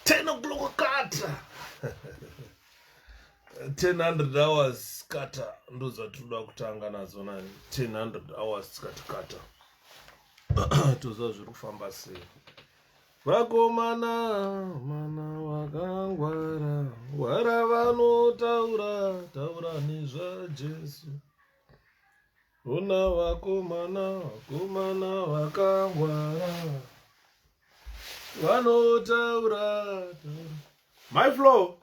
10 o'clock kata 1000 hours kata ndo zvatinoda kutanga nazo nani 1000 hours kata toza zviri kufamba sei vakomana mana vakangwara wara vanotaura nezvajesu una vakomana vakangwara vanotaura my flow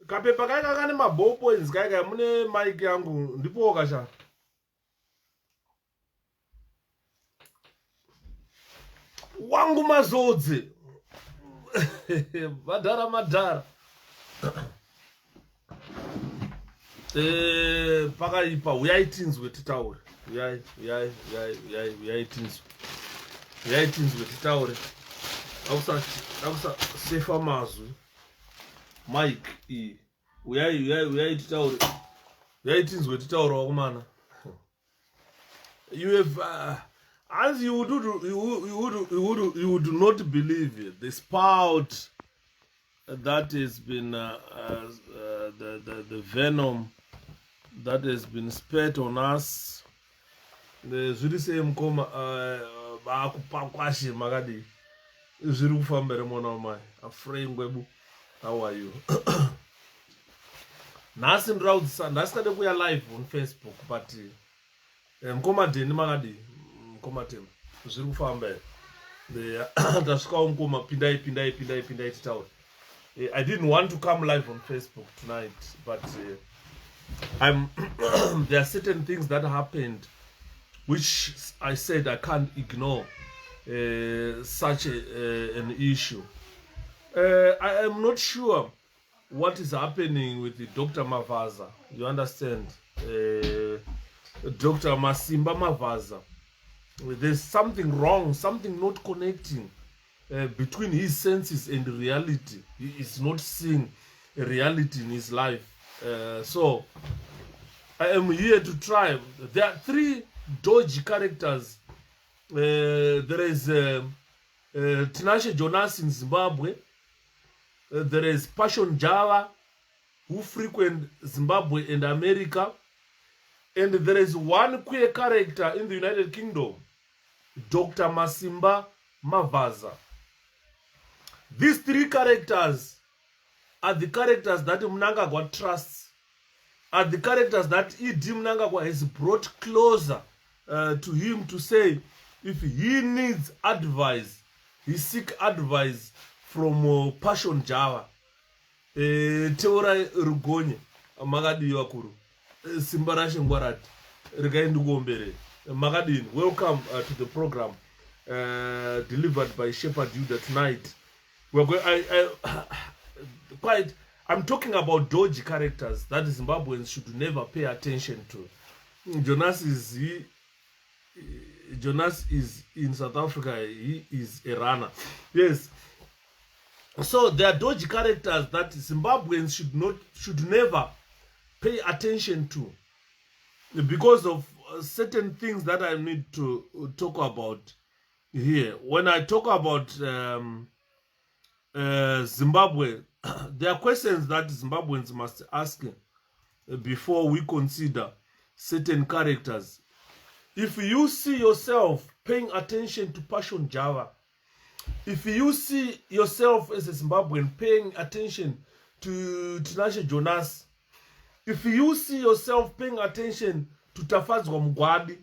kapepa kaika kane maball points kaika mune mic yangu ndipo kasha wangu mazodze madhara pakaipa uyaitinzwe titaure uyaitinzwe titaure akusasefa mazwi mike iyi uyaititaure uyaitinzwe titaure wakomana you have as you would not believe it, the spout that has been the venom that has been spat on us. The zviri semkoma bakupakwashe makadi zviri kufambere mwana wamai afraid ngwebu. How are you? Nasi ndiraudza ndasikade kuya live on Facebook but mkoma deni makadi mkomatema zviri kufamba ndasvika mukoma pindai titaure. I didn't want to come live on Facebook tonight but there are certain things that happened which I said I can't ignore such an issue. I am not sure what is happening with the Dr. Mavaza, you understand, Dr. Masimba Mavaza. There's something wrong, something not connecting between his senses and reality. He is not seeing a reality in his life. So I am here to try. There are 3 dodgy characters. There is Tinashe Jonas in Zimbabwe. There is 𝗵𝗃𝗀𝗀𝗃 who frequent Zimbabwe and America. And there is one queer character in the United Kingdom, Dr. Masimba Mavaza. These 3 characters are the characters that Mnangagwa trusts, are the characters that E.D. Mnangagwa has brought closer to him to say if he needs advice, he seek advice from 𝗵𝗃𝗀𝗀𝗃. Teora rugonye makadi wakuru simbarashe ngwarati rikaendi kuombere makadini. Welcome to the program delivered by 𝗪𝗵𝗪𝗃 tonight. We're going I'm talking about dodgy characters that Zimbabweans should never pay attention to. Jonas is in South Africa. He is a runner. Yes. So there are dodgy characters that Zimbabweans should never pay attention to because of certain things that I need to talk about here. When I talk about Zimbabwe, there are questions that Zimbabweans must ask before we consider certain characters. If you see yourself paying attention to 𝗵𝗃𝗀𝗀𝗃, if you see yourself as a Zimbabwean paying attention to Tinashe Jonas, if you see yourself paying attention to Tafadzwa Mugwadi,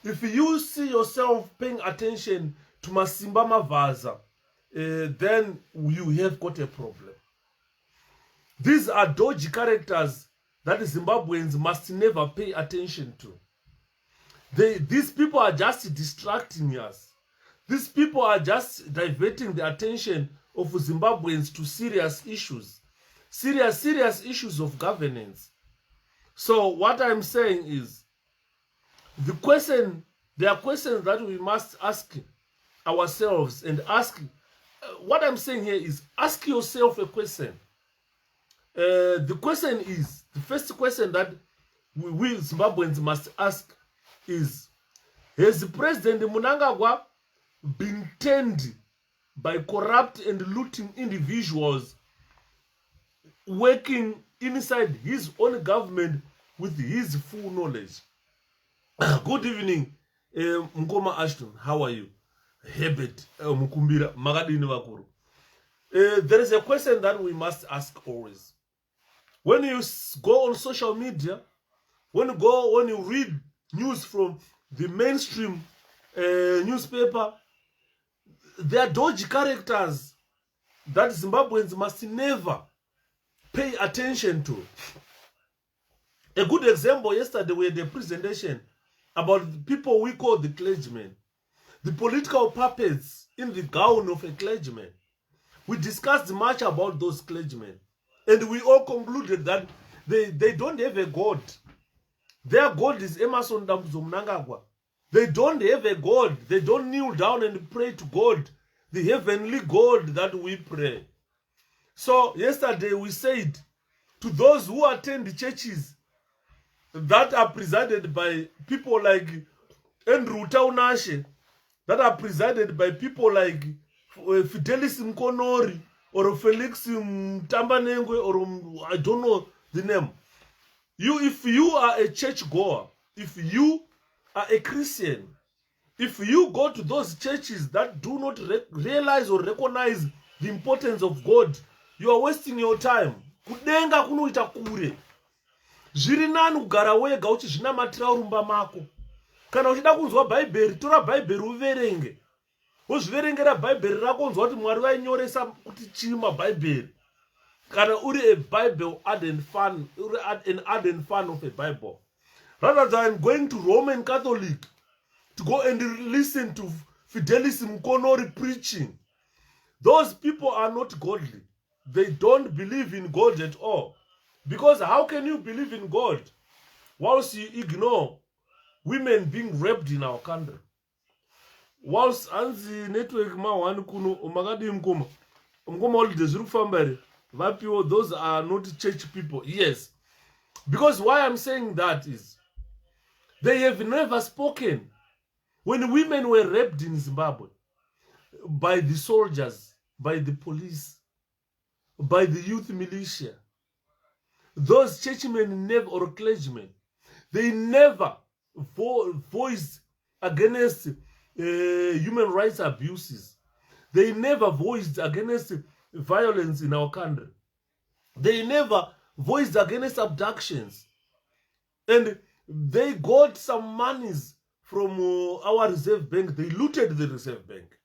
if you see yourself paying attention to Masimba Mavaza, then you have got a problem. These are dodgy characters that Zimbabweans must never pay attention to. These people are just distracting us. These people are just diverting the attention of Zimbabweans to serious issues. Serious issues of governance. So what I'm saying is, there are questions that we must ask ourselves and ask. What I'm saying here is, ask yourself a question. The question is, the first question that we Zimbabweans must ask is, has President Mnangagwa been turned by corrupt and looting individuals working inside his own government with his full knowledge. Good evening, Mkoma Ashton. How are you? Herbert Mukumbira Magadini Wakuru. There is a question that we must ask always. When you go on social media, when you read news from the mainstream newspaper, there are dodgy characters that Zimbabweans must never pay attention to. A good example, yesterday we had a presentation about the people we call the clergymen, the political puppets in the gown of a clergyman. We discussed much about those clergymen, and we all concluded that they don't have a God. Their God is Emmerson Dambudzo Mnangagwa. They don't have a God. They don't kneel down and pray to God, the heavenly God that we pray. So yesterday we said to those who attend the churches that are presided by people like 𝗪𝗺𝗪𝗀𝗃, that are presided by people like Fidelis Mkonori or Felix Mtambanengwe, or I don't know the name. If you are a church goer, if you are a Christian, if you go to those churches that do not realize or recognize the importance of God, you are wasting your time. Kudenga kunoita kure. Zviri nani kugara wega uchizvinamatira urumba mako. Kana uchida kunzwa Bhaibheri, tora Bhaibheri uverenge. Wozviverengera Bhaibheri rako unzwa kuti Mwari vainyoresa kuti chii maBhaibheri. Kana uri a Bible ardent fan, an ardent fan of a Bible. Rather than going to Roman Catholic to go and listen to Fidelis Mkonori preaching. Those people are not godly. They don't believe in God at all. Because how can you believe in God whilst you ignore women being raped in our country? Whilst anzi network ma wani kuno umagadi mkoma holidays rufambare vapiwo, those are not church people. Yes. Because why I'm saying that is they have never spoken when women were raped in Zimbabwe by the soldiers, by the police, by the youth militia. Those churchmen never, or clergymen, they never voiced against human rights abuses. They never voiced against violence in our country. They never voiced against abductions. And they got some monies from our Reserve Bank. They looted the Reserve Bank.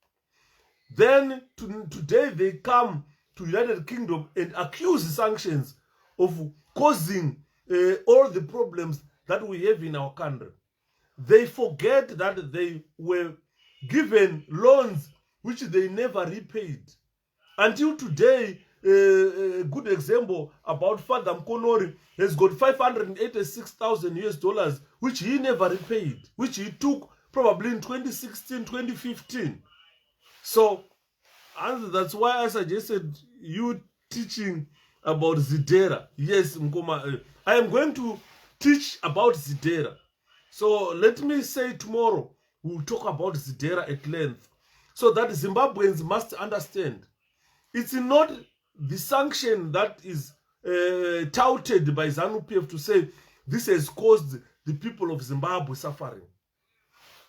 Then today they come to United Kingdom and accuse sanctions of causing all the problems that we have in our country. They forget that they were given loans which they never repaid. Until today, a good example about Father Mkonori has got $586,000 which he never repaid, which he took probably in 2016, 2015. So, and that's why I suggested you teaching about Zidera. Yes, Mkoma, I am going to teach about Zidera. So let me say tomorrow we'll talk about Zidera at length, so that Zimbabweans must understand it's not the sanction that is touted by ZANU-PF to say this has caused the people of Zimbabwe suffering.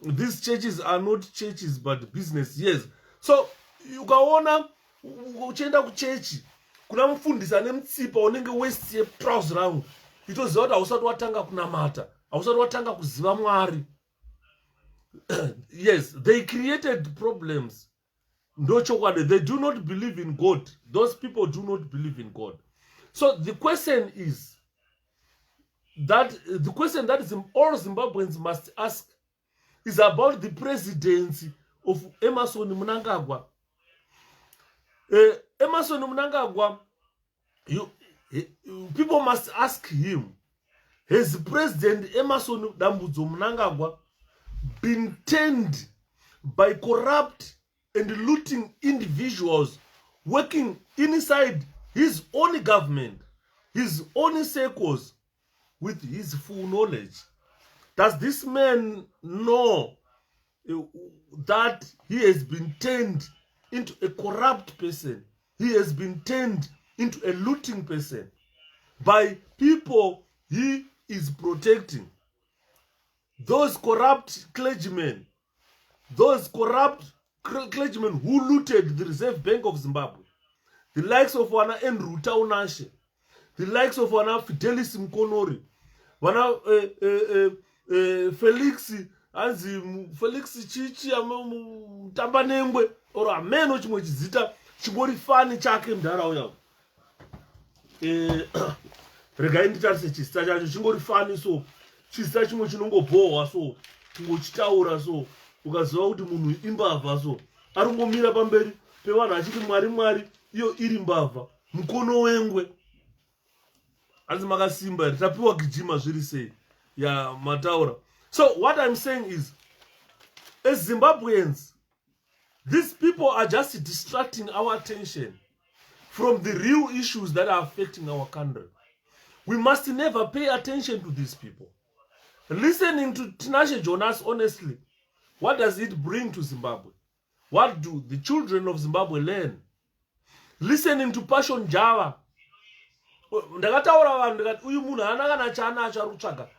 These churches are not churches but business. Yes. So ukaona uchenda kuchechi kuna mfundisa nemutsipa unenge waist yetrousers rangu, itoziva kuti hausati watanga kunamata, hausati watanga kuziva Mwari. Yes, they created problems. No chokwadi. They do not believe in God. Those people do not believe in God. So the question is that all Zimbabweans must ask is about the presidency of Emmerson Mnangagwa. Emmerson Mnangagwa, people must ask him, has President Emmerson Dambudzo Mnangagwa been tamed by corrupt and looting individuals working inside his own government, his own circles, with his full knowledge? Does this man know that he has been tamed into a corrupt person. He has been turned into a looting person by people he is protecting. Those corrupt clergymen, those corrupt clergymen who looted the Reserve Bank of Zimbabwe, the likes of wana 𝗪𝗺𝗃𝗀𝗃, the likes of wana Fidelis Mkonori, wana Felix Chichi Tambanengwe, or ameno chimwe chizita chingori fani chake mndaraunda. Regai nditarise chisita chacho chingori fani so chisita chimwe chinongobhohwa so kungochitaura so ukaziva kuti munhu imbavha so arongomira pamberi pevanhu achiti mwari mwari iyo iri mbavha mukono wengwe. Hanzi makasimba here tapiwa gijima zviri sei ya mataura. So what I'm saying is, as Zimbabweans, these people are just distracting our attention from the real issues that are affecting our country. We must never pay attention to these people. Listening to Tinashe Jonas, honestly, what does it bring to Zimbabwe? What do the children of Zimbabwe learn? Listening to Passion Java. Ndakataura vanhu ndikati uyu munhu haana kana chaanacho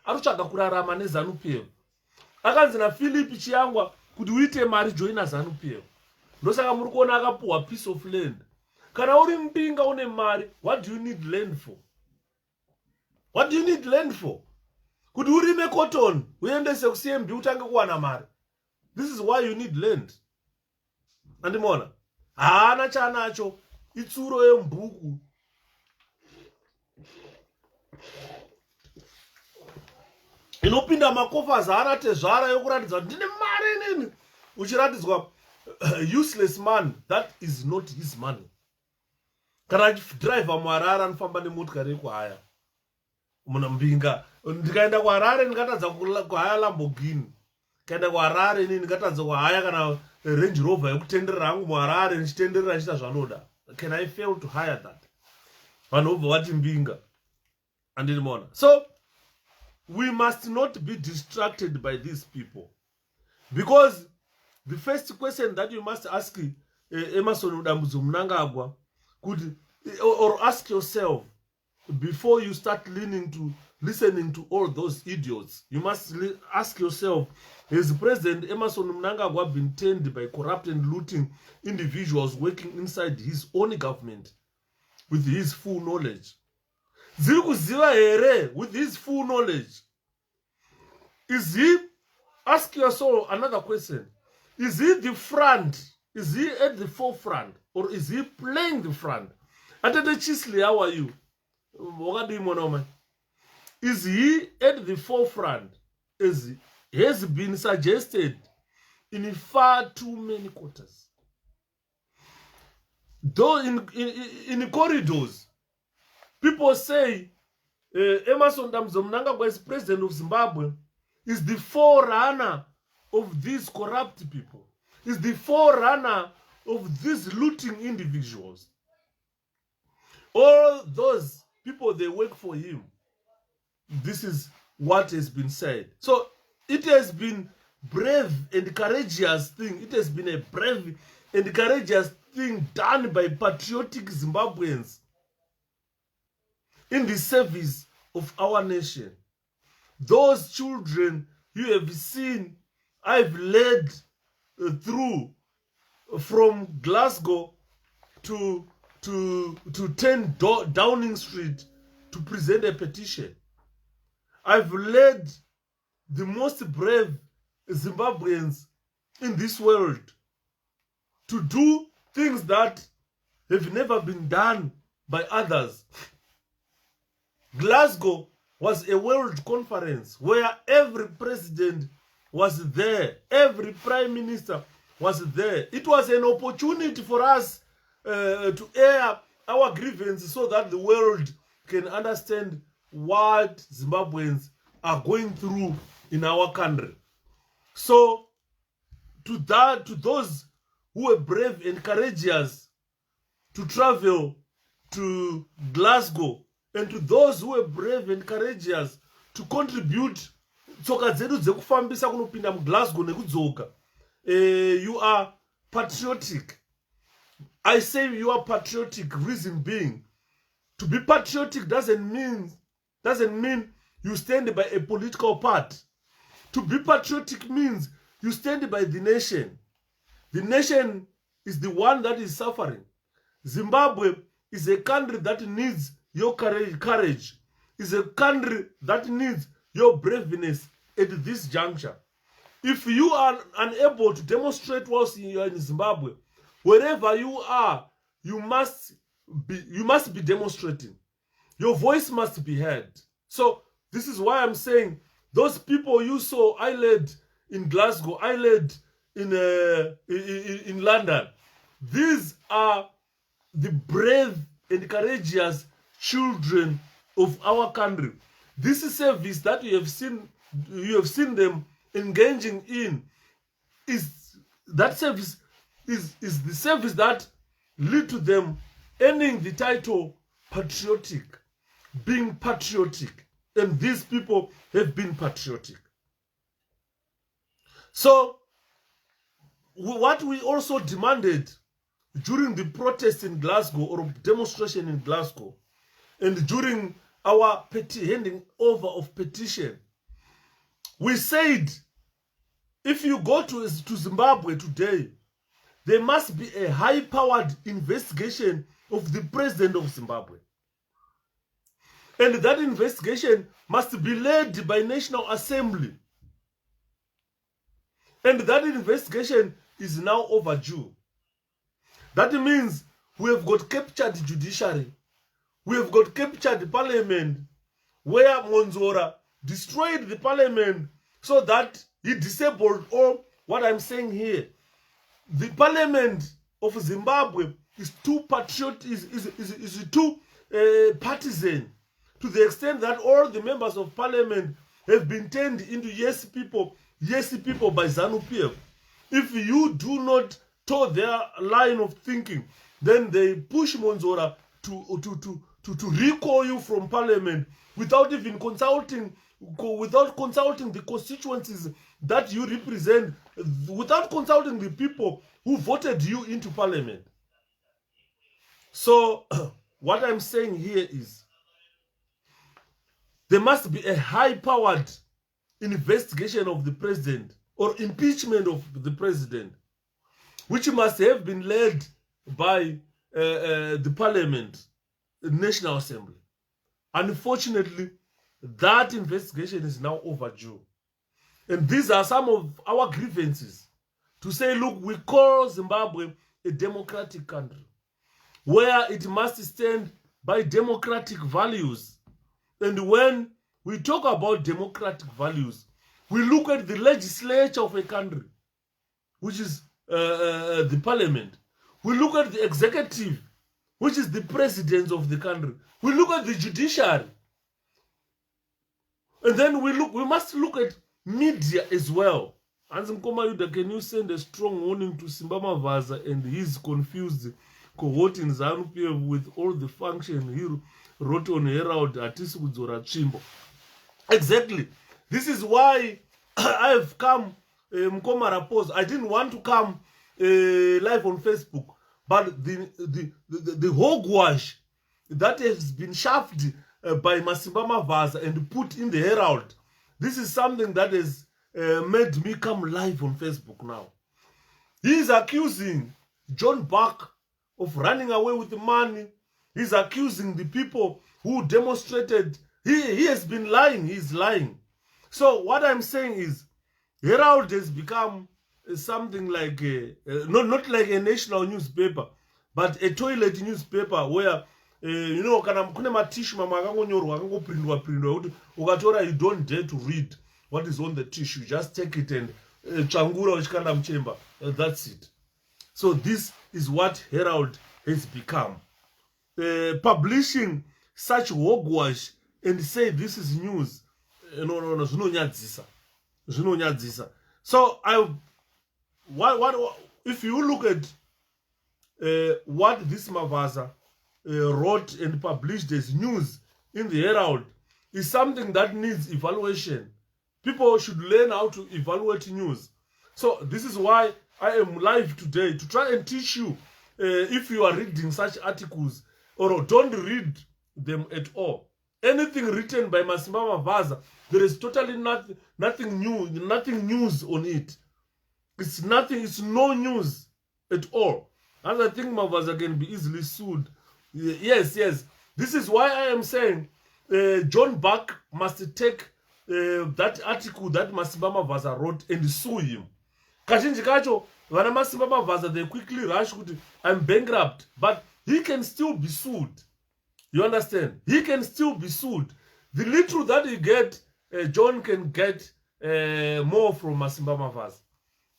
arutsvaga kurarama neZANU-PF. Akanzi naPhilip Chiyangwa kuti uite mari joina ZANU-PF. Ndosaka muri kuona akapuhwa piece of land. Kana uri Mpinga une mari, what do you need land for? What do you need land for? Kuti urime cotton uendese kuCMB utange kuwana mari. This is why you need land. Andimona haana chaanacho itsuro yembuku. Inopinda makofa haana tezvara yokuratidza kuti ndine mari nini. Uchiratidzwa useless man, that is not his money. Kana driver muHarare anofamba nemotikari yekuhaya muna Mbinga. Ndikaenda kuHarare ndikatadza kuhaya Lamborghini. Kaenda kuHarare ini ndikatadza kuhaya kana Range Rover yekutenderera hangu muHarare ndichitenderera ndichita zvanoda. Can I fail to hire that? Vanhu vobva vati Mbinga. Andinimona. So we must not be distracted by these people, because the first question that you must ask Emmerson Mnangagwa could, or ask yourself before you start listening to all those idiots, you must ask yourself, has President Emmerson Mnangagwa been turned by corrupt and looting individuals working inside his own government with his full knowledge? Zirikuziva here with his full knowledge. Is he, ask yourself another question, is he the front? Is he at the forefront? Or is he playing the front? Atete Chisli, how are you? Is he at the forefront? As has been suggested in far too many quarters. Though in corridors, people say Emmerson Mnangagwa is president of Zimbabwe, is the forerunner of these corrupt people, is the forerunner of these looting individuals. All those people, they work for him. This is what has been said. So it has been brave and courageous thing. It has been a brave and courageous thing done by patriotic Zimbabweans in the service of our nation. Those children you have seen, I've led through from Glasgow to 10 Downing Street to present a petition. I've led the most brave Zimbabweans in this world to do things that have never been done by others. Glasgow was a world conference where every president was there, every prime minister was there. It was an opportunity for us to air our grievances so that the world can understand what Zimbabweans are going through in our country. So to those who were brave and courageous to travel to Glasgow, and to those who were brave and courageous to contribute tsoka dzedu dzekufambisa kunopinda muGlasgow nekudzoka, you are patriotic. I say you are patriotic, reason being, to be patriotic doesn't mean you stand by a political party. To be patriotic means you stand by the nation. The nation is the one that is suffering. Zimbabwe is a country that needs your courage. Is a country that needs your braveness at this juncture. If you are unable to demonstrate whilst you are in Zimbabwe, wherever you are, you must be demonstrating. Your voice must be heard. So this is why I'm saying those people you saw, I led in Glasgow, I led in London. These are the brave and courageous children of our country. This is service that you have seen them engaging in. Is that service is the service that lead to them earning the title patriotic, being patriotic, and these people have been patriotic. So what we also demanded during the protest in Glasgow or demonstration in Glasgow, and during our handing over of petition, we said, if you go to Zimbabwe today, there must be a high-powered investigation of the president of Zimbabwe. And that investigation must be led by National Assembly. And that investigation is now overdue. That means we have got captured judiciary. We have got captured parliament, where Monzora destroyed the parliament so that he disabled all what I'm saying here. The parliament of Zimbabwe is too patriotic, is too partisan, to the extent that all the members of parliament have been turned into yes people by ZANU-PF. If you do not toe their line of thinking, then they push Monzora to recall you from parliament without even consulting the constituencies that you represent, without consulting the people who voted you into parliament. So what I'm saying here is there must be a high-powered investigation of the president or impeachment of the president, which must have been led by the parliament, the National Assembly. Unfortunately, that investigation is now overdue. And these are some of our grievances. To say, look, we call Zimbabwe a democratic country, where it must stand by democratic values. And when we talk about democratic values, we look at the legislature of a country, which is the parliament. We look at the executive, which is the president of the country. We look at the judiciary. And then we must look at media as well. 𝗪𝗃𝗀𝘁, can you send a strong warning to Simba Mavaza and his confused cohort in ZANU-PF with all the function he wrote on Herald, 𝗪𝗃𝗀𝘀𝘀. Exactly. This is why I have come, 𝗪𝗃𝗀𝘁𝗀. I didn't want to come live on Facebook, but the hogwash that has been shafted by Masimba Mavaza and put in the Herald, this is something that has made me come live on Facebook now. He is accusing John Buck of running away with the money. He's accusing the people who demonstrated. He has been lying. He's lying. So what I'm saying is, Herald has become something like not like a national newspaper, but a toilet newspaper where you know, kana kune matishu mamwe akangonyorwa akangoprindwa kuti ukatora you don't dare to read what is on the tissue, just take it and changura uchikanda muchemba. That's it. So this is what Herald has become. Publishing such hogwash and say this is news, no, zvinonyadzisa. So what if you look at what this Mavaza wrote and published as news in the Herald, is something that needs evaluation. People should learn how to evaluate news. So this is why I am live today, to try and teach you if you are reading such articles, or don't read them at all. Anything written by Masimba Mavaza, there is totally nothing news on it. It's nothing, it's no news at all. And I think Mavaza can be easily sued. Yes. This is why I am saying John Buck must take that article that Masimba Mavaza wrote and sue him. Kazhinji kacho, vana Masimba Mavaza, they quickly rush kuti, I'm bankrupt. But he can still be sued. You understand? He can still be sued. The little that he get, John can get more from Masimba Mavaza.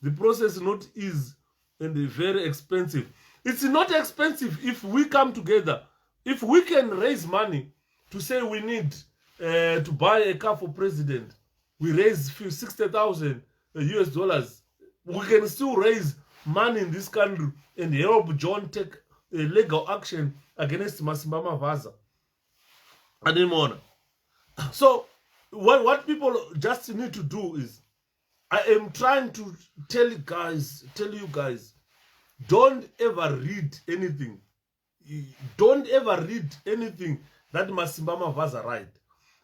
The process not easy and very expensive. It's not expensive if we come together. If we can raise money to say we need to buy a car for president, we raise $60,000 US. We can still raise money in this country and help John take legal action against Masimba Mavaza. Anymore. So what people just need to do is, I am trying to tell you guys, don't ever read anything. Don't ever read anything that Masimba Mavaza write.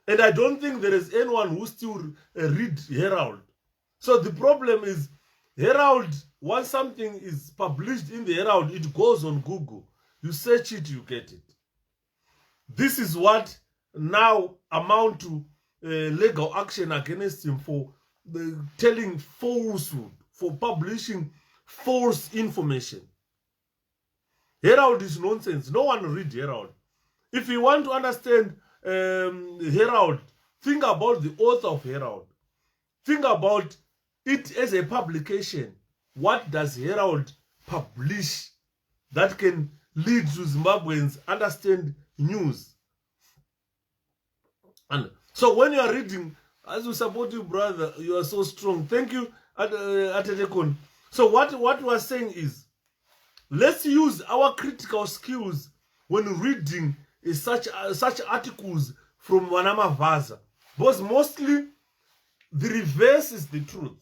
And I don't think there is anyone who still read Herald. So the problem is, Herald, once something is published in the Herald, it goes on Google. You search it, you get it. This is what now amount to legal action against him for telling falsehood, for publishing false information. Herald is nonsense. No one read Herald. If you want to understand Herald, think about the author of Herald. Think about it as a publication. What does Herald publish that can lead to Zimbabweans understand news? And so when you are reading, as we support you, brother, you are so strong. Thank you, Atetekon. So what we are saying is, let's use our critical skills when reading such articles from Mavazas, because mostly the reverse is the truth.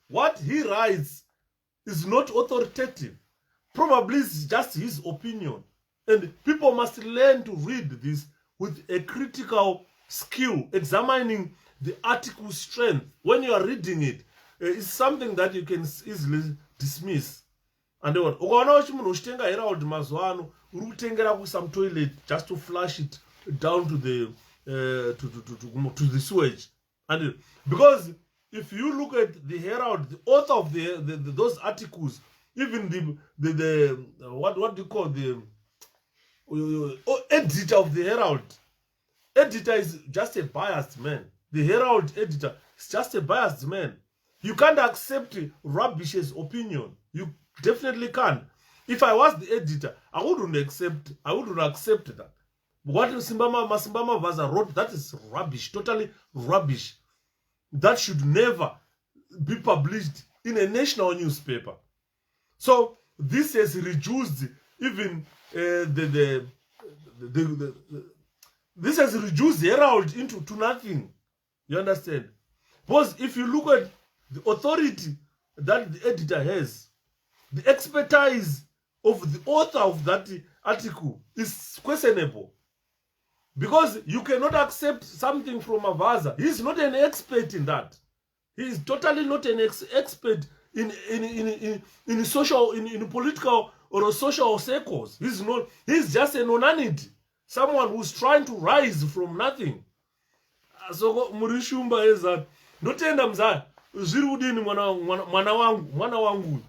What he writes is not authoritative. Probably it's just his opinion. And people must learn to read this with a critical skill, examining the article's strength. When you are reading it, it's something that you can easily dismiss. And then, Herald mazuano, some toilet just to flush it down to the sewage. And because if you look at the Herald, the author of those articles, even the what do you call the editor of the Herald, editor is just a biased man. The Herald editor is just a biased man. You can't accept Rubbish's opinion. You definitely can't. If I was the editor, I wouldn't accept that. What Masimba Mavaza wrote, that is rubbish, totally rubbish. That should never be published in a national newspaper. So this has reduced even this has reduced Herald to nothing. You understand? Because if you look at the authority that the editor has, the expertise of the author of that article is questionable. Because you cannot accept something from Mavaza. He is not an expert in that. He is totally not an expert in political or social circles. He's not. He's just a nonanity. Someone who's trying to rise from nothing. So Murishumba is that notenda mzaa zirudini mwana wangu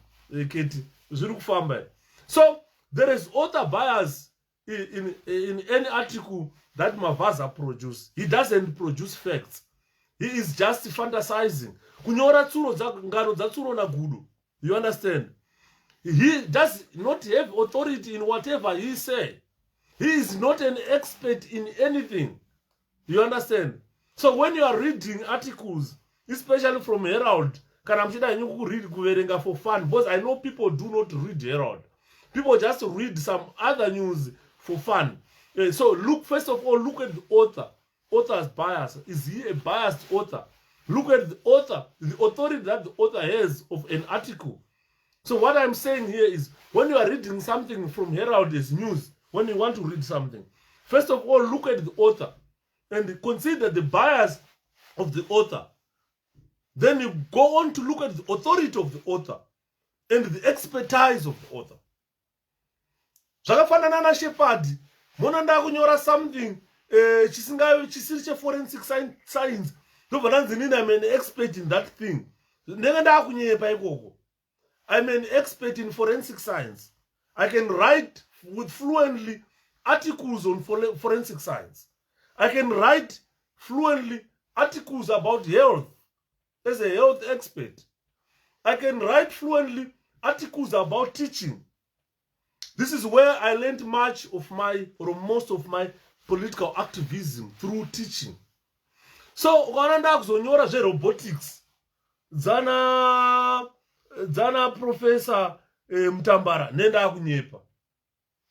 keti zirukufamba. So there is author bias in any article that Mavaza produce. He doesn't produce facts. He is just fantasizing. Kunyora tsuro ngaro zatsuro na gudu. You understand? He does not have authority in whatever he say. He is not an expert in anything. You understand? So when you are reading articles, especially from Herald, you read kuverenga for fun, because I know people do not read Herald. People just read some other news for fun. So look, first of all, look at the author. Author's bias. Is he a biased author? Look at the author, the authority that the author has of an article. So what I'm saying here is, when you are reading something from Herald as news, when you want to read something, first of all, look at the author and consider the bias of the author. Then you go on to look at the authority of the author and the expertise of the author. Zvakafanana naShepherd, mona ndakunyora something chisiri che-forensic science, ndobva ndanzi nini I'm an expert in that thing. Ndenge ndakunyepa ikoko. I'm an expert in forensic science. I can write with fluently articles on forensic science. I can write fluently articles about health as a health expert. I can write fluently articles about teaching. This is where I learned much of my, or most of my political activism, through teaching. So, ukananda kuzonyora zverobotics, dzana Professor Mutambara, nenda kunyepa.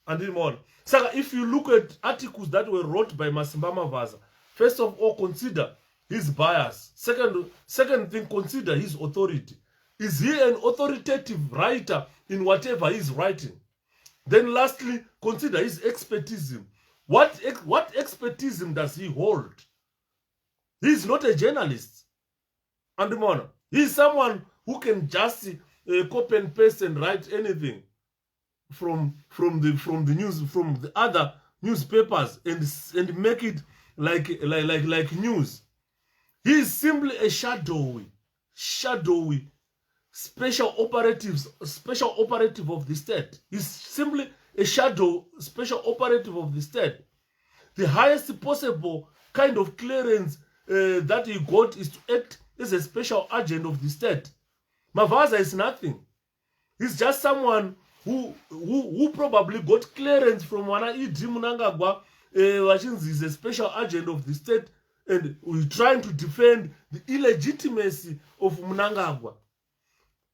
Andimona. Saka, if you look at articles that were wrote by Masimba Mavaza, first of all, consider his bias. Second thing, consider his authority. Is he an authoritative writer in whatever he's writing? Then lastly, consider his expertise. What expertise does he hold? He's not a journalist. Andimona. He's someone who can just copy and paste and write anything from the news, from the other newspapers, and make it like news. He is simply a shadowy special operative of the state. He's simply a special operative of the state. The highest possible kind of clearance that he got is to act as a special agent of the state. Mavaza is nothing. He's just someone who probably got clearance from 𝗏𝗏 Mnangagwa, is a special agent of the state, and we're trying to defend the illegitimacy of Mnangagwa.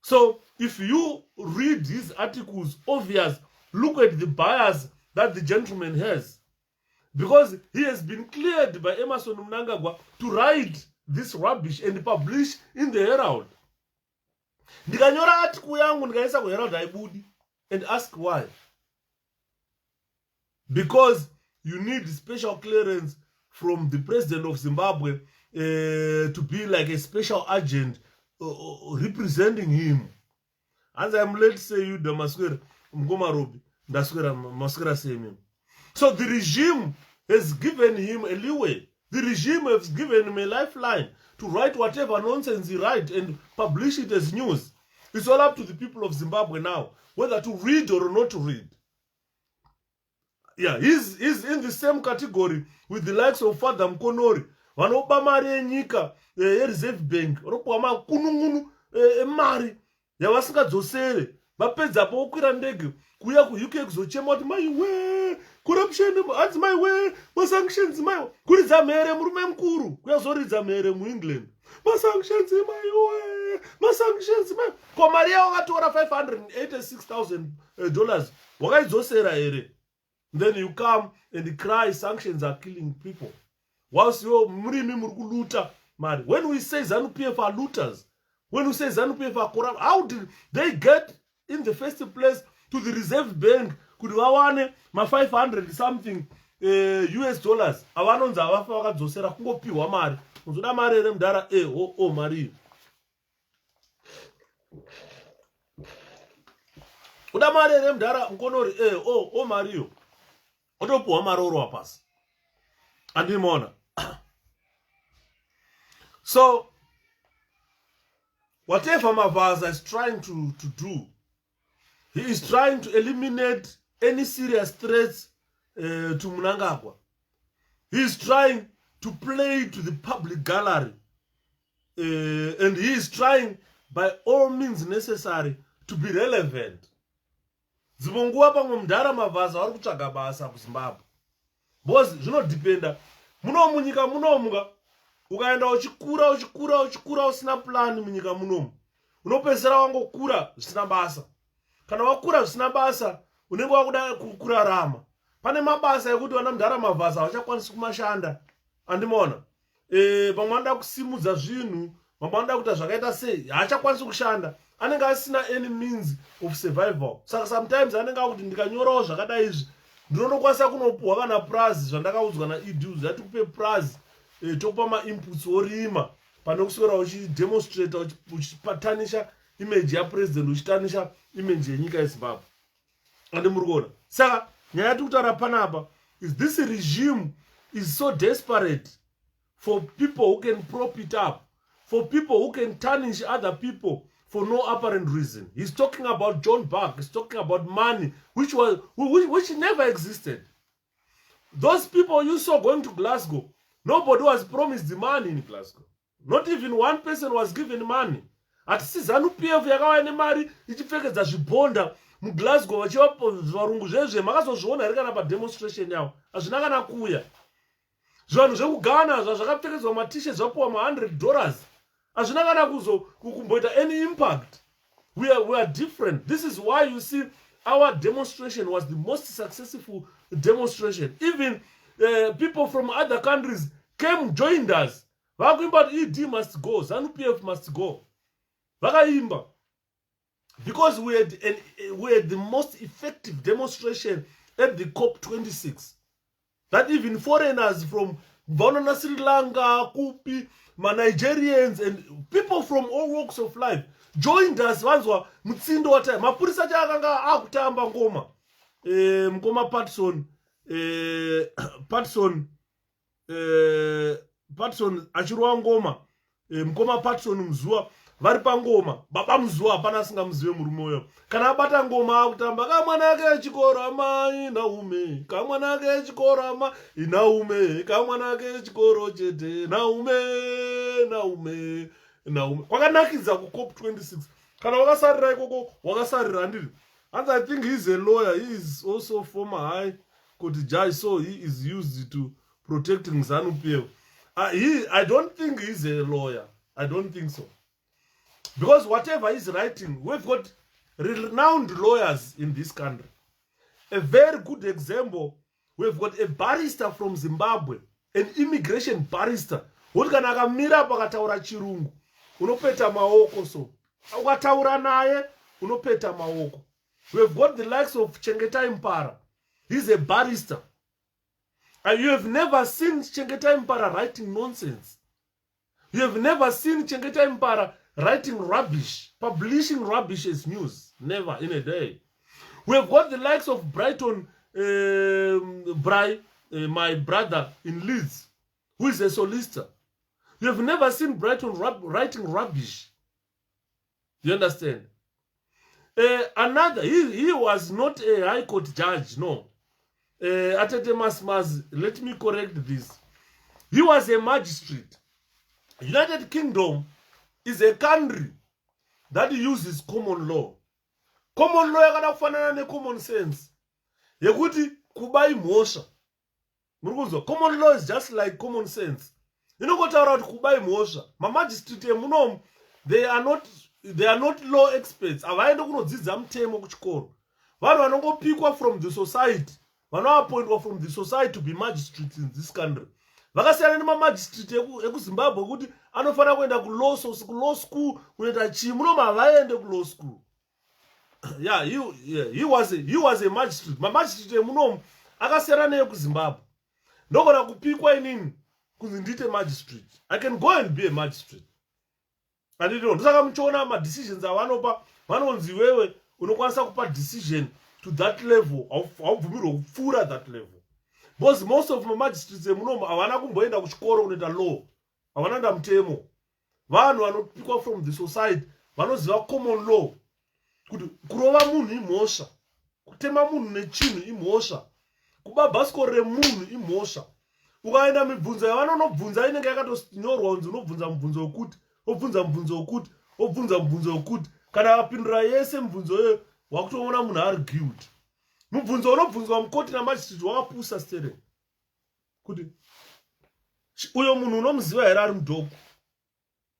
So if you read these articles, obvious, look at the bias that the gentleman has, because he has been cleared by Emmerson Mnangagwa to write this rubbish and publish in the Herald. Ndikanyora article yangu ndikaisa ku Herald haibudi, and ask why. Because you need special clearance from the president of Zimbabwe to be like a special agent representing him. As I'm late to say you, the masquerade, Mgomarobi, masquerade same. So the regime has given him a leeway. The regime has given him a lifeline to write whatever nonsense he writes and publish it as news. It's all up to the people of Zimbabwe now, whether to read or not to read. Yeah, he's in the same category with the likes of Father Mkonori. Vanopa mari yenyika yereserve bank, vanopa makunungunu emari yavasingadzosere, vapedzapo okwira ndege kuya kuUK kuzochema kuti maiwe corruption, hanzi maiwe masanctions, maiwe kuridza mhere murume mukuru, kuyazoridza mhere muEngland, masanctions maiwe, masanctions maiwe. Ko mari yavo vakatora $586,000 wakaidzosera here? Then you come and cry sanctions are killing people, whilst you murimi muri kuluta mari. When we say ZANU-PF are looters, when we say ZANU-PF are corrupt, how did they get in the first place to the reserve bank kuti vawane ma 500 something US dollars avanonzi avafa vakadzosera kungopiwa mari? Unozoda mari here mudhara? Mari uda mari here mudhara Mkonori? Mariyo otopiwa mari oro wapasi. Andimona. So whatever Mavaza is trying to do, he is trying to eliminate any serious threats to Mnangagwa. He is trying to play to the public gallery, and he is trying by all means necessary to be relevant. Zibonguwa pamwe mudhara Mavaza vari kutsvaga basa kuZimbabwe, because zvinodependa. Munomu munyika munomu ukaenda uchikura usina plan munyika munomu, unopedzera wangokura zvisina basa. Kana wakura zvisina basa, unenge wakuda kurarama. Pane mabasa ekuti vana mudhara Mavaza havachakwanisi kumashanda. Andimona. Vamwe vanoda kusimudza zvinhu, vamwe vanoda kuita zvakaita sei, haachakwanisi kushanda. anenge asina any means of survival. Saka sometimes anenge akuti ndikanyorawo zvakadai izvi ndinondokwanisa kunopuhwa kana prize zvandakaudzwa naEdu zvati prize tokupa ma-inputs orima pane kuswera uchidemonstrata uchipatanisha image yapresident uchitanisha image yenyika yeZimbabwe. Ande muri kuona. Saka nyaya yati kutaura panapa is this regime is so desperate for people who can prop it up, for people who can tarnish other people for no apparent reason. He's talking about John Buck. He's talking about money, which never existed. Those people you saw going to Glasgow, nobody was promised the money in Glasgow. Not even one person was given money. At ZANU-PF yakawana mari ichipfekedza zvibonda muGlasgow vachiva varungu zvezve makazozviona here kana pademonstration yavo hazvina kana kuya. Zvanhu zvekugana zvakapfekedzwa matishe zvapuwa ma$100 hazvina kana kumboita any impact. We are different. This is why you see our demonstration was the most successful demonstration. Even people from other countries came, joined us. Vakaimba ED must go, ZANU-PF must go. Vakaimba. Because we had the most effective demonstration at the COP26. That even foreigners from Sri Lanka, Kupi, Nigerians, and people from all walks of life joined us. Vanzwa mutsindo wa time. Mapurisa chakanga akutamba ngoma. Ngoma Patson achirwa ngoma. Ngoma Patson mzua. Vari pangoma baba mzua hapana asingamuzive murume uyo. Kana abata ngoma akutamba kamwana ke chikora mai naume, kamwana ke chikora mai naume, kamwana ke chikoro chete naume. Kwakanakidza ku COP26. Kana wakasarira ikoko wakasarira ndiri. And I think he's a lawyer. He is also former high court judge, so he is used to protecting ZANU-PF. I don't think he's a lawyer. I don't think so. Because whatever he's writing, we've got renowned lawyers in this country. A very good example, we've got a barrister from Zimbabwe, an immigration barrister. Ukana akamira pakataura chirungu, unopeta maoko so. Ukataura naye, unopeta maoko. We've got the likes of 𝗪𝗃𝗃𝗀𝗃𝗃. He's a barrister. And you have never seen 𝗪𝗃𝗃𝗃𝗃 writing nonsense. You have never seen 𝗪𝗃𝗃𝗃𝗃 writing rubbish, publishing rubbish as news. Never in a day. We have got the likes of Brighton my brother in Leeds, who is a solicitor. You have never seen Brighton writing rubbish. You understand? Another, he was not a high court judge, no. Atete Masmaz, let me correct this. He was a magistrate. United Kingdom is a country that uses common law. Common law yakada kufanana ne common sense. Yekuti kubai mosha. Murukuzwa, common law is just like common sense. You know what about kubai mosha? Ma magistrate munom, they are not law experts. Avaenda kunodzidza mutemo kuchikoro. Vanhu vanongopikwa from the society. Vanoappointwa from the society to be magistrates in this country. Vakasiyana nemamagistrate ekuZimbabwe kuti anofanira kuenda ku law school kunoita chii munoma havaende ku law school. Yeah, he was a magistrate. Mamagistrate munomu akasiyana neekuZimbabwe. Ndogona kupikwa inini kunzi ndiite magistrate. I can go and be a magistrate. Andito ndosaka muchiona ma decisions avanopa vanonzi wewe unokwanisa kupa decision to that level, haubvumirwe kupfuura that level. Because most of my magistrates munomu havana kumboenda kuchikoro kunoita law, havana nda mutemo. Vanhu vanopikwa from the society vanoziva common law, kuti kurova munhu imhosva, kutema munhu nechinhu imhosva, kuba bhasikoro remunhu imhosva. Ukaenda mibvunzo yavanonobvunza inenge yakatonyorwa kunzi unobvunza mubvunzo wekuti, obvunza mubvunzo wekuti, obvunza mubvunzo wekuti. Kana apindura yese mubvunzo iyoyo wakutoona munhu ari guilty. Mubvunzo unobvunzwa mukoti namagistrate wakapusa stere. Kuti uyo munhu unomuziva here ari mudoko?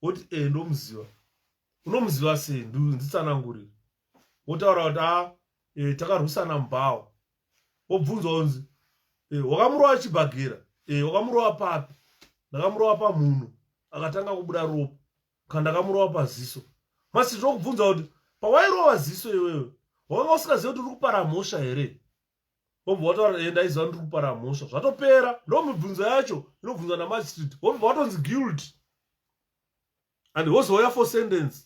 Woti ndomuziva. Unomuziva sei? Nditsanangurire. Wotaura kuti takarwisana mubhawa. Obvunzwa kunzi wakamurova chibhagera? Wakamurova papi? Ndakamurova pamunhu akatanga kubuda ropa. Kana ndakamurova paziso. Masichi okubvunza kuti pawairova ziso iwewe wanga usingazivi kuti uri kupara mhosva here? Wobva wataura ndaiziva kuti uri kupara mhosva. Zvatopera. Ndo mibvunzo yacho inobvunzwa namajistrate. Wobva watonzi guilty. And wozouya for sentence.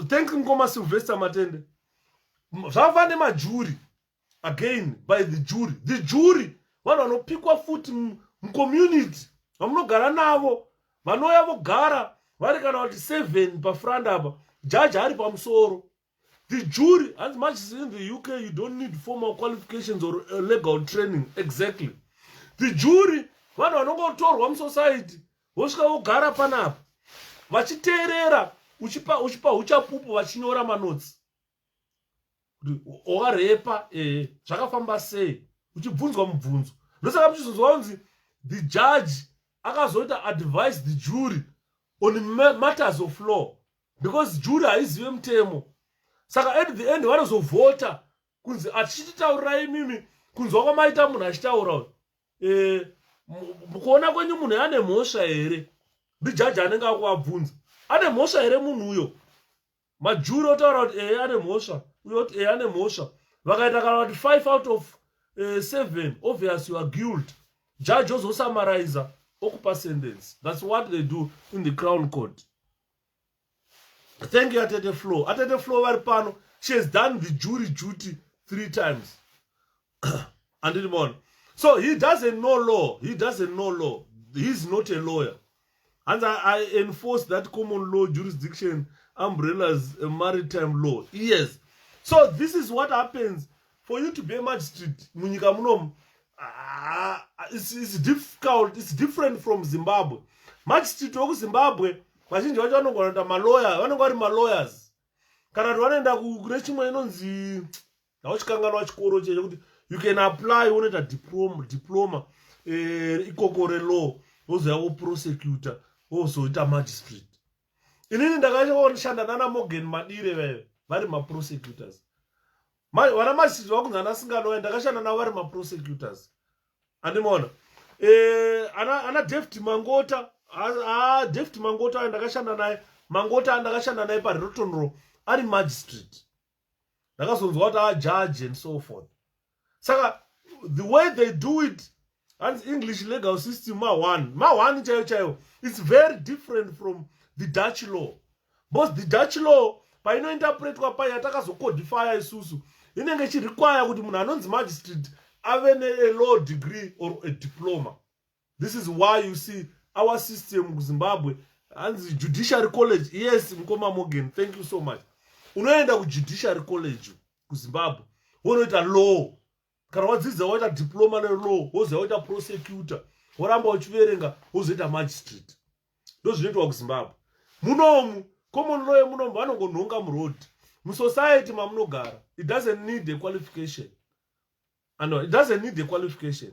Thank you Ngoma Sylvester Matende. Zvava nemajuri. Again, by the jury. The jury, vanhu vanopikwa futi mucommunity. Vamunogara navo. Vanouya vogara. Vari kana kuti 7 pafront apa. Judge ari pamusoro. The jury, as much as in the UK, you don't need formal qualifications or legal training. Exactly. The jury, vanhu vanongotorwa musociety. Vosvika vogara panapa. Vachiteerera. Uchipa uchapupu vachinyora manotsi. Owarepa, zvakafamba sei. Uchibvunzwa mubvunzo. Ndosaka muchizonzwa kunzi the judge akazoita advise the jury on matters of law. Because jury haizive mutemo. Saka at the end vanozovhota kunzi achititaurirai mimi kunzwa kwamaita munhu achitaura kuona kwenyu munhu ane mhosva here. The judge anenge akuvabvunza ane mhosva here munhu uyo. Majuri otaura kuti ane mhosva. Uyo kuti ane mhosva. Vakaita kana kuti 5 out of 7 obvious you are guilty. Judge ozosummarize okupa sentence. That's what they do in the Crown Court. Thank you, Atete Flo. Atete Flo varipano. She has done the jury duty 3 times. And it on. So he doesn't know law. He doesn't know law. He's not a lawyer. And I enforce that common law jurisdiction umbrellas maritime law. Yes. So this is what happens for you to be a magistrate. Munyika munomu. It's difficult. It's different from Zimbabwe. Magistrate oku Zimbabwe. Vazhinji vacho vanogona kuita malawyer, vanenge vari malawyers. Kana kuti vanoenda kune chimwe inonzi hauchikanganwa chikoro checho kuti you can apply unoita diploma ikoko relaw wozouya woprosecutor wozoita magistrate. Inini ndakashanda nana Morgan Madire vari maprosecutors. Vana magistrate vakunzi ana singalawyer ndakashanda navo vari maprosecutors. Andimona. Ana David Mangota. David Mangota ndakashanda naye. Mangota ndakashanda naye paRotonro ari magistrate. Ndakazonzwa kuti judge and so forth. Saka the way they do it and English legal system ma one chayo it's very different from the Dutch law. But the Dutch law paino interpret kwa paya takazocodify isusu inenge chi require kuti munhu anonzi magistrate ave a law degree or a diploma. This is why you see our system in Zimbabwe and the judicial college. Yes, Mkoma Morgan, thank you so much. Unoenda ku judicial college ku Zimbabwe wonoita law. Kana wadzidza woita diploma ne law, wozoita prosecutor, woramba uchiverenga wozoita magistrate. Ndozvinoitwa ku Zimbabwe. Munomu common law munomu vanongonhonga muroad. Mu society mamunogara, it doesn't need a qualification. No, it doesn't need a qualification.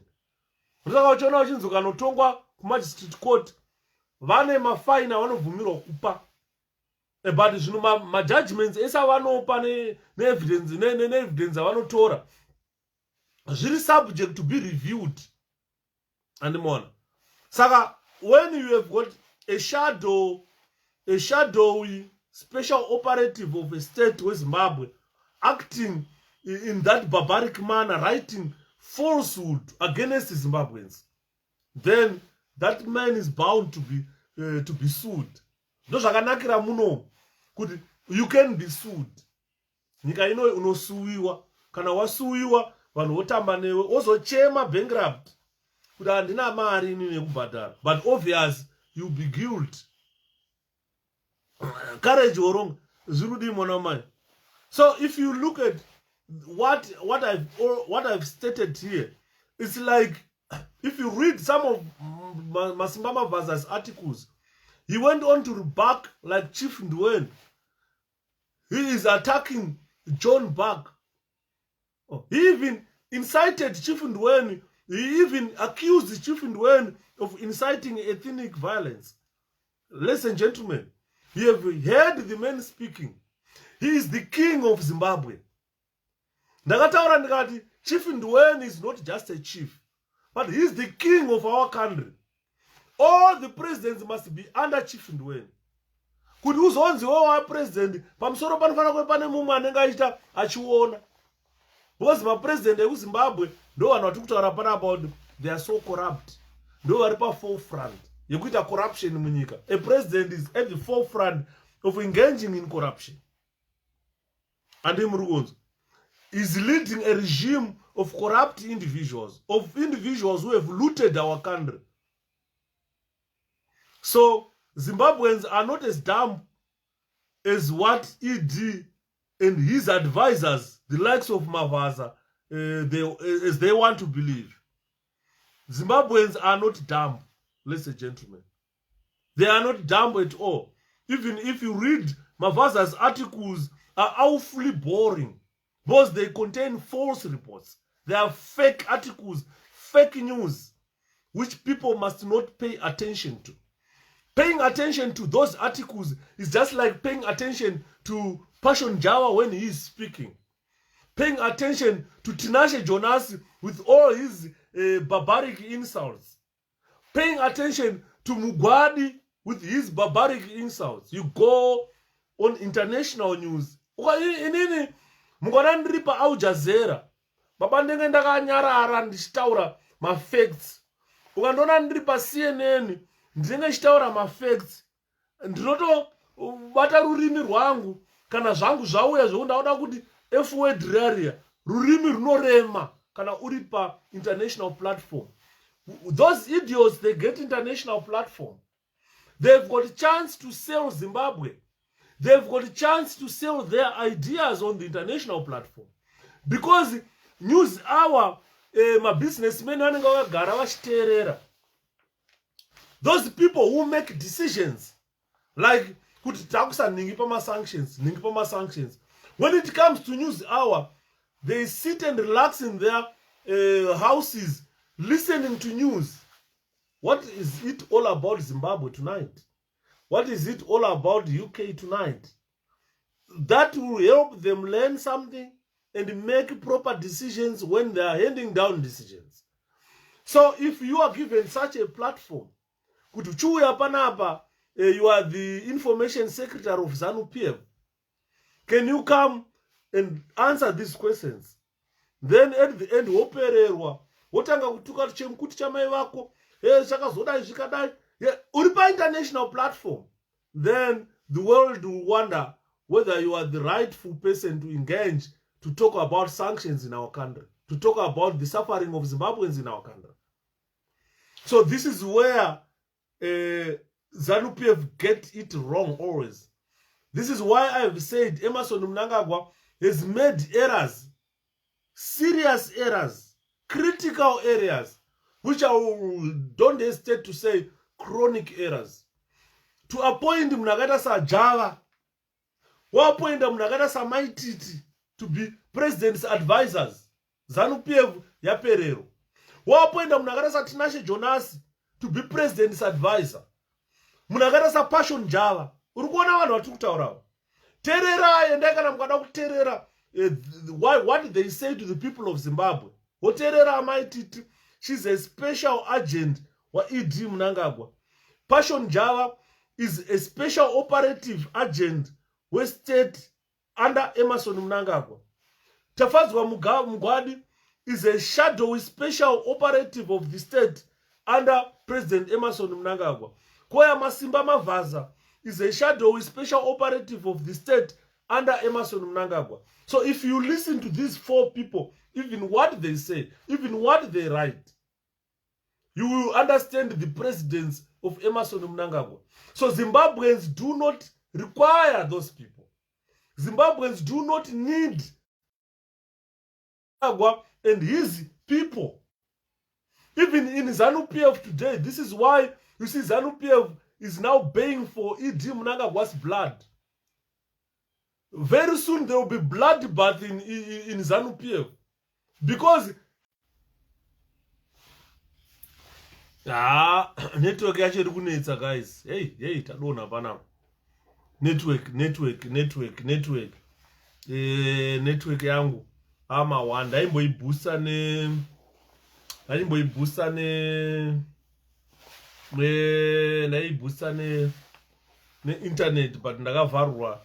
Ndosaka uchiona uchinzoka notongwa ku magistrate court vane mafaina vanobvumirwa kupa. But zvino ma judgments esa vanopa ne evidence vanotora zviri subject to be reviewed. And more. Saka when you have got a shadowy special operative of a state with Zimbabwe acting in that barbaric manner, writing falsehood against the Zimbabweans, then that man is bound to be sued. Ndozvakanakira muno kuti you can be sued. Nyika ino unosuwiwa, kana wasuwiwa vanhu votamba newe wozochema bankrupt kuti handina mari inini yekubhadhara, but obvious you be guilty. Courage or wrong zvinodi mwana mai. So if you look at what I've stated here, it's like if you read some of Masimba Mavazas articles, he went on to rebuke like Chief Ndweni. He is attacking John Buck. He even incited Chief Ndweni. He even accused Chief Ndweni of inciting ethnic violence. Ladies and gentlemen, you have heard the man speaking. He is the king of Zimbabwe. Ndakataura ndikati Chief Ndweni is not just a chief, but he is the king of our country. All the presidents must be under Chief Ndweni. kuti uzonzi wa president pamusoro panofana kuve pane mumwe anenge achita achiona. Because ma president ekuZimbabwe ndo vanhu vari kutaura panapa kuti they are so corrupt. Ndo vari pa forefront yekuita corruption munyika. A president is at the forefront of engaging in corruption. And him is leading a regime of corrupt individuals, who have looted our country. So Zimbabweans are not as dumb as what ED and his advisors, the likes of Mavaza, as they want to believe. Zimbabweans are not dumb, ladies and gentlemen. They are not dumb at all. Even if you read Mavazas articles, are awfully boring because they contain false reports. They are fake articles, fake news, which people must not pay attention to. Paying attention to those articles is just like paying attention to 𝗵𝗁𝗃𝗀 when he is speaking. Paying attention to 𝗛𝘃𝗀𝗀𝘀 with all his barbaric insults. Paying attention to Mugwadi with his barbaric insults. You go on international news. Inini mungona ndiri pa 𝗪𝗃𝗀𝗀 baba ndenge ndakanyarara ndichitaura mafacts. Ukandona ndiri pa CNN ndinenge chitaura mafacts, ndinotobata rurimi rwangu kana zvangu zvauya zvokundaoda kuti 𝗪𝗺𝗃𝗃 rurimi runorema kana uri pa international platform. Those idiots, they get international platform. They've got a chance to sell Zimbabwe. They've got a chance to sell their ideas on the international platform. Because news hour, my businessmen, those people who make decisions, like sanctions. When it comes to news hour, they sit and relax in their houses, listening to news. What is it all about Zimbabwe tonight? What is it all about UK tonight? That will help them learn something and make proper decisions when they are handing down decisions. So if you are given such a platform, you are the information secretary of ZANU-PF, can you come and answer these questions? Then at the end, Uripa international platform, then the world will wonder whether you are the rightful person to engage to talk about sanctions in our country, to talk about the suffering of Zimbabweans in our country. So this is where ZANU-PF get it wrong always. This is why I have said Emmerson Mnangagwa has made errors, serious errors, critical areas, which I don't hesitate to say chronic errors. To appoint Mnagata Java, or appoint Mnagata Maititi to be president's advisors, ZANU-PF Yaperero, or appoint Mnagata 𝗔𝗃𝗀𝗀𝘀 to be president's advisor. Mnagata 𝗵𝗁𝗃𝗀𝗀𝗀, urukona vanhu vatikutaurawo. Terera endakana mukada kuterera what they say to the people of Zimbabwe. Woterera Maititi, she's a special agent wa ED Mnangagwa. 𝗵𝗁𝗃𝗀𝗀𝗀 is a special operative agent with state under Emmerson Mnangagwa. Tafadzwa Mugwadi is a shadowy special operative of the state under President Emmerson Mnangagwa. Koya Masimba Mavaza is a shadowy special operative of the state under Emmerson Mnangagwa. So if you listen to these four people, even what they say, even what they write, you will understand the presidents of Emmerson Mnangagwa. So Zimbabweans do not require those people. Zimbabweans do not need Mnangagwa and his people. Even in ZANU-PF today, this is why you see ZANU-PF is now baying for ED Mnangagwa's blood. Very soon there will be bloodbath in ZANU-PF. Because network yachiri kunetsa guys. Hey, tadona panapa. Network yangu ama ndaimboibhusa ne-internet but ndakavharwa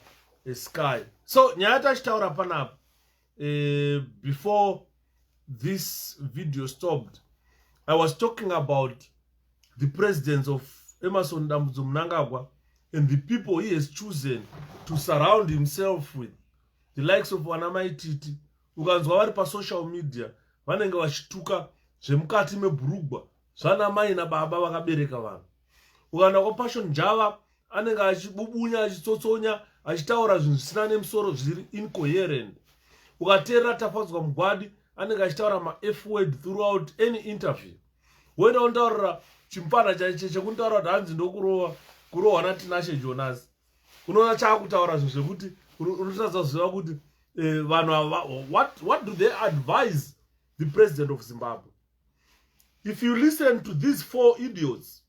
sky. So nyaya tachitaura panapa before this video stopped, I was talking about the presidents of Emmerson Mnangagwa and the people he has chosen to surround himself with, the likes of 𝗪𝗵𝘁. Ukanzwa vari pasocial media vanenge vachituka zvemukati mebhurugwa zvanamai nababa vakabereka vanhu. Ukaenda kwaPatriotism anenge achibubunya achitsotsonya achitaura zvinhu zvisina nemusoro zviri incoherent. Ukateerera Tafadzwa Mugwadi anenge achitaura ma-F word throughout any interview. Woenda untaurira chimupana chekuntaura kuti hanzi ndokurohwa naTinashe Jonas, unoona chaakutaura zvinhu zvekuti unotadza kuziva kuti vanhu what do they advise the president of Zimbabwe? If you listen to these four idiots,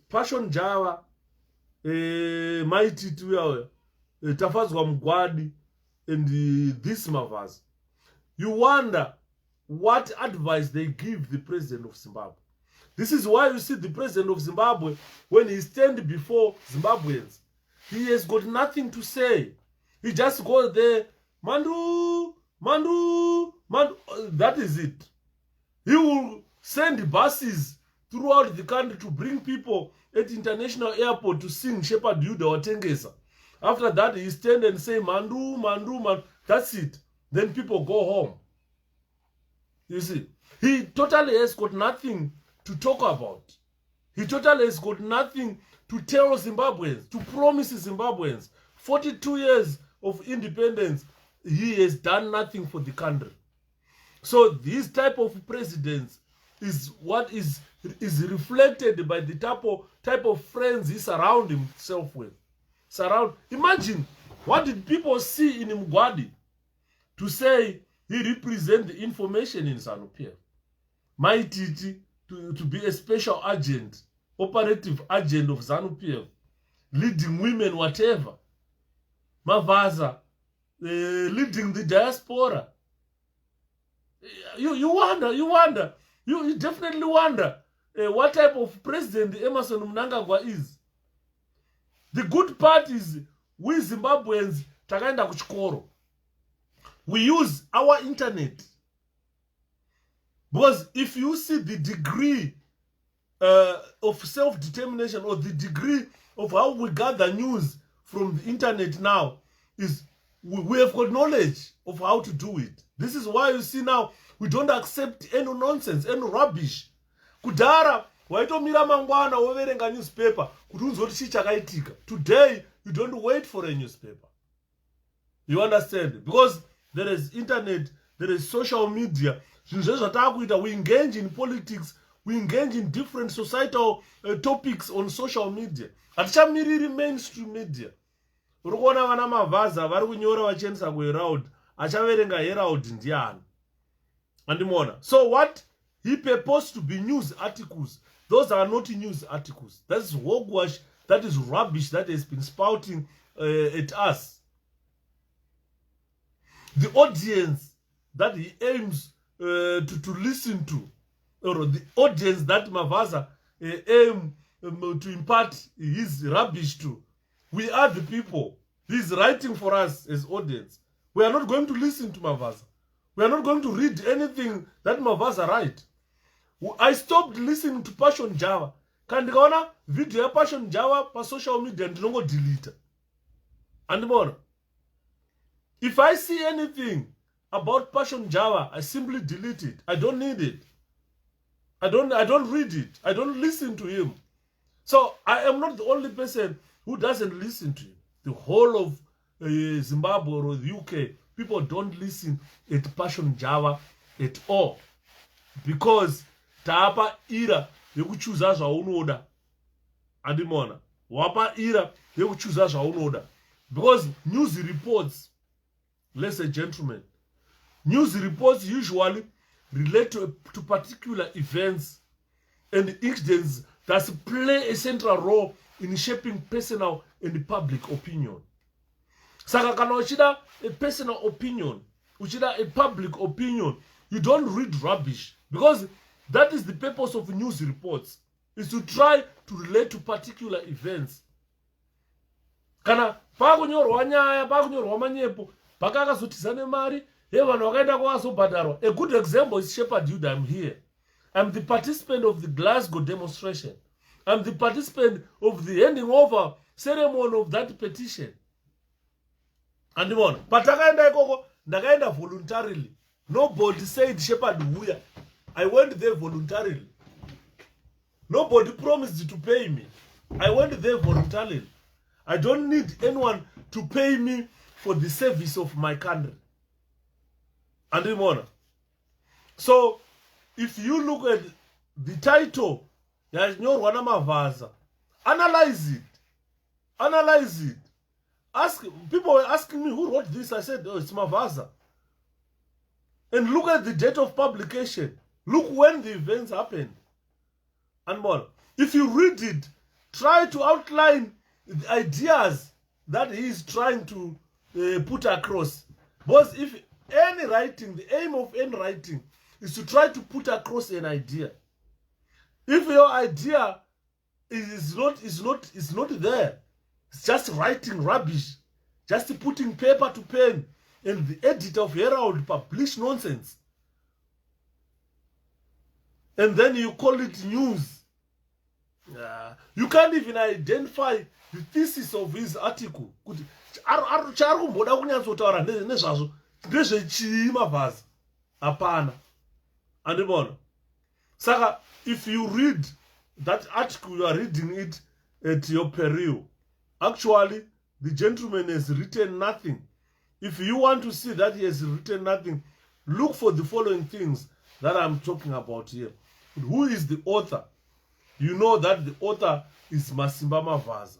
Patriotism, 𝗪𝗁𝗁, Tafadzwa Mugwadi, and this Mavazas, you wonder what advice they give the president of Zimbabwe. This is why you see the president of Zimbabwe, when he stands before Zimbabweans, he has got nothing to say. He just goes there, Mandu, Mandu, Mandu. That is it. He will send buses throughout the country to bring people at international airport to sing 𝗪𝗺𝗪𝗃𝗀𝗃. After that, he stand and say, Mandu, Mandu, Mandu. That's it. Then people go home. You see, he totally has got nothing to talk about. He totally has got nothing to tell Zimbabweans, to promise Zimbabweans. 42 years of independence, he has done nothing for the country. So this type of presidents is what is reflected by the type of friends he surrounds himself with. Imagine, what did people see in Mugwadi to say he represents the information in ZANU-PF? 𝗪𝗁𝗁 to be a special agent, operative agent of ZANU-PF, leading women, whatever. Mavazas, leading the diaspora. You wonder, you definitely wonder what type of president Emmerson Mnangagwa is. The good part is, we Zimbabweans takaenda kuchikoro. We use our internet. Because if you see the degree of self-determination, or the degree of how we gather news from the internet now, is we have got knowledge of how to do it. This is why you see now we don't accept any nonsense, any rubbish. Kudhara waitomira mangwana woverenga newspaper kuti unzoti chii chakaitika. Today you don't wait for a newspaper. You understand? Because there is internet, there is social media. We engage in politics, we engage in different societal topics on social media. Hatichamiriri mainstream media. Urikuona vana Mavazas vari kunyora vachiendesa kuHerald, achaverenga Herald ndiani. Andimona. So what he purports to be news articles, those are not news articles. That's hogwash, that is rubbish that has been spouting at us. The audience that he aims to listen to, or the audience that Mavazas aim to impart his rubbish to, we are the people. He's writing for us as audience. We are not going to listen to Mavazas. We are not going to read anything that Mavazas write. I stopped listening to Patriotism. Kandikaona video ya Patriotism pa social media ndinongo delete. Andimona. If I see anything about Patriotism, I simply delete it. I don't need it. I don't read it. I don't listen to him. So I am not the only person who doesn't listen to him. The whole of Zimbabwe or the UK, people don't listen at Patriotism at all. Because taapa ira yekuchuza zvaunoda. Andimona. Wapa ira yekuchuza zvaunoda. Because news reports, ladies and gentlemen, news reports usually relate to particular events and incidents that play a central role in shaping personal and public opinion. Saka kana uchida a personal opinion, uchida a public opinion, you don't read rubbish, because that is the purpose of news reports, is to try to relate to particular events. kana pakunyorwa nyaya pakunyorwa manyepo pakakazotiza nemari yevanhu vakaenda kwavazobhadharwa. A good example is Shepherd Youth. I'm here. I'm the participant of the Glasgow demonstration. I'm the participant of the handing over ceremony of that petition. And patakaenda ikoko ndakaenda voluntarily. Nobody said Shepherd Wuya. I went there voluntarily. Nobody promised to pay me. I went there voluntarily. I don't need anyone to pay me for the service of my country. And so, if you look at the title, Mavazas, analyze it. Analyze it. People were asking me who wrote this. I said, oh, it's Mavazas. And look at the date of publication. Look when the events happened. And more. If you read it, try to outline the ideas that he is trying to put across. Because if any writing, the aim of any writing is to try to put across an idea. If your idea is not there, it's just writing rubbish, just putting paper to pen, and the editor of Herald publish nonsense, and then you call it news. You can't even identify the thesis of his article. Saka, if you read that article, you are reading it at your peril. Actually, the gentleman has written nothing. If you want to see that he has written nothing, look for the following things that I'm talking about here. Who is the author? You know that the author is Masimba Mavazas.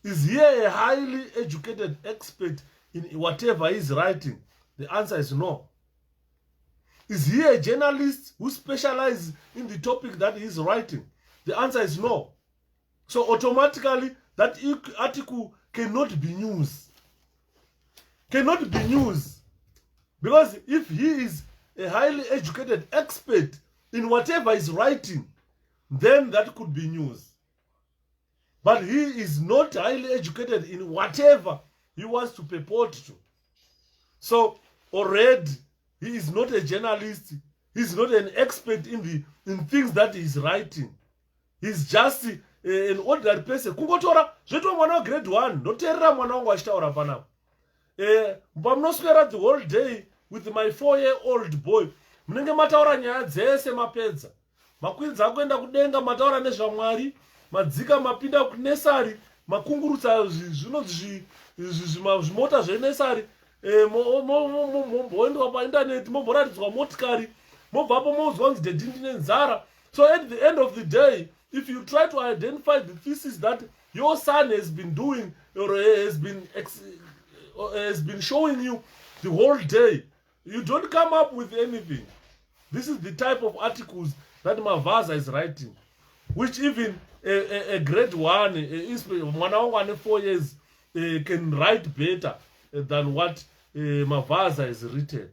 Is he a highly educated expert in whatever he's writing? The answer is no. Is he a journalist who specializes in the topic that he's writing? The answer is no. So automatically, that article cannot be news. Cannot be news. Because if he is a highly educated expert in whatever he's writing, then that could be news. But he is not highly educated in whatever he wants to purport to. So already, he is not a journalist. He's not an expert in things that he's writing. He's just an ordinary person. Kungotora, zveto mwana grade 1. Noterera mwana wangu achitaura panapa. Pamunoswera the whole day with my 4-year-old boy. Munenge mataura nyaya dzese mapedza. Makwidza kuenda kudenga mataura nezvaMwari. Madzika mapinda kunesari. Makungurutsa zvimota zvenesari. Moendwa painternet, momboratidzwa motikari, mobvapo mozwa kunzi ndine nzara. So at the end of the day, if you try to identify the thesis that your son has been doing or has been showing you the whole day, you don't come up with anything. This is the type of articles that Mavazas is writing, which even a grade 1, mwana wangu ane 4 years, can write better than what Mavazas has written.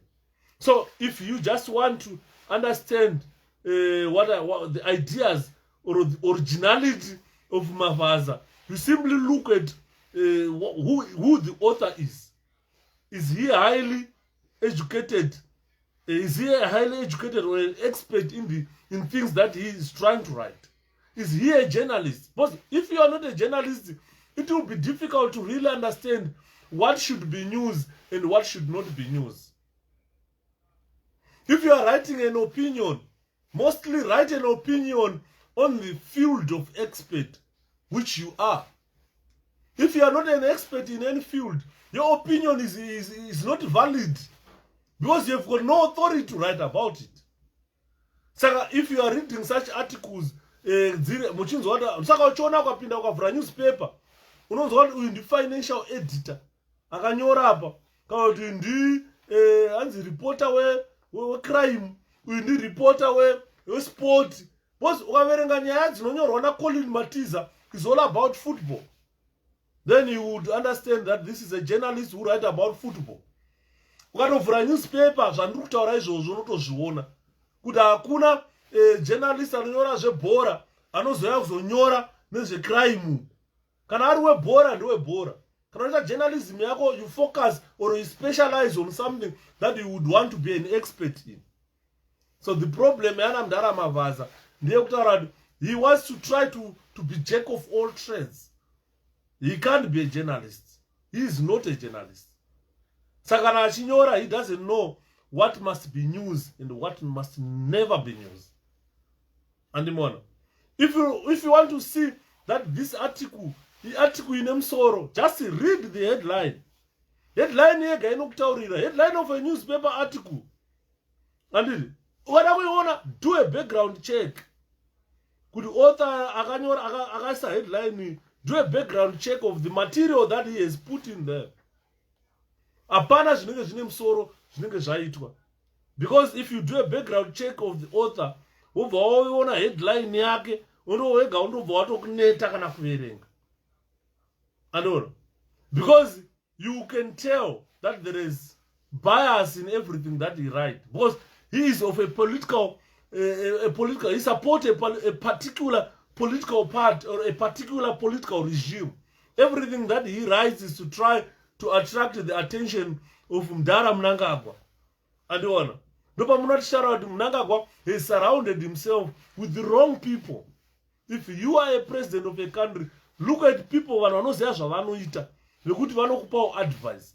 So if you just want to understand what the ideas or the originality of Mavazas, you simply look at who the author is. Is he highly educated? Is he a highly educated or an expert in things that he is trying to write? Is he a journalist? But if you are not a journalist, it will be difficult to really understand what should be news and what should not be news. If you are writing an opinion, mostly write an opinion on the field of expert, which you are. If you are not an expert in any field, your opinion is not valid because you have got no authority to write about it. So if you are reading such articles, newspaper, financial editor, akanyora kuti ndi anzi reporter we crime, ndi reporter we sport. Because ukaverenga nyaya dzinonyorwa na 𝗠𝘃𝘀 is all about football. Then you would understand that this is a journalist who write about football. Ukatovhura newspaper zvandiri kutaura izvozvo unotozviona kuti hakuna journalist anonyora zvebhora anozoya kuzonyora nezvecrime. Kana ari webhora ndewebhora. Kana journalism yako, you focus or you specialize on something that you would want to be an expert in. So the problem yana Mdara Mavaza, he wants to try to be jack of all trades. He can't be a journalist. He is not a journalist. Sakana Chinyora, he doesn't know what must be news and what must never be news. And if you want to see that this article, the article in Msoro, just read the headline. Headline headline of a newspaper article. And what we wanna do a background check. Could the author agasa headline do a background check of the material that he has put in there? Apana zvinenge zvine musoro zvinenge zvaitwa. Because if you do a background check of the author, wobva waona headline yake, unowega undobva watokuneta kana kuverenga. Andona? Because you can tell that there is bias in everything that he writes. Because he is of a political, he supports a particular political part or a particular political regime. Everything that he writes is to try to attract the attention of Mdara Mnangagwa. And on. Mnangagwa has surrounded himself with the wrong people. If you are a president of a country, look at people vanoziva zvavanoita vekuti vanokupawo advice.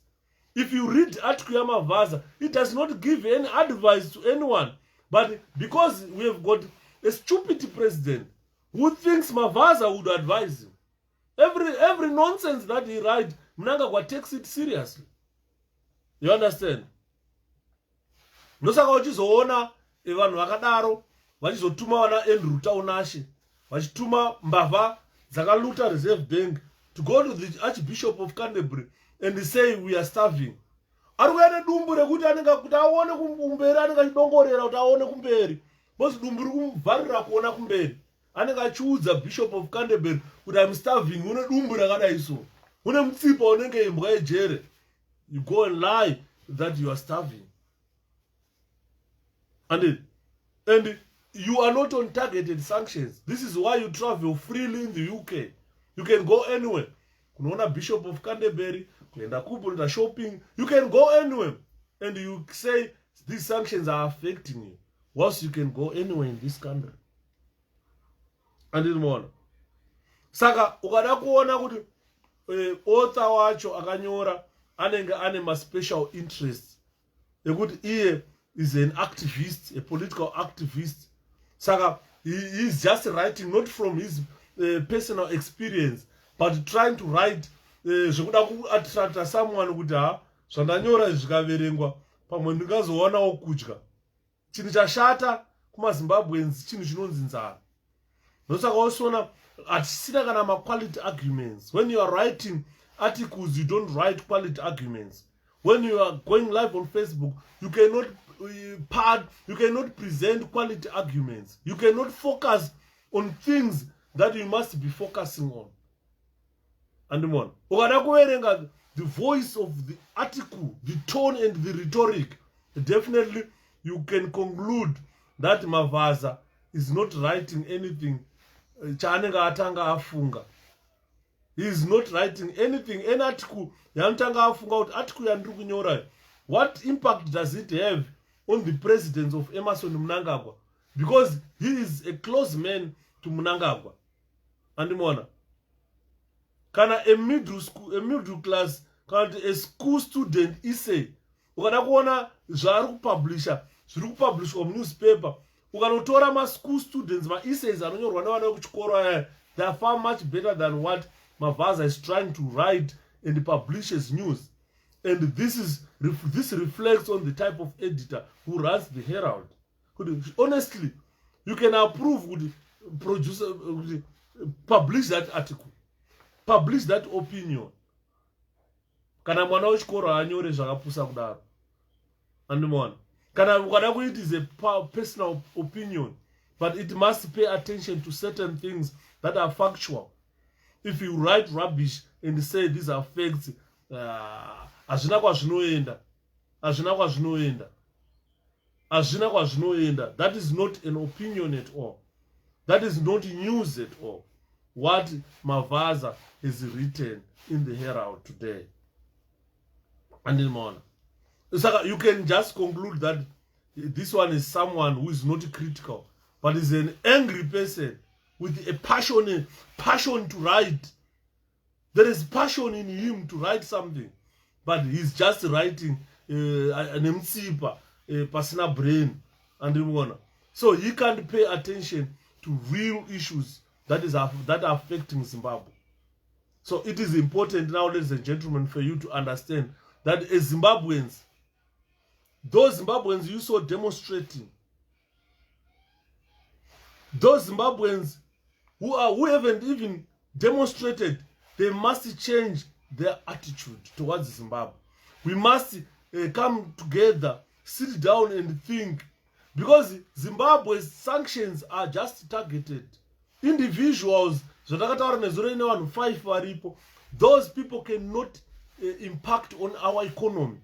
If you read article ya Mavaza, it does not give any advice to anyone. But because we have got a stupid president who thinks Mavaza would advise him, every nonsense that he writes, Mnangagwa takes it seriously. You understand? Nosaka uchizoona vanhu vakadaro vachizotuma vana 𝗪𝗵𝗁𝗀𝗃 vachituma mbavha dzakaluta Reserve Bank to go to the Archbishop of Canterbury and say we are starving. Ari kuenda dumbu rekuti anenge kuti aone kumberi, anenge achidongorera kuti aone kumberi. Bosi dumbu rikumuvharira kuona kumberi. Anenge achiudza Bishop of Canterbury kuti I'm starving. Une dumbu rakadai so. Une mutsipa unenge imbwa yejere. You go and lie that you are starving. And you are not on targeted sanctions. This is why you travel freely in the UK. You can go anywhere. Kunaona Bishop of Canterbury, kuenda kuenda shopping. You can go anywhere. And you say these sanctions are affecting you. Once you can go anywhere in this country. And in more. Saka, ukada kuona kuti author wacho akanyora anenge ane special interest. Yekuti iye is an activist, a political activist. Saka, he is just writing not from his personal experience, but trying to write zvekuda kuattracta someone kuti ha zvandanyora zvikaverengwa pamwe ndingazoonawo kudya. Chinhu chashata kumaZimbabweans chinhu chinonzi nzara. Nosaka usona hatisina kana ma-quality arguments. When you are writing articles, you don't write quality arguments. When you are going live on Facebook, you cannot present quality arguments. You cannot focus on things that you must be focusing on. And one, the voice of the article, the tone and the rhetoric, definitely you can conclude that Mavaza is not writing anything. He is not writing anything. Any article, what impact does it have on the president of Emmerson Mnangagwa? Because he is a close man to Mnangagwa. And Mona. Kana a middle class, kana a school student ise. Ukana kuona zvaru publish on newspaper. Ukanotora ma school students ma essays anonyorwa nevana vekuchikoro, they are far much better than what Mavaza is trying to write and publishes news. And this reflects on the type of editor who runs the Herald. Honestly, you can approve with producer, publish that article, publish that opinion. Kana mwana wechikoro anyore zvakapusa kudaro. Andimona. Kana it is a personal opinion, but it must pay attention to certain things that are factual. If you write rubbish and say these are facts, azvina kwazvinoenda. That is not an opinion at all. That is not news at all. what Mavaza is written in the Herald today. And in Mona. So you can just conclude that this one is someone who is not critical, but is an angry person with a passion to write. There is passion in him to write something, but he's just writing an 𝗪𝗵𝘁, a personal brain, and in Mona. So he can't pay attention to real issues that are affecting Zimbabwe. So it is important now, ladies and gentlemen, for you to understand that as Zimbabweans, those Zimbabweans you saw demonstrating, those Zimbabweans who haven't even demonstrated, they must change their attitude towards Zimbabwe. We must come together, sit down and think, because Zimbabwe's sanctions are just targeted. Individuals, those people cannot impact on our economy.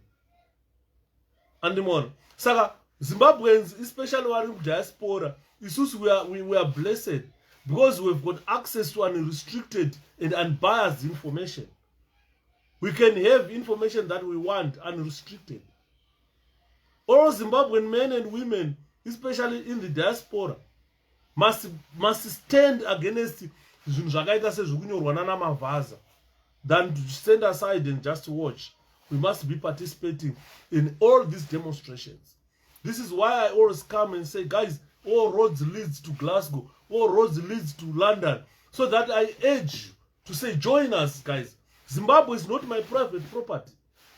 And more. Saka, Zimbabweans, especially our diaspora, we are blessed because we've got access to unrestricted and unbiased information. We can have information that we want unrestricted. All Zimbabwean men and women, especially in the diaspora, must stand against Mavaza than to stand aside and just watch. We must be participating in all these demonstrations. This is why I always come and say, guys, all roads leads to Glasgow, all roads leads to London, so that I urge you to say, join us, guys. Zimbabwe is not my private property.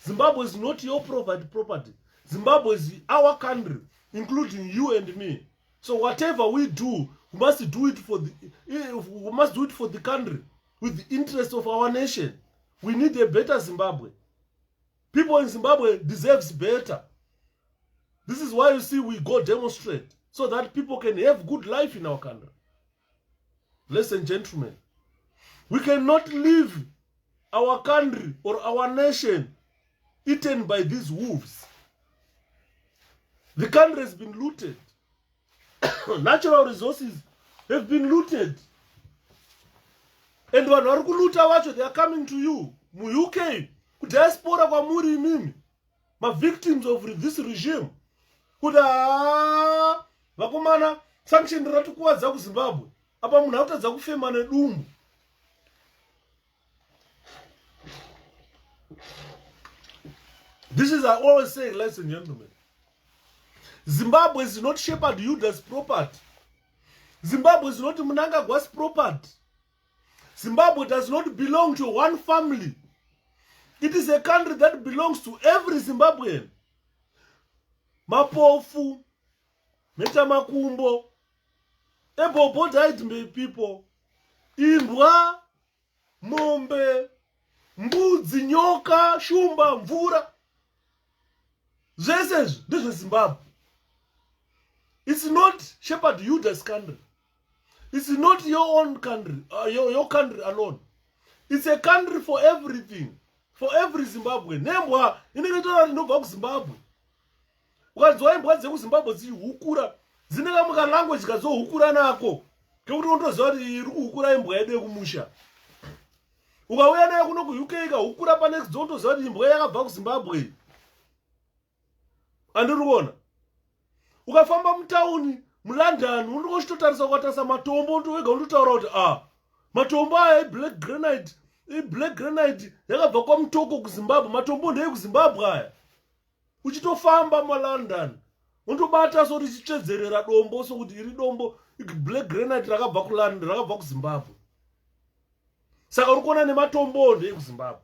Zimbabwe is not your private property. Zimbabwe is our country, including you and me. So whatever we do, we must do it for the country, with the interest of our nation. We need a better Zimbabwe. People in Zimbabwe deserves better. This is why you see we go demonstrate, so that people can have good life in our country. Ladies and gentlemen, we cannot leave our country or our nation eaten by these wolves. The country has been looted. Natural resources have been looted. And when they are coming to you, mu UK, diaspora kwa muri mimi, my victims of this regime. Kuda vakomana sanction ratukuwadza ku Zimbabwe. Apa munhu akutadza kufema nedumbu. This is I always say, ladies and gentlemen. Zimbabwe is not Shepherd Yuda's property. Zimbabwe is not Mnangagwa's property. Zimbabwe does not belong to one family. It is a country that belongs to every Zimbabwean. Mapofu, Metamakumbo, 𝗵𝗺𝗲𝗀𝗀 people, imbwa, mombe, mbudzi, nyoka, shumba, mvura. This is Zimbabwe. It's not Shepherd Yuda's country. It's not your own country, your country alone. It's a country for everything, for every Zimbabwean. Nembwa inengetora rinobva kuZimbabwe. Ukadzwa imbwa dzekuZimbabwe dzihukura, dzinenge muka language kazohukura nako. Kekuti undoziva kuti iri kuhukura imbwa yedu yekumusha. Ukauya nayo kuno kuUK ikahukura panext undoziva kuti imbwa yakabva kuZimbabwe. Andiri kuona. Ukafamba mutauni muLondon unongochitotarisa kutarisa matombo wega undotaura kuti matombo aya black granite yakabva kwaMutoko kuZimbabwe, matombo ndeye kuZimbabwe aya. Uchitofamba muLondon undobata so richitsvedzerera dombo so kuti iri dombo black granite rakabva kuLondon rakabva kuZimbabwe. Saka uri kuona nematombo ndeye kuZimbabwe.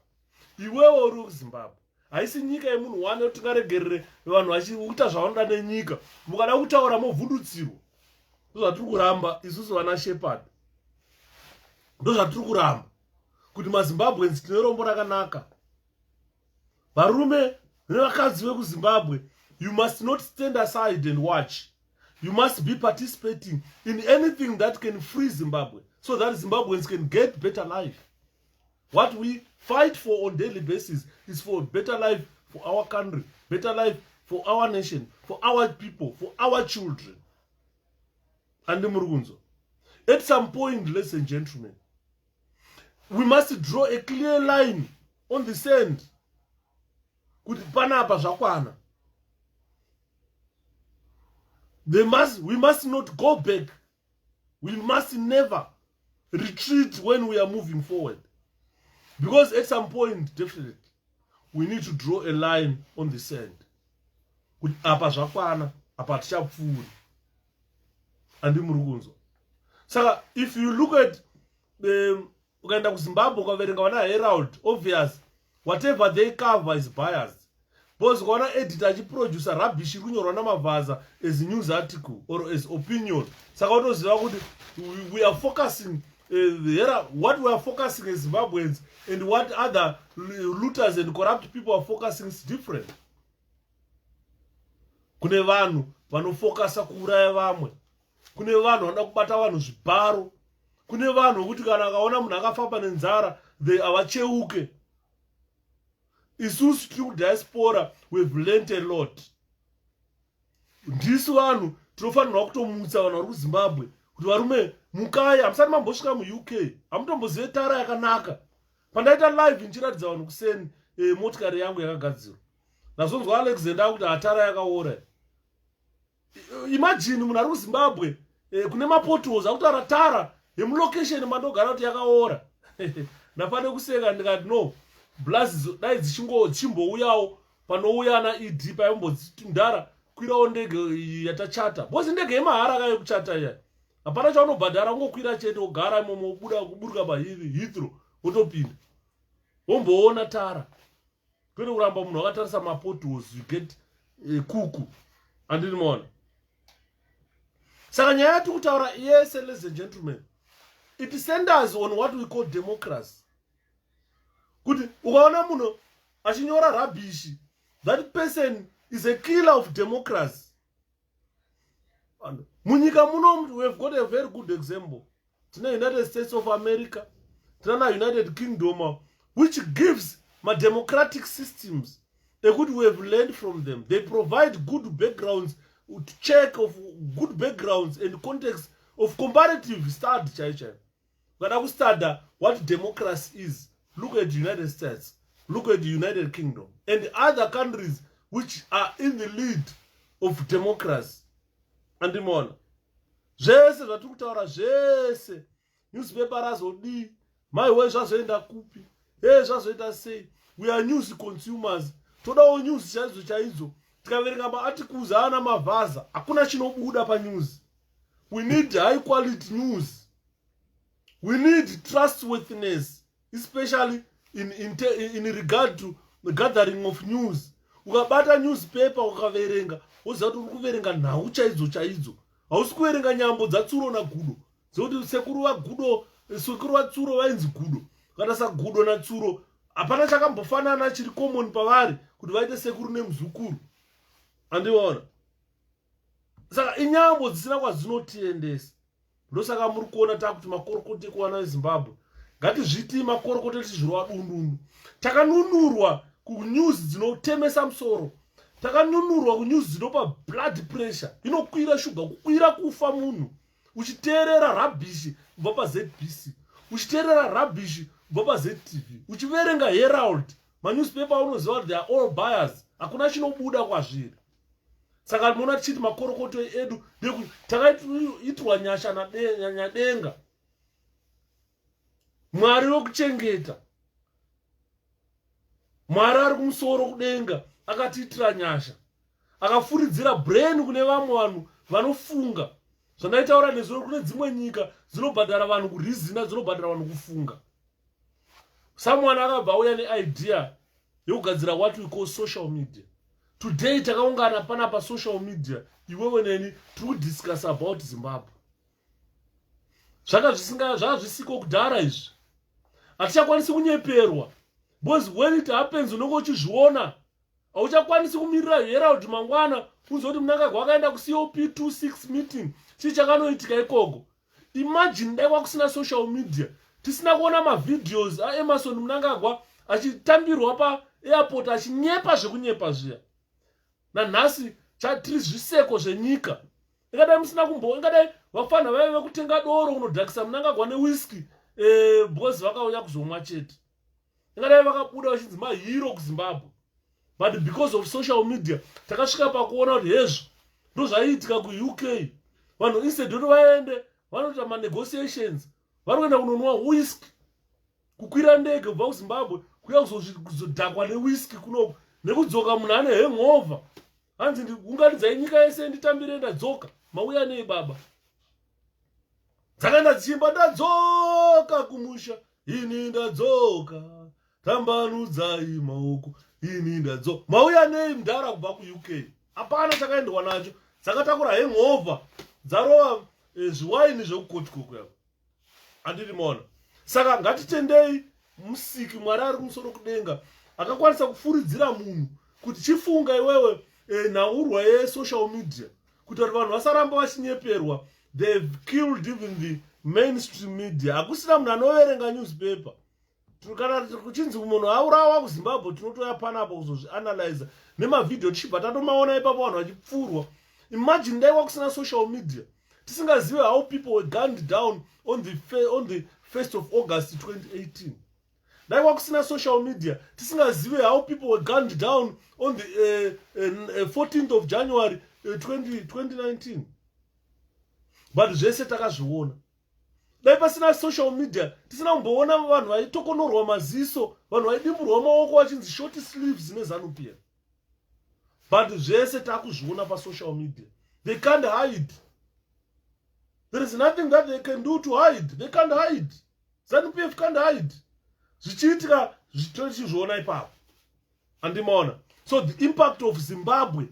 Iwewe uri kuZimbabwe. Haisi nyika yemunhu wane kuti tingaregerere vanhu vachikuita zvavanoda nenyika. Mukada kutaura movhundutsirwa. Ndozvatiri kuramba isusu vana Shepherd. Ndozvatiri kuramba kuti maZimbabweans tine rombo rakanaka. Varume nevakadzi vekuZimbabwe, you must not stand aside and watch. You must be participating in anything that can free Zimbabwe, so that Zimbabweans can get better life. What we fight for on daily basis is for better life for our country, better life for our nation, for our people, for our children. And at some point, ladies and gentlemen, we must draw a clear line on the sand. Kuti panapa zvakwana. We must not go back. We must never retreat when we are moving forward. Because at some point, definitely, we need to draw a line on the sand. Kuti apa zvakwana, apa tichapfuuri. Andi murukunzo. Saka, if you look at ukaenda kuZimbabwe ukaverenga vana Herald, obvious, whatever they cover is biased. Because ukaona editor achiproducer rubbish kunyorwa naMavaza as news article or as opinion. Saka unoziva kuti we are focusing what we are focusing as Zimbabweans and what other looters and corrupt people are focusing is different. Kune vanhu vanofocasa kuuraya vamwe. Kune vanhu vanoda kubata vanhu zvibharo. Kune vanhu kuti kana akaona munhu akafamba nenzara they avacheuke. Isusu tiri kudiaspora we've learned a lot. Ndisu vanhu tinofanirwa kutomutsa vanhu vari kuZimbabwe kuti varume mukai hamusati mambosvika muUK hamutombozive tara yakanaka. Pandaita live nchiratidza vanhu kuseni motikari yangu yakagadzirwa. Nazonzwa Alexander kuti hatara yakaora. Imagine munhu ari kuZimbabwe kune mapotholes akutaura tara yemulocation mandogara kuti yakaora. Nafane kuseka ndikati no. Blasts dai dzichimbouyawo panouya na ED payambodzitundara kwirawo ndege yatachata. Bosi ndege yemahara kayo kuchata iya. Hapana chaunobhadhara ungokwira chete ugara imomo kuburuka paHeathrow wotopinda. Womboona tara. Kwete kuramba munhu akatarisa mapotholes you get kuku. Andini mona. Saka nyaya yati kutaura yes, ladies and gentlemen. It centers on what we call democracy. Kuti ukaona munhu achinyora rubbish, that person is a killer of democracy. And munyika muno we have got a very good example. Tina United States of America, Tina United Kingdom, which gives my democratic systems a good way of learned from them. They provide good backgrounds, check of good backgrounds and context of comparative study. But I will start what democracy is. Look at the United States. Look at the United Kingdom. And other countries which are in the lead of democracy. And the more. Jese vatukutaura jese. Newspaper razodi. My way zvazoenda kupi. Hey zvazoenda sei. We are news consumers. Todawo news chaizo. Tikaverenga maarticles ana Mavaza. Hakuna chinobuda pa news. We need high quality news. We need trustworthiness. Especially in regard to the gathering of news. Ukabata newspaper ukaverenga, woziva kuti uri kuverenga nhau chaidzo. Hausi kuverenga nyambo dzatsuro nagudo. Zekuti sekuru vatsuro vainzi gudo. Kana sagudo natsuro, hapana chakambofanana chiri common pavari kuti vaite sekuru nemuzukuru. Andiona. Saka inyambo dzisina kwazinotiendesa. Ndosaka muri kuona takuti makorokoti kuwana eZimbabwe. Ngatizviti makorokoti tizvirwa dundundu. Takanunurwa kunews dzinotemesa musoro. Takanunurwa kunews dzinopa blood pressure. Inokwira shuga, kukwira kufa munhu. Uchiteerera rubbish kubva paZBC. Uchiteerera rubbish kubva paZTV. Uchiverenga Herald. Manewspaper unoziva kuti they are all biased. Hakuna chinobuda kwazviri. Saka muna tichiti makorokoto edu ndekuti takaitwa nyasha nadenga. Mwari wokuchengeta. Mwari ari kumusoro kudenga akatiitira nyasha. Akafuridzira brain kune vamwe vanhu vanofunga. Zvandaitaura nezuro kune dzimwe nyika dzinobhadhara vanhu kurizina, dzinobhadhara vanhu kufunga. Someone akabva auya neidea yokugadzira what we call social media. Today takaungana panapa social media iwewe neni tiri kudiscuss about Zimbabwe. Zvazvisiko kudhara izvi. Hatichakwanisi kunyeperwa. Because when it happens unenge uchizviona. Hauchakwanisi kumirira Herald mangwana kuzoti Mnangagwa akaenda kuCOP26 meeting. Chii chakanoitika ikoko. Imagine dai kwakusina social media. Tisina kuona mavideos aEmmerson Mnangagwa achitambirwa pa airport achinyepa zvekunyepa zviya. Nanhasi tiri zviseko zvenyika. Ingadai musina ingadai vafana vaive kutenga doro kunodhakisa Mnangagwa newhisky because vakauya kuzomwa chete. Ingadai vakabuda vachinzi mahero kuZimbabwe. But because of social media, takasvika pakuona kuti hezvo ndozvaiitika kuUK. Vanhu instead kuti vaende vanoita manegotiations, vari kuenda kunonwa whisky, kukwira ndege kubva kuZimbabwe kuya kuzodhakwa newhisky kunoku, nekudzoka munhu ane hangover. Hanzi ungatidzai nyika yese nditambire ndadzoka. Mauya nei baba? Dzakaenda dzichimba ndadzoka kumusha, ini ndadzoka, tambanudzai maoko, ini ndadzoka. Mauya nei mudhara kubva kuUK? Hapana chakaendwa nacho. Dzakatakura hangover, dzarova zviwaini zvekukotikoku yako. Handiri maona. Saka ngatitendei musiki Mwari ari kumusoro kudenga akakwanisa kufuridzira munhu kuti chifunga iwewe nhaurwa yesocial media kuti vanhu vasaramba vachinyeperwa. They've killed even the mainstream media. Hakusina munhu anoverenga newspaper. Kana kuchinzi munhu aurawa kuZimbabwe tinotoya panapo kuzozvianalyza nemavideo tichibva tatomaona ipapo vanhu vachipfurwa. Imagine dai wakusina social media. Tisingazive how people were gunned down on the 1st of August 2018. Dai wakusina social media. Tisingazive how people were gunned down on the 14th of January 2019. But zvese takazviona. Dai pasina social media, tisina kumboona vanhu vaitokonorwa maziso, vanhu vaidimburwa maoko vachinzi short sleeves neZANU-PF. But zvese takuzviona pa social media. They can't hide. There is nothing that they can do to hide. They can't hide. ZANU-PF can't hide. Zvichiitika zvitochizviona ipapo. Andimaona. So the impact of Zimbabwe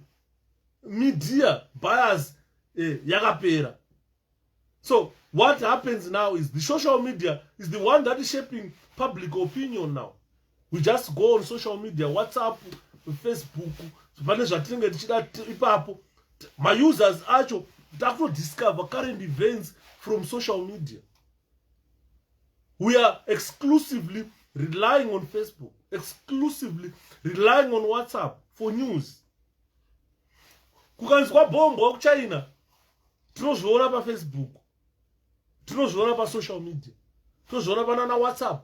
media bias yakapera. So what happens now is the social media is the one that is shaping public opinion now. We just go on social media, WhatsApp, Facebook, pane zvatinenge tichida ipapo. My users acho discover current events from social media. We are exclusively relying on Facebook, exclusively relying on WhatsApp for news. Kukanzwa bombo kuChina, tinozviona pa Facebook, tinozviona pa social media, tinozviona pana WhatsApp.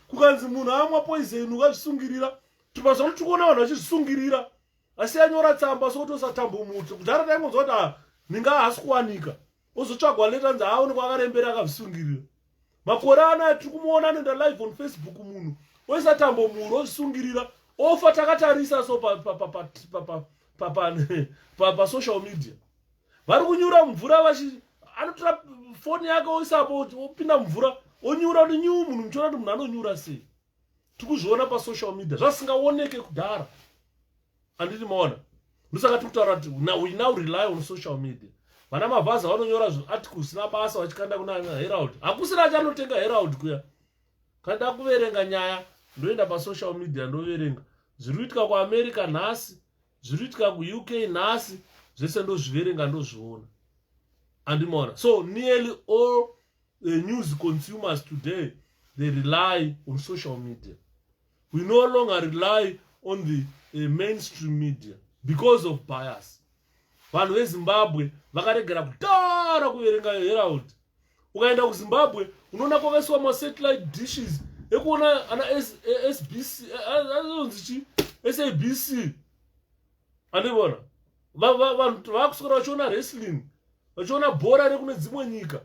Kukanzi munhu amwa poison ukazvisungirira, tibasa kuti tikuona vanhu vachizvisungirira, asi anyora tsamba sotosatambomuti. Kudhara taingonzwa kuti ninga hasi kuwanika, ozotsvagwa leta nzi aone kwakarembera akazvisungirira. Makore anaya tiri kumuona anoenda live on Facebook munhu oisa tambomuro ozvisungirira, ofa takatarisa so pa social media. Vari kunyura mvura anotora foni yake oisapo opinda mvura onyura kuti nyu munhu muchiona kuti munhu anonyura sei. Tikuzviona pa social media zvasingaoneke kudhara. Handiti maona. Ndosaka tikutaura kuti we now rely on social media. Vana Mavazas vanonyora articles nabasa vachikanda kuna Herald. Hakusina achanotenga Herald kuya. Kanda kuverenga nyaya ndoenda pa social media ndoverenga. Zviri kuitika kuAmerica nhasi, zviri kuitika kuUK nhasi, zvese ndozviverenga ndozviona. Andimaona. So nearly all news consumers today, they rely on social media. We no longer rely on the mainstream media because of bias. Vanhu veZimbabwe vakaregera kudhara kuverenga Herald. Ukaenda kuZimbabwe unoona kwakaiswa masatellite dishes ekuona ana SBC, SABC. Andivona. Vanhu vakuswera vachiona wrestling, vachiona bhora rekune dzimwe nyika.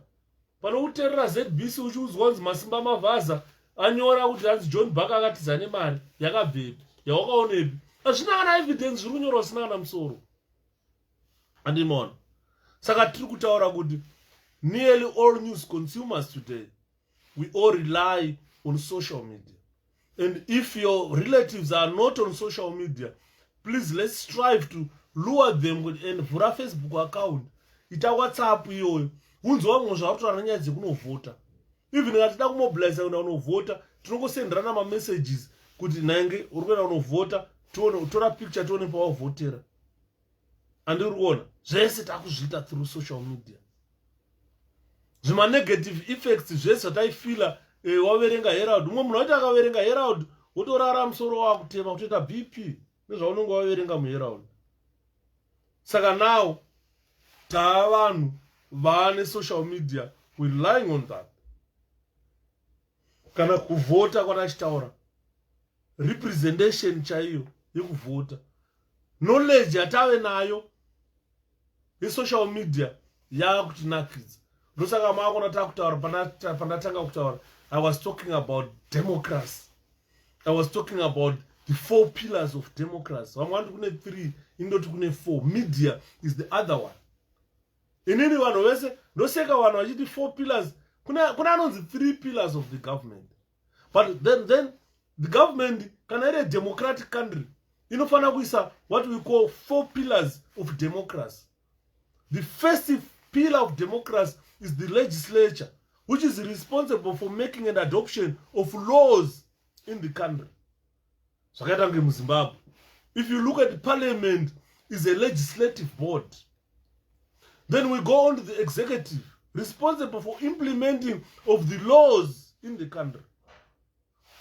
Pano kuteerera ZBC uchiudzwa kunzi Masimba Mavazas anyora kuti hanzi John Buck akatiza nemari yakabvepi, yawakaonepi. Hazvina kana evidence zviri kunyorwa zvisina kana musoro. Andimona. Saka tiri kutaura kuti nearly all news consumers today, we all rely on social media. And if your relatives are not on social media, please let's strive to lure them with a Facebook account. Ita WhatsApp iyoyo. Unzi wamwe zvakutora nyaya dzekunovhota. Even ngatida kumobilize kuna unovhota, tinongosenderana messages kuti nange uri kuenda kunovhota, tora picture tione pawavhotera. Andiri kuona zvese takuzviita through social media. Zvima negative effects zvese zvataifila waverenga Herald. Umwe munhu waiti akaverenga Herald wotorara musoro wakutema kutoita BP nezvaunenge waverenga muHerald. Saka now tava vanhu vane social media, we relying on that. kana kuvhota kwanachitaura representation chaiyo yekuvhota knowledge yatave nayo yesocial media yakutinakidza ndosaka maakona takutaura pandatanga kutaura I was talking about democracy. I was talking about the 4 pillars of democracy. Vamwe vanoti kune 3 indoti kune 4. Media is the other one. Inini vanhu vese ndoseka vanhu vachiti 4 pillars kuna anonzi 3 pillars of the government. But then the government kana iri democratic country inofana kuisa what we call 4 pillars of democracy. The first pillar of democracy is the legislature, which is responsible for making an adoption of laws in the country. So if you look at the parliament, is a legislative board. Then we go on to the executive, responsible for implementing of the laws in the country.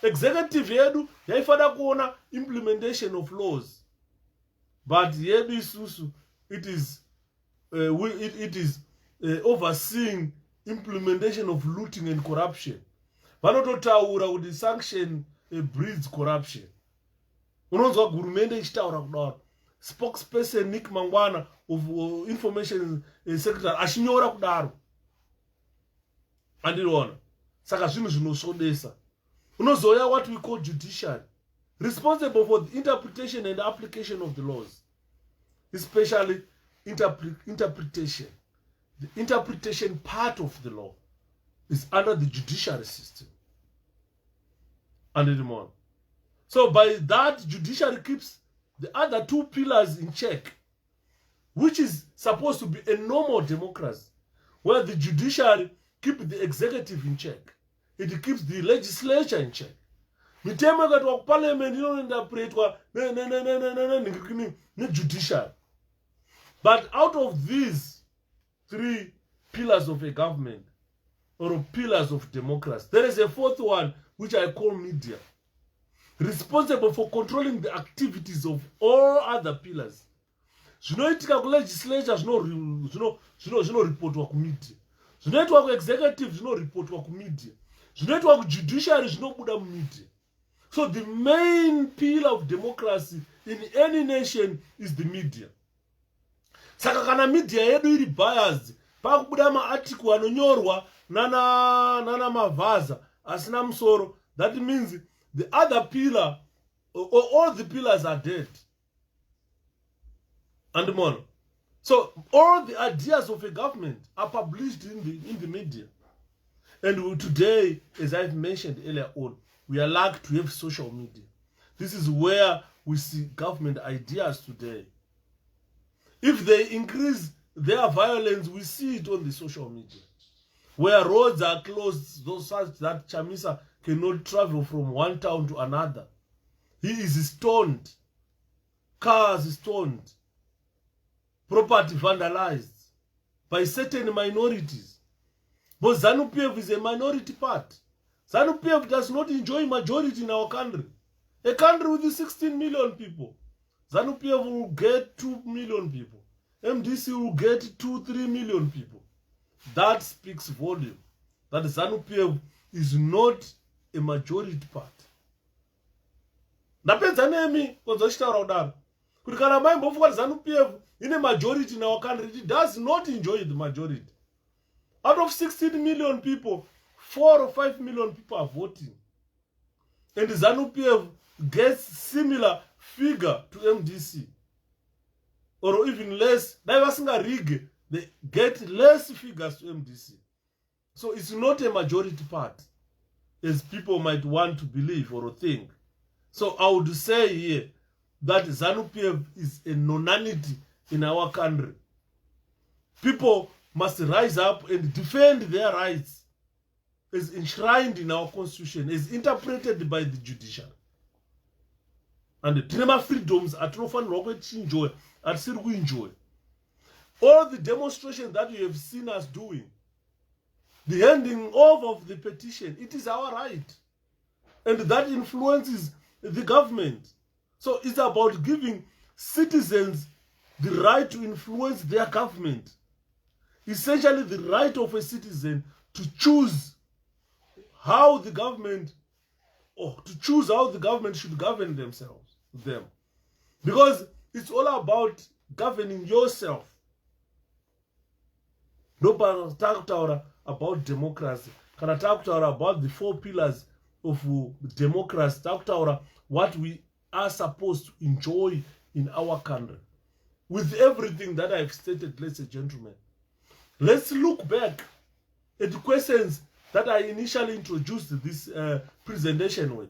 Executive yedu yaifada kuona implementation of laws, but yedu isusu it is overseeing implementation of looting and corruption. Vanototaura kuti sanction breeds corruption. Unonzwa hurumende ichitaura kudaro. Spokesperson Nick Mangwana of information secretary achinyora kudaro. Andiriona. Saka zvinhu zvinosvodesa. Unozoya what we call judicial, responsible for the interpretation and application of the laws, especially interpretation. The interpretation part of the law is under the judiciary system. And more. So by that, judiciary keeps the other 2 pillars in check, which is supposed to be a normal democracy, where the judiciary keeps the executive in check. It keeps the legislature in check. Mitemo katwa parliament inointerpretwa ne judiciary. But out of these 3 pillars of a government or pillars of democracy, there is a 4th one which I call media, responsible for controlling the activities of all other pillars. Zvinoitika ku legislature zvinoreportwa ku media. Zvinoitwa ku executive zvinoreportwa ku media. Zvinoitwa ku judiciary zvinobuda mu media. So the main pillar of democracy in any nation is the media. Saka kana media yedu iri biased, pakubuda ma-article anonyorwa nana Mavaza asina musoro, that means the other pillar, or all the pillars are dead. And more. So all the ideas of a government are published in the media. And today, as I've mentioned earlier on, we are lucky to have social media. This is where we see government ideas today. If they increase their violence, we see it on the social media. Where roads are closed, those such that Chamisa cannot travel from one town to another. He is stoned. Cars stoned. Property vandalized by certain minorities. But ZANU-PF is a minority part. ZANU-PF does not enjoy majority in our country. A country with 16 million people. ZANU-PF will get 2 million people. MDC will get 2-3 million people. That speaks volume. That ZANU-PF is not a majority part. Napedza nemi konzochitaura kudaro. Kuti kana maimbofuka ZANU-PF in a majority in our country, it does not enjoy the majority. Out of 16 million people, 4 or 5 million people are voting. And the ZANU-PF gets similar figure to MDC. Or even less. They get less figures to MDC. So it's not a majority part, as people might want to believe or think. So I would say here that ZANU-PF is a nonentity in our country. People must rise up and defend their rights as enshrined in our constitution, as interpreted by the judiciary. And the tinema freedoms atinofanirwa kuenjoy, atisiri kuenjoy. All the demonstrations that you have seen us doing, the handing over of the petition, it is our right. And that influences the government. So it's about giving citizens the right to influence their government. Essentially the right of a citizen to choose how the government, or to choose how the government should govern them. Because it's all about governing yourself. Nobody talked about democracy. Can I talk about the 4 pillars of democracy? Talked what we are supposed to enjoy in our country. With everything that I've stated, ladies and gentlemen, let's look back at the questions that I initially introduced this presentation with.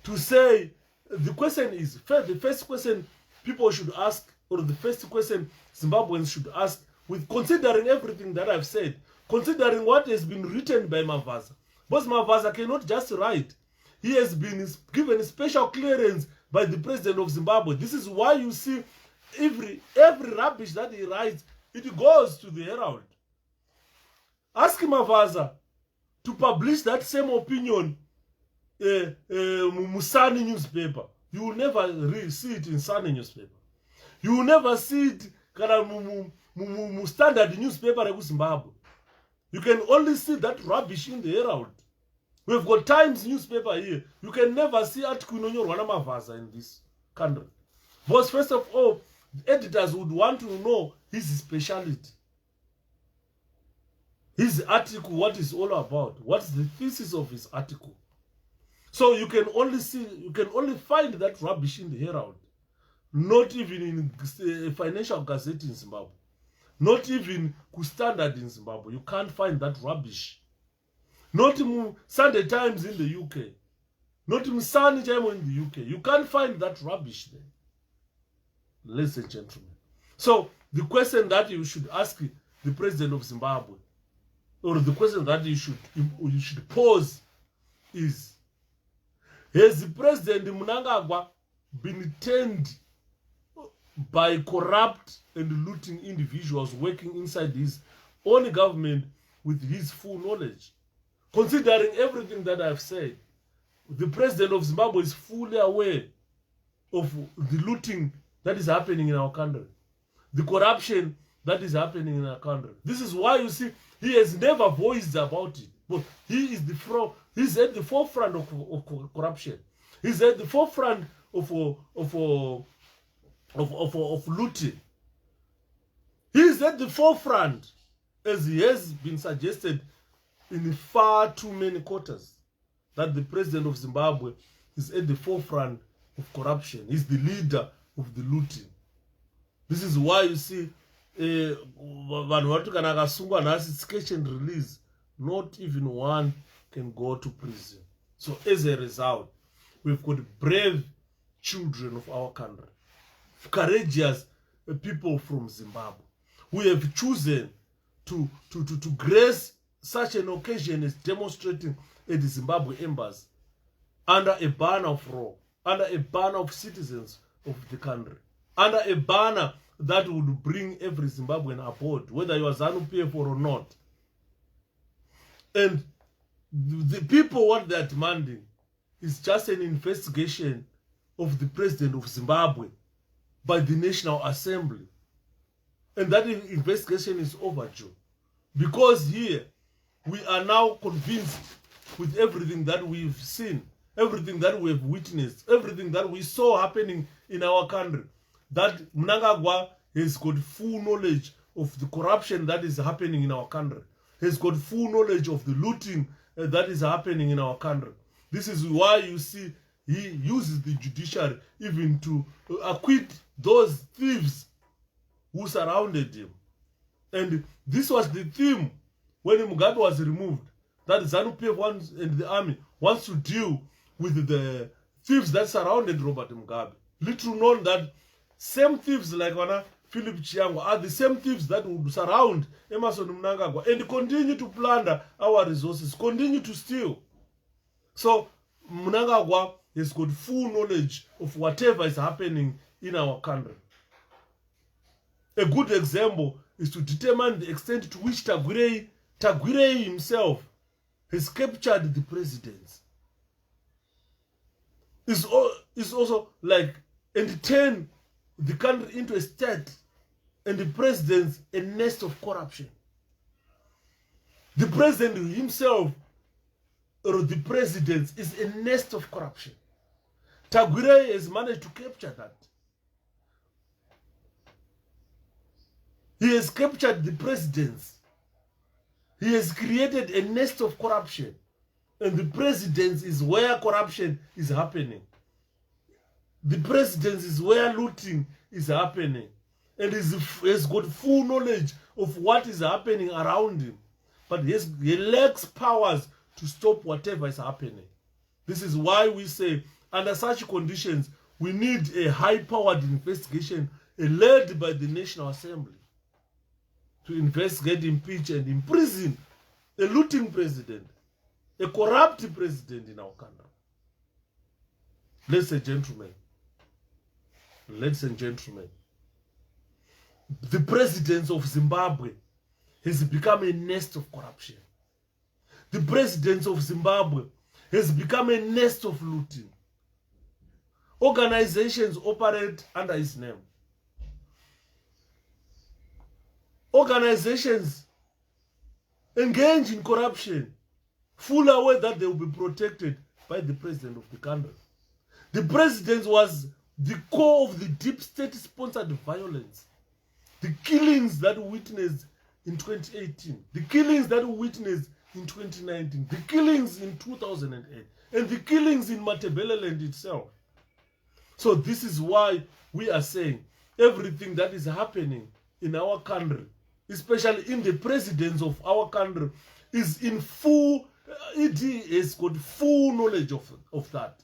To say, the question is, the first question people should ask, or the first question Zimbabweans should ask, with considering everything that I've said, considering what has been written by Mavaza. Because Mavaza cannot just write. He has been given special clearance by the president of Zimbabwe. This is why you see every rubbish that he writes, it goes to the Herald. Ask Mavaza to publish that same opinion Musani newspaper. You will never see it in Sunny newspaper. You will never see it standard newspaper in Zimbabwe. You can only see that rubbish in the Herald. We've got Times newspaper here. You can never see article on your Mavaza in this country. Because first of all, the editors would want to know his specialty. His article, what is all about. What's the thesis of his article. So you can only find that rubbish in the Herald. Not even in Financial Gazette in Zimbabwe. Not even Standard in Zimbabwe. You can't find that rubbish. Not in Sunday Times in the UK. Not in Sunny Time in the UK. You can't find that rubbish there. Ladies and gentlemen. So the question that you should ask the president of Zimbabwe, or the question that you should pose is, has the president Mnangagwa been turned by corrupt and looting individuals working inside his own government with his full knowledge? Considering everything that I've said, the president of Zimbabwe is fully aware of the looting that is happening in our country, the corruption that is happening in our country. This is why you see he has never voiced about it, but he's at the forefront of corruption. He's at the forefront of looting. He's at the forefront, as he has been suggested in far too many quarters, that the president of Zimbabwe is at the forefront of corruption. He's the leader of the looting. This is why you see it's catch and release. Not even one can go to prison. So as a result, we've got brave children of our country, courageous people from Zimbabwe, who have chosen to grace such an occasion as demonstrating at the Zimbabwe embassy under a banner of law, under a banner of citizens of the country, under a banner that would bring every Zimbabwean aboard, whether you are ZANU-PF or not. And the people, what they are demanding is just an investigation of the president of Zimbabwe by the National Assembly. And that investigation is overdue. Because here, we are now convinced with everything that we've seen, everything that we've witnessed, everything that we saw happening in our country, that Mnangagwa has got full knowledge of the corruption that is happening in our country, has got full knowledge of the looting that is happening in our country. This is why you see he uses the judiciary even to acquit those thieves who surrounded him. And this was the theme when Mugabe was removed, that ZANU-PF and the army wants to deal with the thieves that surrounded Robert Mugabe. Little known that same thieves like Philip Chiango are the same thieves that would surround Emmerson Mnangagwa and continue to plunder our resources, continue to steal. So Mnangagwa has got full knowledge of whatever is happening in our country. A good example is to determine the extent to which 𝗪𝗃𝗃 himself has captured the presidents. Is also like, and turn the country into a state and the presidents a nest of corruption. The president himself or the presidents is a nest of corruption. 𝗃𝘃𝗃𝗃 has managed to capture that. He has captured the presidents. He has created a nest of corruption. And the presidents is where corruption is happening. The presidents is where looting is happening. And has got full knowledge of what is happening around him. But he lacks powers to stop whatever is happening. This is why we say, under such conditions, we need a high-powered investigation led by the National Assembly to investigate, impeach, and imprison a looting president, a corrupt president in our country. Ladies and gentlemen, the president of Zimbabwe has become a nest of corruption. The president of Zimbabwe has become a nest of looting. Organizations operate under his name. Organizations engage in corruption, full aware that they will be protected by the president of the country. The president was the core of the deep state-sponsored violence. The killings that we witnessed in 2018, the killings that we witnessed in 2019, the killings in 2008, and the killings in Matabeleland itself. So this is why we are saying everything that is happening in our country, especially in the presidents of our country, is in full, it has got full knowledge of that,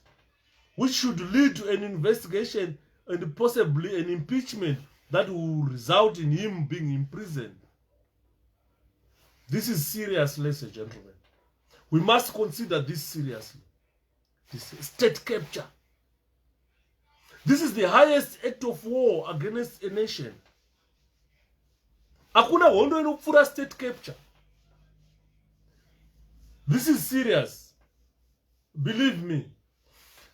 which should lead to an investigation and possibly an impeachment that will result in him being imprisoned. This is serious, ladies and gentlemen. We must consider this seriously. This is state capture. This is the highest act of war against a nation. Hakuna hondo inopfuura state capture. This is serious. Believe me.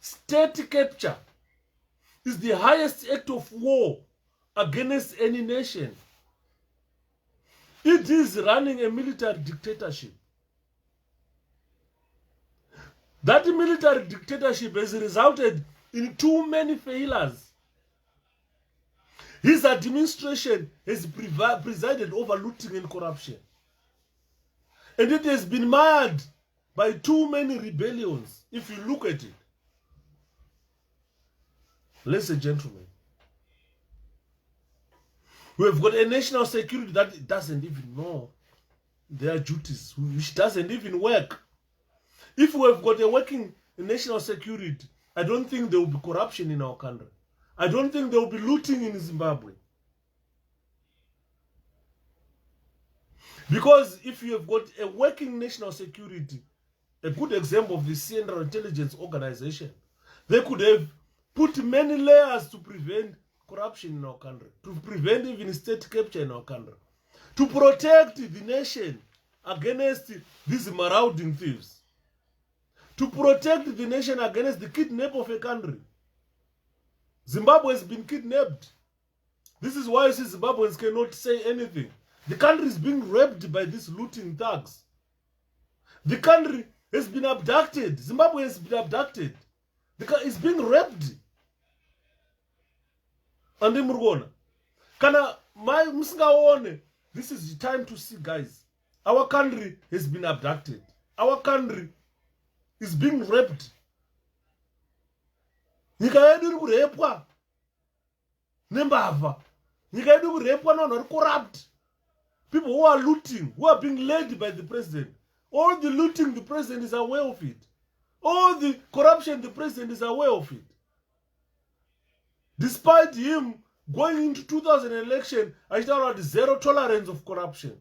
State capture is the highest act of war against any nation. It is running a military dictatorship. That military dictatorship has resulted in too many failures. His administration has presided over looting and corruption. And it has been marred by too many rebellions, if you look at it. Ladies and gentlemen, we have got a national security that doesn't even know their duties, which doesn't even work. If we have got a working national security, I don't think there will be corruption in our country. I don't think there will be looting in Zimbabwe. Because if you have got a working national security, a good example of the Central Intelligence Organization, they could have put many layers to prevent corruption in our country, to prevent even state capture in our country, to protect the nation against these marauding thieves, to protect the nation against the kidnap of a country. Zimbabwe has been kidnapped. This is why Zimbabweans cannot say anything. The country is being raped by these looting thugs. The country has been abducted. Zimbabwe has been abducted. It's being raped. And then Murgona. Kana my musingaone. This is the time to see, guys. Our country has been abducted. Our country is being raped. Nyika yedu iri kurepwa nembavha. Nyika yedu kurepwa nevanhu vari corrupt. People who are looting, who are being led by the president. All the looting, the president is aware of it. All the corruption, the president is aware of it. Despite him going into 2000 election, I thought zero tolerance of corruption.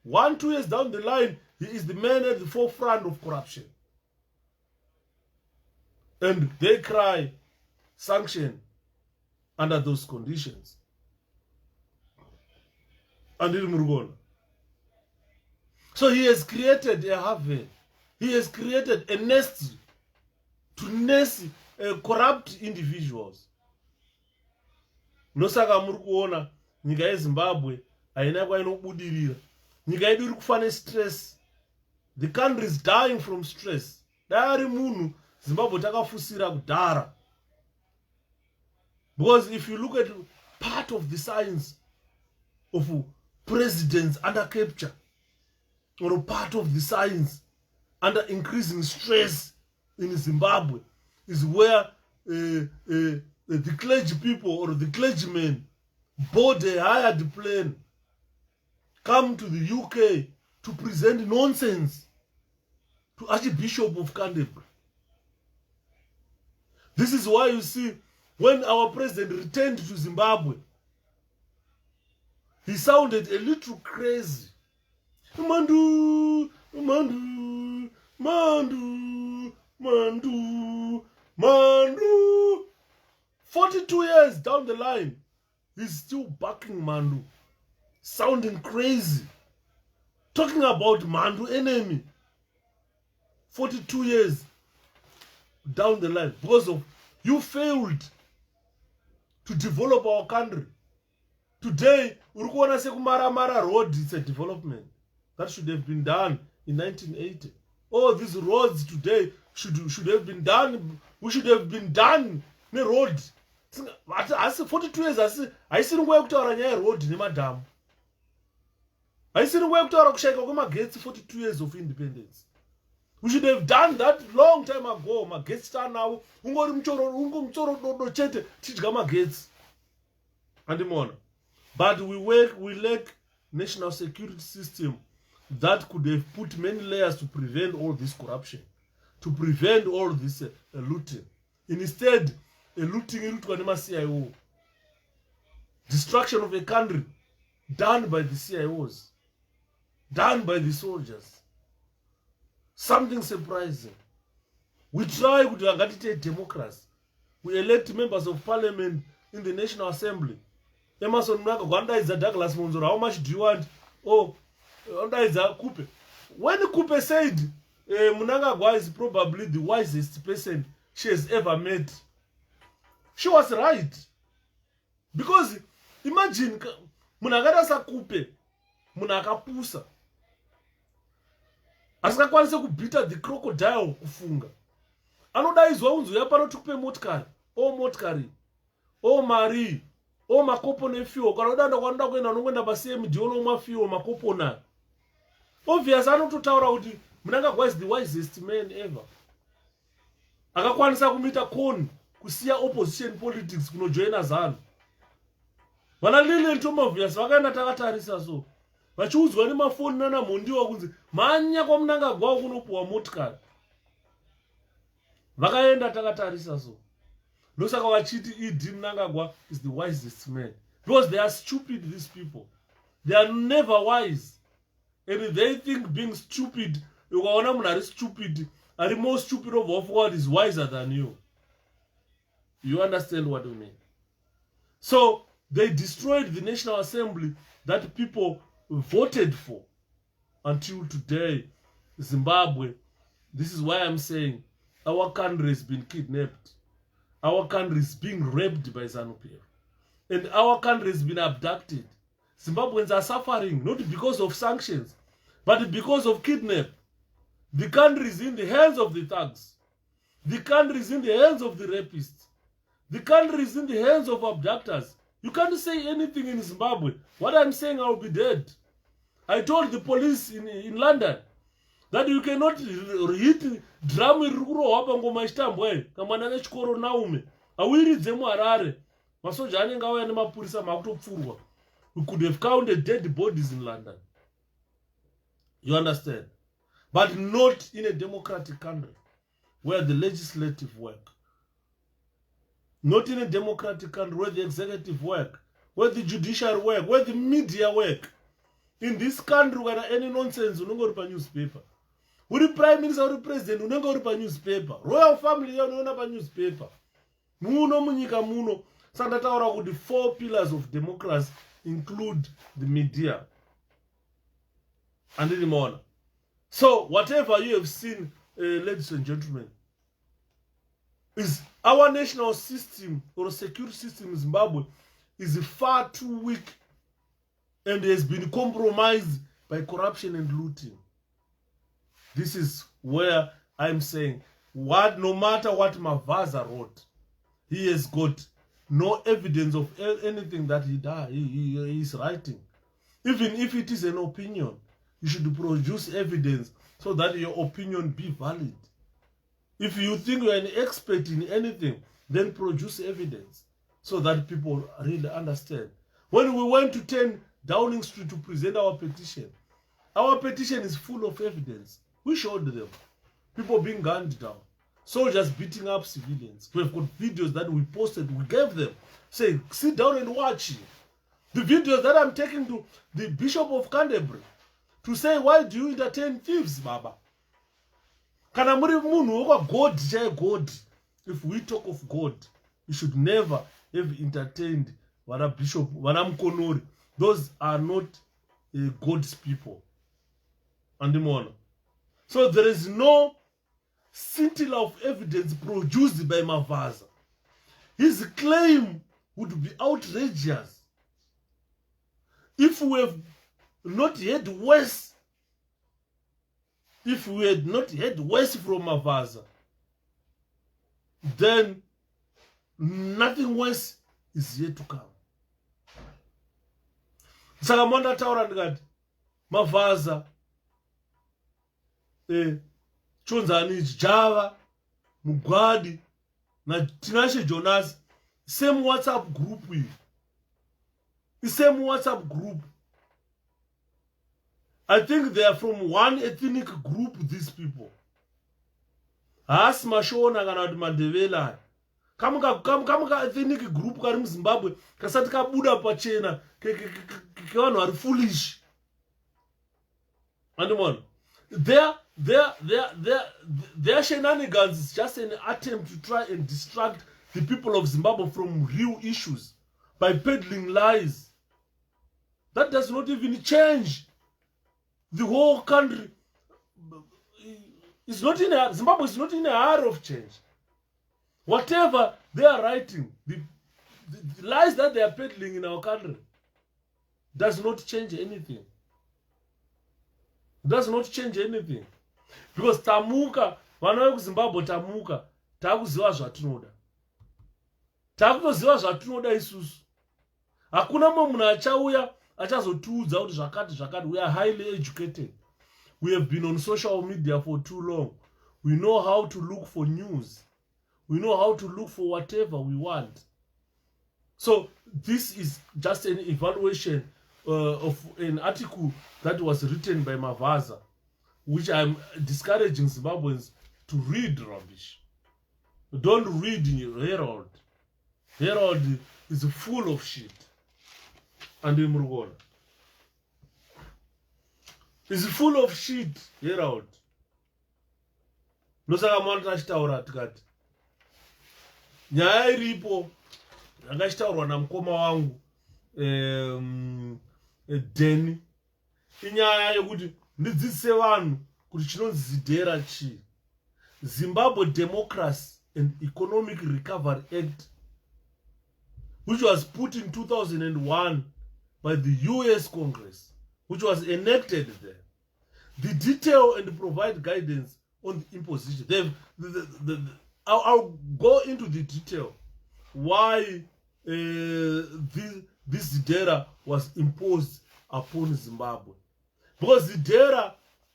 1-2 years down the line, he is the man at the forefront of corruption. And they cry sanction under those conditions. And in Murgona. So he has created a haven. He has created a nest to nest corrupt individuals. Nosaka Murgona, nyika yeZimbabwe, haina kwainobudirira. Nyika yedu iri kufane stress. The country is dying from stress. Dari munhu Zimbabwe takafusira kudhara. Because if you look at part of the signs of presidents under capture, or part of the signs under increasing stress in Zimbabwe, is where the clergy people or the clergymen board a hired plane, come to the UK to present nonsense to Archbishop of Canterbury. This is why you see when our president returned to Zimbabwe, he sounded a little crazy. Mandu, Mandu, Mandu, Mandu, Mandu. 42 years down the line, he's still backing Mandu, sounding crazy, talking about Mandu enemy. 42 years down the line, because of you failed to develop our country. Today, Urukuona Sekumaramara Road is a development that should have been done in 1980. All these roads today should have been done. We should have been done in a road. 42 years, I see no way to a road in Madam. I see no way to a gates 42 years of independence. We should have done that long time ago. My gates are now. But we lack national security system that could have put many layers to prevent all this corruption, to prevent all this looting. Instead, looting into CIO, destruction of a country done by the CIOs, done by the soldiers. Something surprising. We try to democracy. We elect members of parliament in the National Assembly. Emerson Mnangagwa, Gwanda is a Douglas Monzora. How much do you want? Oh, Gwanda is a Kupe. When Kupe said Mnangagwa is probably the wisest person she has ever met, she was right. Because imagine Munagara sa Kupe, Munakapusa. Asikakwanise kubhita the crocodile kufunga. Anodaizwa unzwi yapano tukupe motikari, o mari, o makopo nefuel. Kana udanda kwanda kuenda unongoenda paCMD unomwa fuel makopo na. Obvious anototaura kuti Mnangagwa is the wisest man ever. Akakwanisa kumita koni kusiya opposition politics kunojoina ZANU. Vana lile ntoma obvious vakaenda takatarisa so. Vachiudzwa nemafoni nana mondiwa kunzi manya kwa Mnangagwa kunopuwa motikari. Vakaenda takatarisa so. Ndosaka vachiti Idi Mnangagwa is the wisest man. Because they are stupid, these people. They are never wise. And they think being stupid, ukaona munhu ari stupid, ari more stupid of what is wiser than you. You understand what I mean? So they destroyed the National Assembly that people voted for. Until today, Zimbabwe, this is why I'm saying our country has been kidnapped. Our country is being raped by ZANU-PF. And our country has been abducted. Zimbabweans are suffering, not because of sanctions, but because of kidnap. The country is in the hands of the thugs. The country is in the hands of the rapists. The country is in the hands of abductors. You can't say anything in Zimbabwe. What I'm saying, I'll be dead. I told the police in London that you cannot hit drum irikurohwa ngoma ichitambwe kamwana nechikoro naume awiridze muHarare masoja anenge auya nemapurisa makutopfurwa. We could have counted dead bodies in London. You understand? But not in a democratic country where the legislative work. Not in a democratic country where the executive work, where the judicial work, where the media work. In this country where any nonsense unongo ripa newspaper. Uri prime minister, uri president unongo ripa newspaper. Royal family unoona pa newspaper. Muno munyika muno sandataura kuti 4 pillars of democracy include the media. And anymore. So whatever you have seen, ladies and gentlemen, is our national system or security system in Zimbabwe is far too weak and has been compromised by corruption and looting. this is where I'm saying, no matter what Mavaza wrote, he has got no evidence of anything that he is writing. Even if it is an opinion, you should produce evidence so that your opinion be valid. If you think you're an expert in anything, then produce evidence so that people really understand. When we went to 10 Downing Street to present our petition is full of evidence. We showed them people being gunned down, soldiers beating up civilians. We've got videos that we posted, we gave them, say, sit down and watch it. The videos that I'm taking to the Bishop of Canterbury to say, why do you entertain thieves, Baba? Kana muri munhu wokwa God chai God. If we talk of God, you should never have entertained vana bishop, vana mukonori. Those are not God's people. Andimona. So there is no scintilla of evidence produced by Mavaza. His claim would be outrageous if we have not heard worse. If we had not heard worse from Mavaza, then nothing worse is yet to come. Saka monda taura ndikati Mavaza chonzani Java Mugwadi na Tinashe Jonas same WhatsApp group iyi. The same WhatsApp group. I think they are from one ethnic group, these people. As mashona kana kuti mandevela. Kamuka ethnic group kari muZimbabwe kasati kabuda pachena kevanhu vari foolish. Andimona. Their shenanigans is just an attempt to try and distract the people of Zimbabwe from real issues by peddling lies. That does not even change the whole country. Zimbabwe is not in a hurry of change. Whatever they are writing, the lies that they are peddling in our country does not change anything. Does not change anything. Because tamuka, vana veku tamuka, takuziva zvatinoda. Takutoziva zvatinoda isusu. Hakuna munhu achauya achazotiudza kuti zvakati. We are highly educated. We have been on social media for too long. We know how to look for news. We know how to look for whatever we want. So this is just an evaluation of an article that was written by Mavaza, which I'm discouraging Zimbabweans to read rubbish. Don't read in Herald. Herald is full of shit. And in Murugona. It's full of shit, Herald. Nosaka mwanta achitaura tikati. Nyaya iripo yakachitaurwa namukoma wangu Deni. Inyaya yekuti ndidzidzise vanhu kuti chinonzi ZIDERA chii. Zimbabwe Democracy and Economic Recovery Act, which was put in 2001 by the US Congress, which was enacted there. The detail and provide guidance on the imposition. I'll go into the detail why this data was imposed upon Zimbabwe. Because the data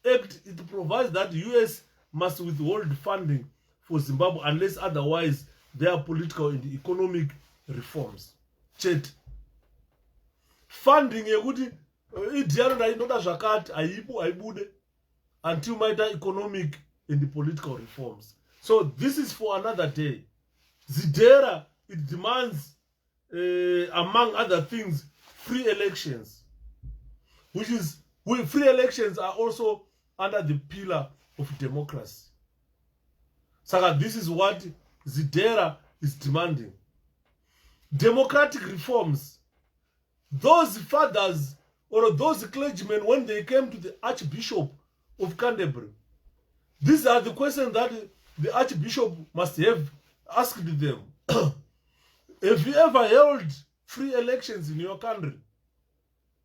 Act, it provides that US must withhold funding for Zimbabwe unless otherwise there are political and economic reforms. Chet. Funding yekuti idiano inoda zvakati aibude until maita economic and political reforms. So this is for another day. ZIDERA, it demands, among other things, free elections, free elections are also under the pillar of democracy. So this is what ZIDERA is demanding. Democratic reforms. Those fathers or those clergymen, when they came to the Archbishop of Canterbury, these are the questions that the Archbishop must have asked them. Have you ever held free elections in your country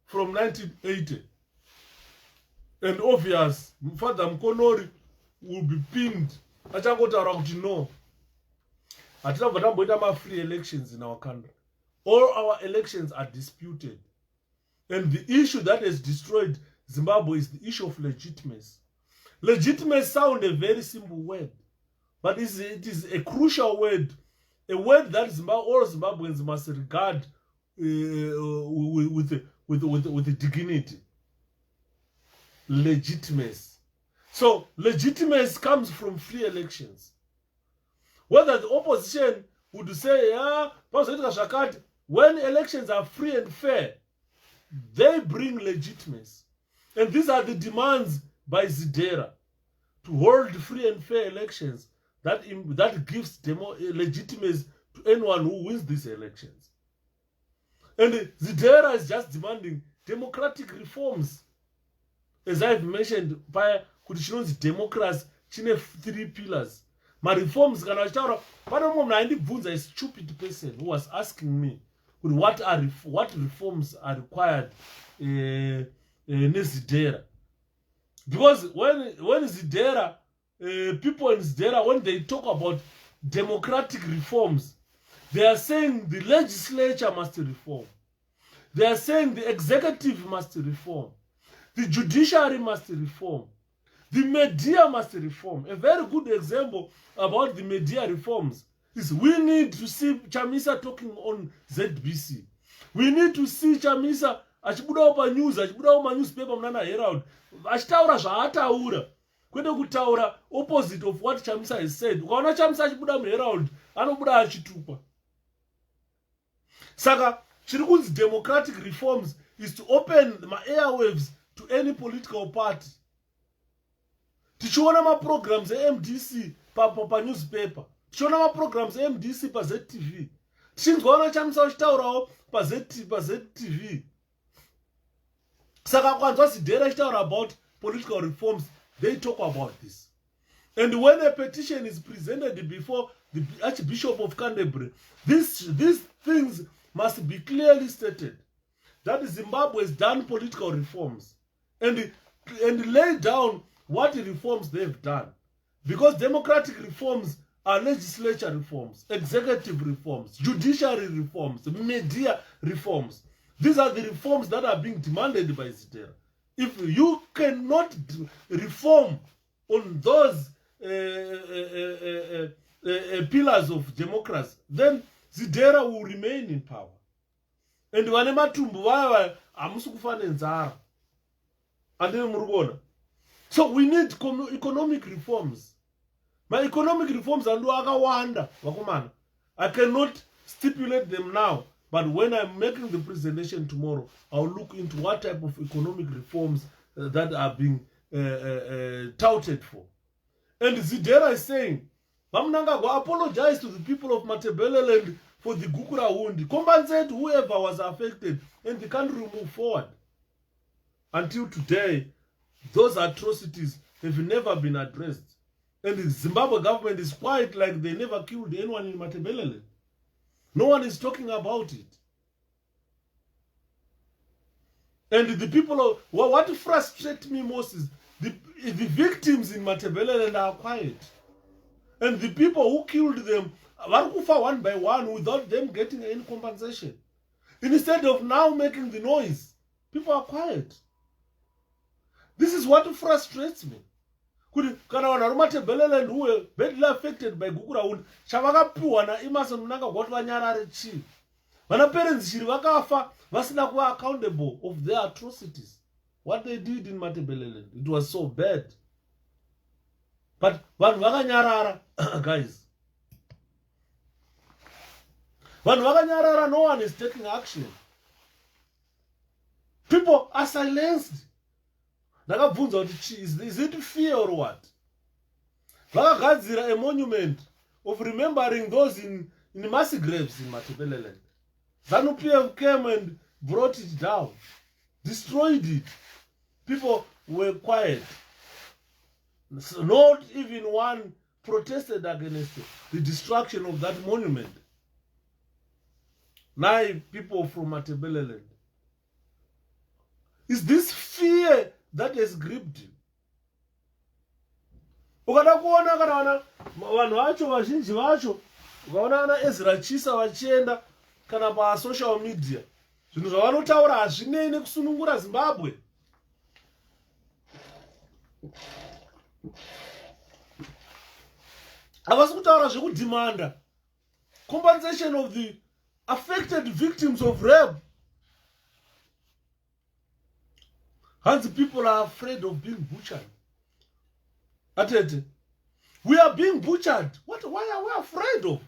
from 1980? And obvious, Father Mkonori will be pinned. Achangotara kuti no. Atina free elections in our country. All our elections are disputed. And the issue that has destroyed Zimbabwe is the issue of legitimacy. Legitimacy sounds a very simple word, but it is a crucial word, a word that all Zimbabweans must regard with dignity. Legitimacy. So legitimacy comes from free elections. Whether the opposition would say, when elections are free and fair, they bring legitimacy. And these are the demands by Zidera to hold free and fair elections that gives legitimacy to anyone who wins these elections. And Zidera is just demanding democratic reforms. As I've mentioned, by democracy, 3 pillars. My reforms, a stupid person who was asking me what reforms are required in Zidera. Because when Zidera, people in Zidera, when they talk about democratic reforms, they are saying the legislature must reform. They are saying the executive must reform. The judiciary must reform. The media must reform. A very good example about the media reforms is we need to see Chamisa talking on ZBC. We need to see Chamisa achibuda pa news, achibuda pa newspaper mnana Herald. Achitaura zvaataura. Kwete kutaura opposite of what Chamisa has said. Ukaona Chamisa achibuda mu Herald, anobuda achitupa. Saka, chirikunzi democratic reforms is to open my airwaves to any political party. Tichiona ma programs MDC pa newspaper. Tichiona ma programs MDC pa ZTV. Tichinzwaona Chamisa achitaurawo pa ZTV. Saka kwanzwa Zidera achitaura about political reforms, they talk about this. And when a petition is presented before the Archbishop of Canterbury, these things must be clearly stated. That Zimbabwe has done political reforms and lay down what reforms they've done. Because democratic reforms are legislature reforms, executive reforms, judiciary reforms, media reforms. These are the reforms that are being demanded by Zidera. If you cannot reform on those pillars of democracy, then Zidera will remain in power. And so we need economic reforms. My economic reforms are akawanda wakomana. I cannot stipulate them now, but when I'm making the presentation tomorrow, I'll look into what type of economic reforms that are being touted for. And Zidera is saying, Bamnanga go apologize to the people of Matabeleland for the Gukura wound. Compensate whoever was affected, and the country will move forward. Until today, those atrocities have never been addressed. And the Zimbabwe government is quiet like they never killed anyone in Matabeleland. No one is talking about it. And the people, what frustrates me most is the victims in Matabeleland are quiet. And the people who killed them, one by one without them getting any compensation. Instead of now making the noise, people are quiet. This is what frustrates me. Kana wana Matabeleland who were badly affected by Gukura, shavakapiwa na Emerson Mnangagwa kuti vanyarare chi. Vana parents chiri vakafa vasina kuva accountable of their atrocities. What they did in Matabeleland, it was so bad. But vanhu vakanyarara, guys. Vanhu vakanyarara, no one is taking action. People are silenced. Is it fear or what? Vakagadzira a monument of remembering those in mass graves in Matabeleland. ZANU-PF came and brought it down, destroyed it. People were quiet. So not even one protested against the destruction of that monument. 9 people from Matabeleland. Is this fear that has gripped you. Ukada kuona kana vanhu vacho vazhinji vacho ukaona ana 𝗪𝗏𝗃𝗀 vachienda kana pa social media zvinhu zvavanotaura hazvinei nekusunungura Zimbabwe. Havasi kutaura zvekudhimanda compensation of the affected victims of rape. Hands people are afraid of being butchered. Atete, we are being butchered. Why are we afraid of?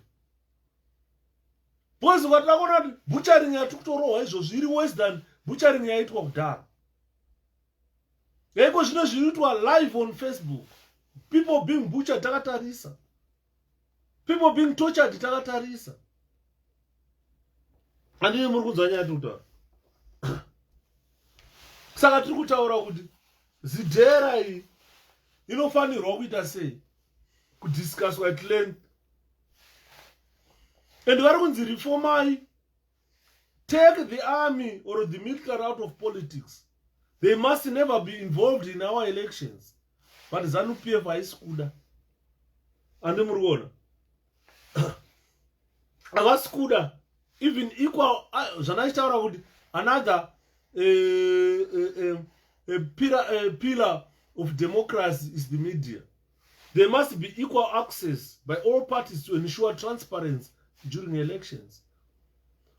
Because what like butchering yatutorowa izvozvo iri worse than butchering yaitwa kudhara. Eko zvino zvinoitwa live on Facebook. People being butchered takatarisa. People being tortured takatarisa. Andine muri kunzwa nyaya yatutaura. Saka tiri kutaura kuti zidhera iyi inofanirwa kuita sei kudiscusswa at length. And vari kunzi reformai, take the army or the military out of politics. They must never be involved in our elections. But ZANU-PF haisi kuda. Ande muri kuona. Havasi kuda. Even equal zvanaitaura kuti another pillar of democracy is the media. There must be equal access by all parties to ensure transparency during elections.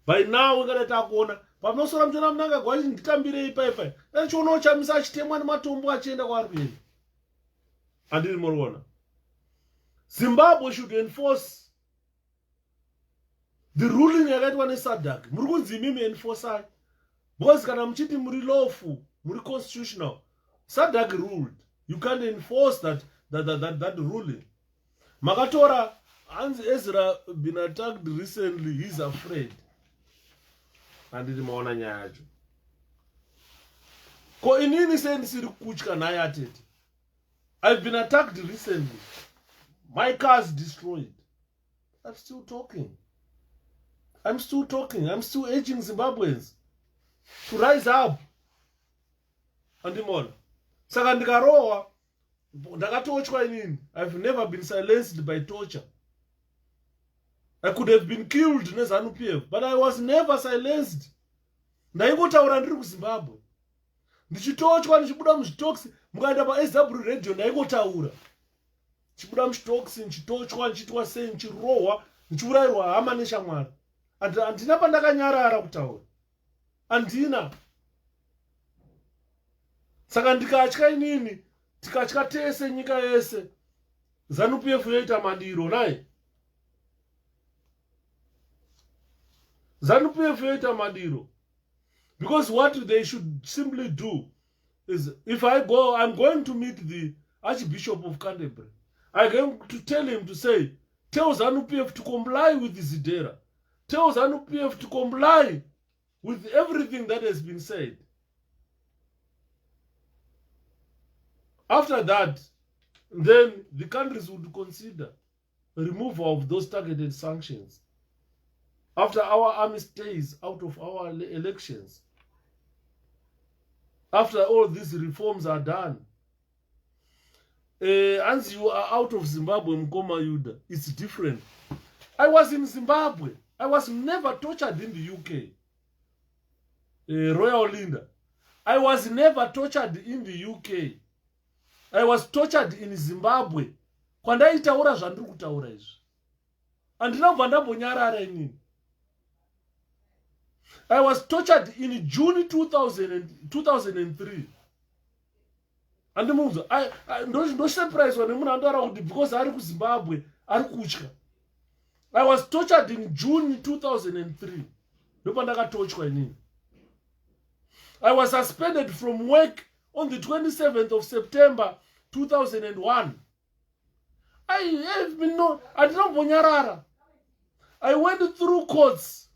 By now, we're going to talk on pamusora mchona mnanga gwaji nditambire ipai. Chiona uchamisa achitemwa nematombo achienda kwaari. Andiri muriona. Zimbabwe should enforce the ruling yakaitwa neSADC. Muri kunzi imimi enforce. Because kana mchiti muri lawful, muri constitutional. SADC ruled. You can't enforce that ruling. Makatora Hans Ezra been attacked recently. He's afraid. Andiri maona nyaya yacho. Ko inini sendisiri kutya naye atete. I've been attacked recently. My car's destroyed. I'm still talking. I'm still urging Zimbabweans to rise up. Andimona. Saka ndikarowa ndakatochwa inini. I've never been silenced by torture. I could have been killed neZANU-PF, but I was never silenced. Ndaingotaura ndiri kuZimbabwe. Ndichitochwa ndichibuda muzvitoksi, mukaenda paSW radio ndaingotaura. Ndichibuda muzvitoksi, ndichitochwa, ndichitwa sei, ndichirohwa, ndichiurayirwa hama neshamwari. Andina pandakanyarara kutaura. Andina. Saka ndikatya inini, tikatya tese nyika yese. ZANU-PF yoita madiro naye. ZANU-PF yoita madiro. Because what they should simply do is, if I go, I'm going to meet the Archbishop of Canterbury. I'm going to tell him to say, tell ZANU-PF to comply with the Zidera. Tell ZANU-PF to comply with everything that has been said. After that, then the countries would consider removal of those targeted sanctions. After our army stays out of our elections, after all these reforms are done, as you are out of Zimbabwe, Mkoma Yuda, it's different. I was in Zimbabwe. I was never tortured in the UK. Royal Linda. I was never tortured in the UK. I was tortured in Zimbabwe. Kwandaitaura zvandiri kutaura izvi. Andina kubva ndambonyarara inini. I was tortured in June 2003. And no surprise when I'm because I was Zimbabwe, I was tortured in June 2003. I was suspended from work on the 27th of September 2001. I went through courts.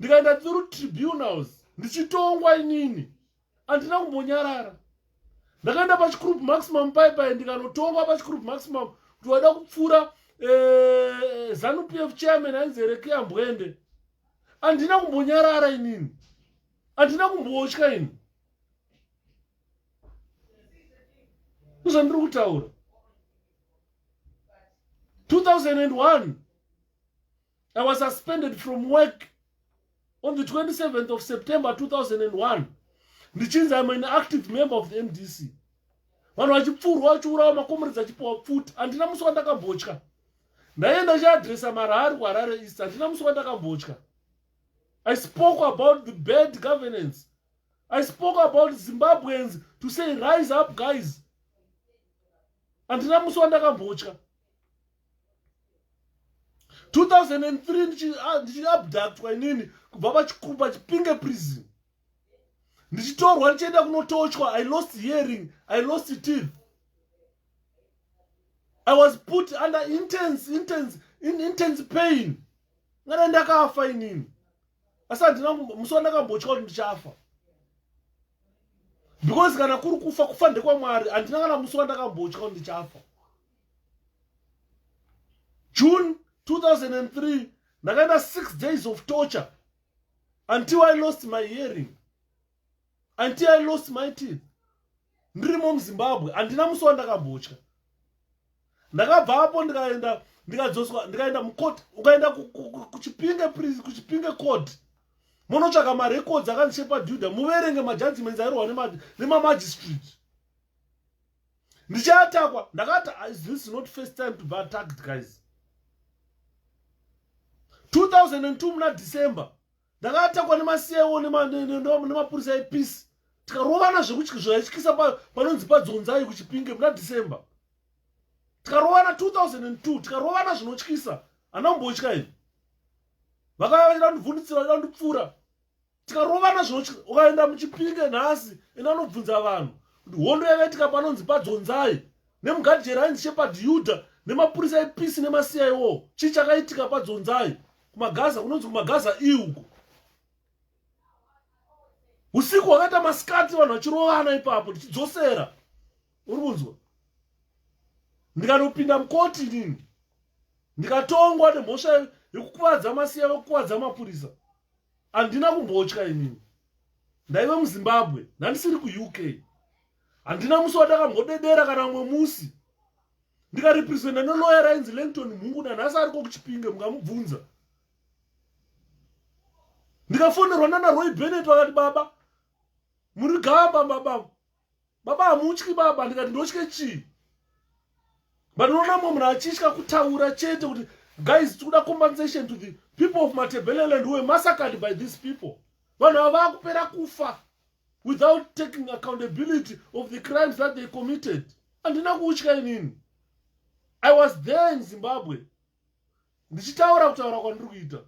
Ndikaenda through tribunals. Ndichitongwa inini. Andina kumbonyarara. Ndakaenda pachigroup maximum pai ndikanotongwa pachigroup maximum kuti wada kupfura ZANU-PF chairman ainzi 𝗪𝗃𝗀𝗪𝗏. Andina kumbonyarara inini. Andina kumbotya ini. Ndozvandiri kutaura. 2001, I was suspended from work on the 27th of September 2001. Ndichinzi I'm an active member of the MDC. Vanhu vachipfurwa vachiurawa makomrades achipiwa pfuti. Handina musi wandakambotya. Ndaenda ndichiadresa maRarare kuHarare East. Handina musi wandakambotya. I spoke about the bad governance. I spoke about Zimbabweans to say rise up guys. Handina musi wandakambotya. 2003 ndichiabductwa inini kubva pachipinge prison. Ndichitorwa ndichienda kunotochwa. I lost hearing. I lost teeth. I was put under intense pain. Ngana ndakafa inini. Asi handina musi wandakambotya kuti ndichafa. Because kana kuri kufa ndekwaMwari, handina kana musi wandakambotya kuti ndichafa. June 2003, ndakaenda 6 days of torture until I lost my hearing, until I lost my teeth. Ndirimo muZimbabwe, handina musi wandakambotya. Ndakabva hapo ndikaenda mukoti, ukaenda kuchipinge prison, kuchipinge court. Munotsvaka marecords akaNdishepherd muverenge majudgments airohwa nemamagistrate. Ndichiatakwa, ndakati this is not first time to be attacked guys. 2002 muna December, ndakatakwa nemaCIO nemapurisa epeace. Tikarovana zvaityisa panonzi paDzonzai kuchipinge muna December. Tikarovana 2002, tikarovana zvinotyisa. Handambotya ini. Vakauya vachindivhundutsira vachindipfura. Tikarovana zvinotyisa. Ukaenda muchipinge nhasi, enda unobvunza vanhu kuti hondo yakaitika panonzi paDzonzai nemugadhijeri aNdishepherd nemapurisa epeace nemaCIO. Chii chakaitika paDzonzai? Kumagaza, kunonzi kumagaza iuko. Usiku wakaita masikati vanhu vachirovana ipapo tichidzosera. Uri kunzwa? Ndikanopinda mukoti inini. Ndikatongwa nemhosva yekukuvadza maCIO, yekukuvadza mapurisa. Handina kumbotya inini. Ndaive muZimbabwe, ndandisiri kuUK. Handina musi wandakambodedera kana mumwe musi. Ndikarepresenta nelawyer ainzi 𝗪𝗵𝘁 nanhasi ariko kuchipinge, mungamubvunza. Ndikafonerwa naRoy Bennett vakati baba muri gamba baba hamutyi baba. Ndikati ndotye chii? Ndinoona mumwe munhu achitya kutaura chete kuti guys tikuda compensation to the people of Matabeleland who were massacred by these people. Vanhu ava vakupera kufa without taking accountability of the crimes that they committed. Handina kutya inini. I was there in Zimbabwe. Ndichitaura kutaura kwandiri kuita.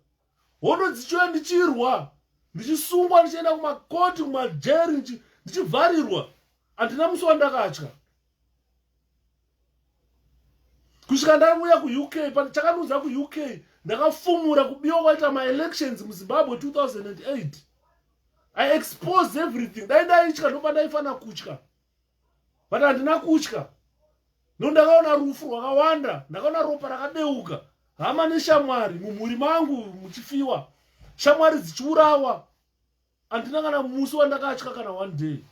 Hondo dzichiuya ndichirwa, ndichisungwa ndichienda kumakoti, kumajeri, ndichivharirwa. Handina musi wandakatya. Kusvika ndauya kuUK, chakandudza kuUK, ndakafumura kubiwa kwaita maelections muZimbabwe 2008. I exposed everything. Dai ndaitya ndoba ndaifanira kutya. But handina kutya. Ndakaona rufu rwakawanda, ndakaona ropa rakadeuka. Hama neshamwari mumhuri mangu muchifiwa. Shamwari dzichiurawa. Handina kana musi wandakatya kana one day.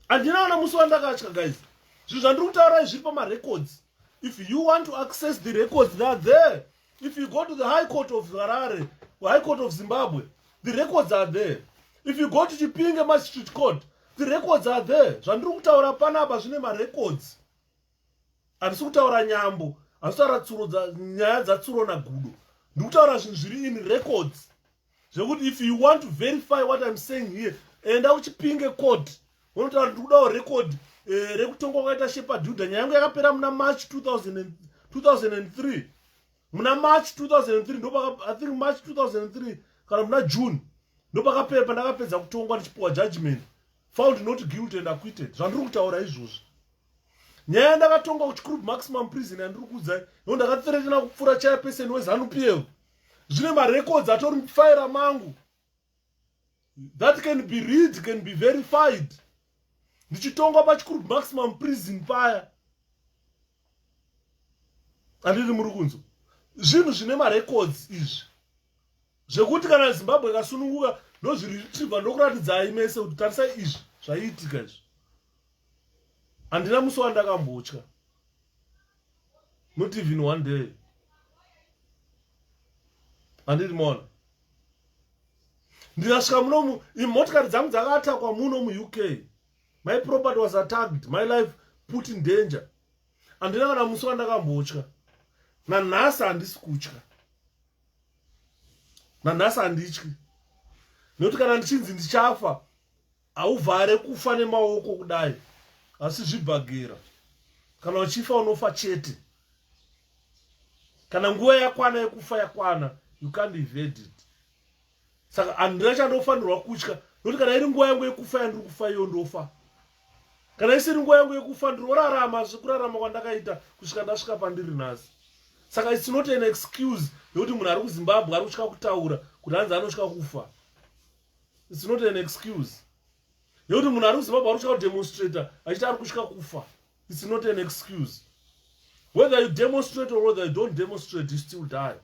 Handina kana musi wandakatya guys. Zvinhu zvandiri kutaura zviri pamarecords. If you want to access the records, they are there. If you go to the High Court of Harare or High Court of Zimbabwe, the records are there. If you go to Chipinge Magistrate Court, the records are there. Zvandiri kutaura panapa zvine marecords. Handisi kutaura nyambo. Handisi kutaura nyaya dzatsuro nagudo. Ndiri kutaura zvinhu zviri in records. Zvekuti if you want to verify what I'm saying here, enda kuChipinge Court. Unotaura ndiri kudawo record rekutongwa kwakaita Shepherd nyaya yangu yakapera muna March 2003. Muna March 2003 ndo I think March 2003 kana muna June ndo pakapera ndakapedza kutongwa ndichipiwa judgment found not guilty and acquitted. Zvandiri kutaura izvozvo. Nyaya ndakatongwa kuchikuru maximum prison yandiri kuudzai ndo ndakatseretana kupfura chairperson weZANU-PF. Zvine marecords atori mufayira mangu that can be read, can be verified. Ndichitongwa pachikuru maximum prison paya. Handiri muri kunzwa. Zvinhu zvine marecords izvi. Zvekuti kana Zimbabwe ikasununguka ndozviri retrieve ndokuratidza aimese kuti tarisai izvi zvaiitika izvi. handina musi wandakambotya, not even one day. Handiri maona. Ndikasvika muno imotokari dzangu dzakatakwa muno mu-UK. My property was attacked, my life put in danger. Handina kana musi wandakambotya. Nanhasi handisi kutya. Nanhasi handityi. Nokuti kana ndichinzi ndichafa, hauvhare kufa nemaoko kudai. Asi zvibhagera. Kana uchifa unofa chete. Kana nguva yakwana yekufa yakwana, you can't evade it. Saka handina chandofanirwa kutya. Nokuti kana iri nguva yangu yekufa yandiri kufa iyo ndofa. Kana isiri nguva yangu yekufa ndinorarama zvekurarama kwandakaita kusvika ndasvika pandiri nhasi. Saka it's not an excuse yokuti munhu ari kuZimbabwe ari kutya kutaura kuti hanzi anotya kufa. It's not an excuse. Yokuti munhu ari kuZimbabwe ari kutya kudemonstrata achiti ari kutya kufa. It's not an excuse. Whether you demonstrate or whether you don't demonstrate, you still die.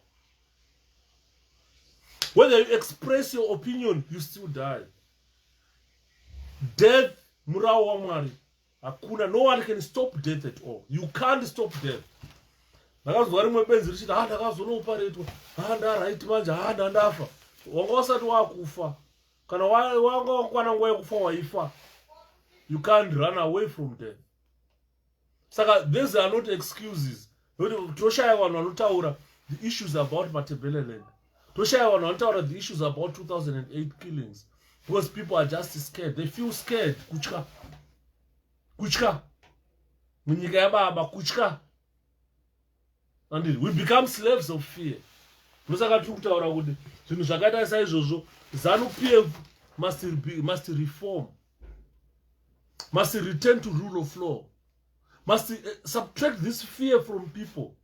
Whether you express your opinion, you still die. Death, murao wa Mwari. Hakuna, no one can stop death at all. You can't stop death. Ndakazwa rimwe benzi richiti ndakazonoparetwa, ndaraiti manje, ndandafa. Wanga wasati wakufa. Kana wanga wakwana nguva yekufa waifa. You can't run away from death. Saka, these are not excuses. Toshaya vanhu vanotaura the issues about Matabeleland. Toshaya vanhu vanotaura the issues about 2008 killings. Because people are just scared. They feel scared. Kutya. Kutya. Munyika yababa, kutya. And we become slaves of fear. Ndosaka tiri kutaura kuti zvinhu zvakaita saizvozvo ZANU-PF must reform. Must return to rule of law. Must subtract this fear from people.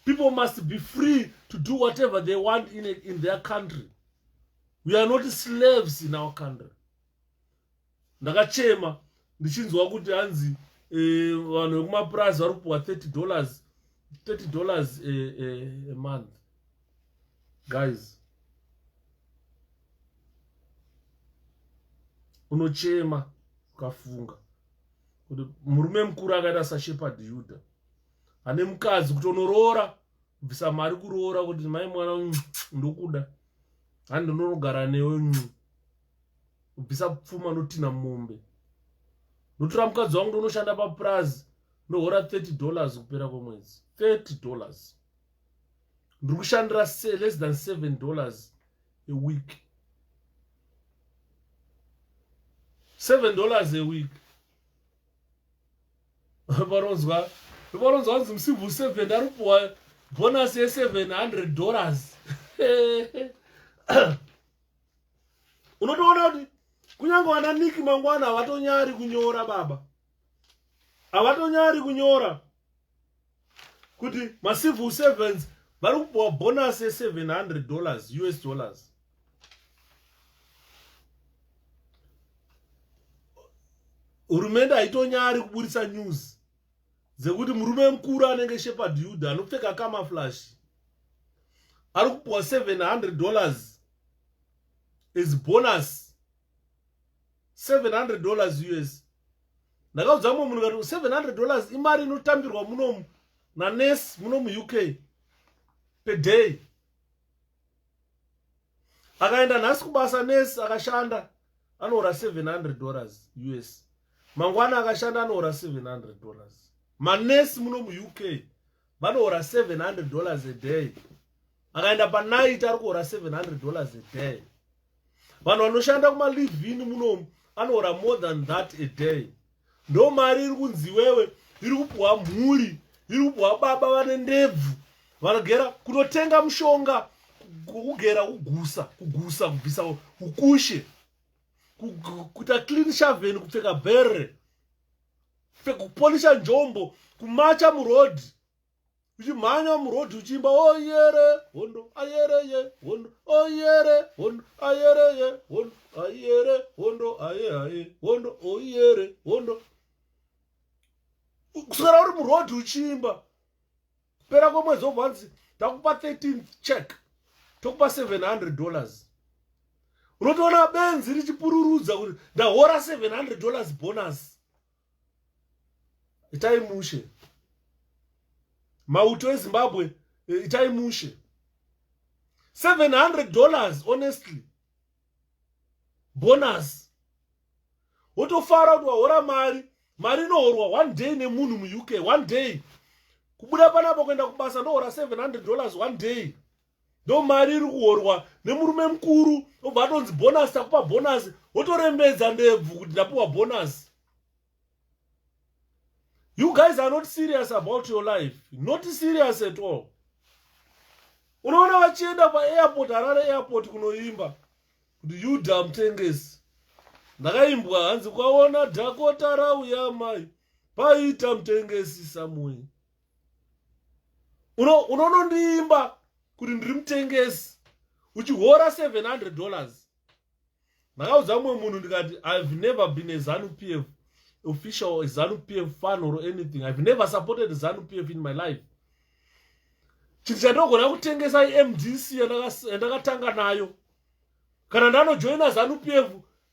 People must be free to do whatever they want in their country. We are not slaves in our country. Ndakachema ndichinzwa kuti hanzi vanhu vekumapurazi vari kupuwa $30 a month. Guys, unochema ukafunga kuti murume mukuru akaita saShepherd-Yudah ane mukadzi kuti unoroora kubvisa mari kuroora kuti mai mwana ndokuda handi ndinogara newe kubvisa pfuma notina mombe ndotora mukadzi wangu ndonoshanda papurazi ndohora $30 kupera kwemwedzi. $30 ndiri kushandira less than $7 a week. $7 a week. Varonzwa hanzi musivhu 7 ndari kupuwa bonus $700. Unotoona kuti kunyange vana Niki mangwana havatonyari kunyora baba. Havatonyari kunyora kuti macivil servants vari kupuwa bonus $700 US dollars. Hurumende haitonyari kuburisa news dzekuti murume mukuru anenge Shepherd-Yudah anopfeka camouflage ari kupuwa $700 as bonus. $700 US. Ndakaudza mumwe munhu kuti $700 imari inotambirwa munomu nanesi muno mu-UK per day. Akaenda nhasi kubasa nesi akashanda anohora $700 US. Mangwana akashanda anohora $700. Manesi muno mu-UK vanohora $700 a day. Akaenda panight ari kuhora $700 a day. Vanhu vanoshanda kuma-live-in munomu anohora more than that a day. Ndo mari iri kunzi wewe iri kupuwa mhuri, iri kupuwa baba vane ndebvu vanogera kunotenga mushonga, kugera kugusa kubvisa ukushe, kuita clean shaven, kupfeka bhere, kupolisha njombo, kumacha murodhi, uchimhanya murodhi uchimba oyere hondo ayere ye hondo oyere hondo ayere ye hondo ayere hondo aye hondo oyere hondo kusara uri murodhi uchimba pera kwemwedzi obvanzi takupa 13 check tokupa $700. Unotoona benzi richipururudza kuti ndahora $700 bonus. itai mushe. Mauto eZimbabwe itai mushe. $700 honestly. Bonus. Wotofara kuti wahora mari inohorwa one day nemunhu mu-UK, one day. Kubuda panapo kuenda kubasa ndohora $700 one day. Ndo mari iri kuhorwa nemurume mukuru, obva atonzi bonus, takupa bonus, wotorembedza ndebvu kuti ndapiwa bonus. You guys are not serious about your life. Not serious at all. Unaona vachienda pa-airport, Harare airport kunoimba kuti 𝗓𝗃𝗀𝗃𝗀. Ndakaimbwa hanzi kwaona Dhakota rauya mai paita mutengesi samwe. Unonondiimba kuti ndiri mutengesi uchihora $700. Ndakaudza mumwe munhu ndikati I've never been a ZANU-PF official, a ZANU-PF fan or anything. I've never supported ZANU-PF in my life. Chinhu chandogona kutengesa iMDC yandakatanga nayo. Kana ndanojoina ZANU-PF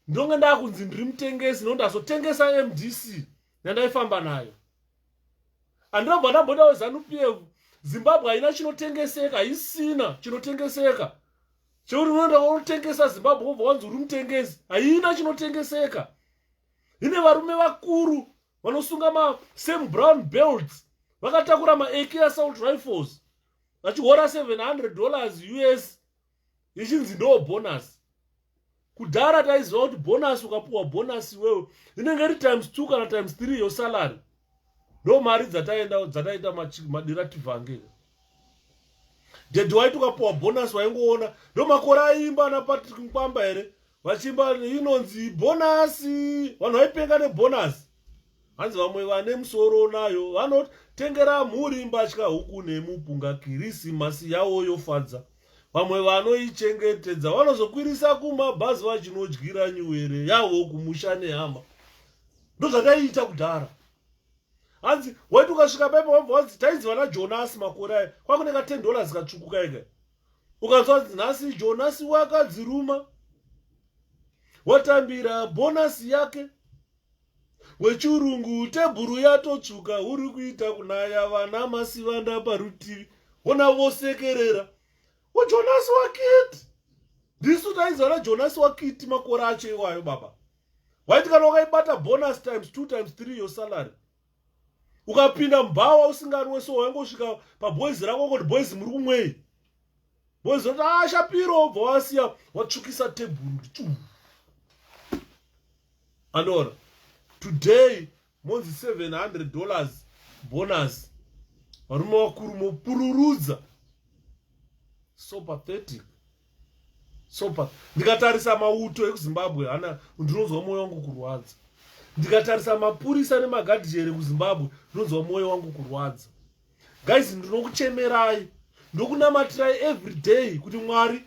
ndonge ndakunzi ndiri mutengesi ndondazotengesa MDC yandaifamba nayo. Andinobva ndamboda weZANU-PF, Zimbabwe haina chinotengeseka, haisina chinotengeseka. Chekuti unoenda kunotengesa Zimbabwe wobva wanzi uri mutengesi, haina chinotengeseka. Ine varume vakuru vanosunga ma-Sam Brown belts, vakatakura ma-AK assault rifles, vachihora $700 US, ichinzi ndo bonus. Kudhara taiziva kuti bonus ukapuwa bonus iwewe inenge iri ×2 kana ×3 yosalary. Ndo mari dzataita madirativhange. Dedhi waiti ukapuwa bonus waingoona ndo makore aimba naPatrick Mkwamba here vachimba inonzi bonus, vanhu vaipenga nebonus. Hanzi vamwe vane musoro nayo vanotengera mhuri mbatya huku nemupunga, Kirisimasi yavo yofadza. Vamwe vanoichengetedza vanozokwirisa kumabhazi vachinodyira nyuwere yavo kumusha nehama. Ndo zvakaiita kudhara. Hanzi waiti ukasvika paipo wabva wanzi tainzi vana Jonasi makore aya kwakuneka $10 katsvukuka ega. Ukanzwa kuti nhasi Jonasi wakadziruma, watambira bonasi yake, wechirungu tebhuru yatotsvuka, uri kuita kunaya vana masivanda parutivi, ona vosekerera. Jonasi wakiti. Ndisu taizana Jonasi wakiti makore acho iwayo baba. Waiti kana wakaibata bonus ×2 ×3 yosalary. Ukapinda mbawa usinganwe so wangosvika paboys rako kuti boys muri kumwei. Boys vati Shapiro obva wasiya watsvukisa tebhuru. Andora. Today monzi $700 bonus. Varume vakuru mopururudza. So pathetic. Ndikatarisa mauto ekuZimbabwe hana ndinonzwa moyo wangu kurwadza. Ndikatarisa mapurisa nemagadhijeri kuZimbabwe ndinonzwa moyo wangu kurwadza. Guys, ndinokuchemerai, ndokunamatirai every day kuti Mwari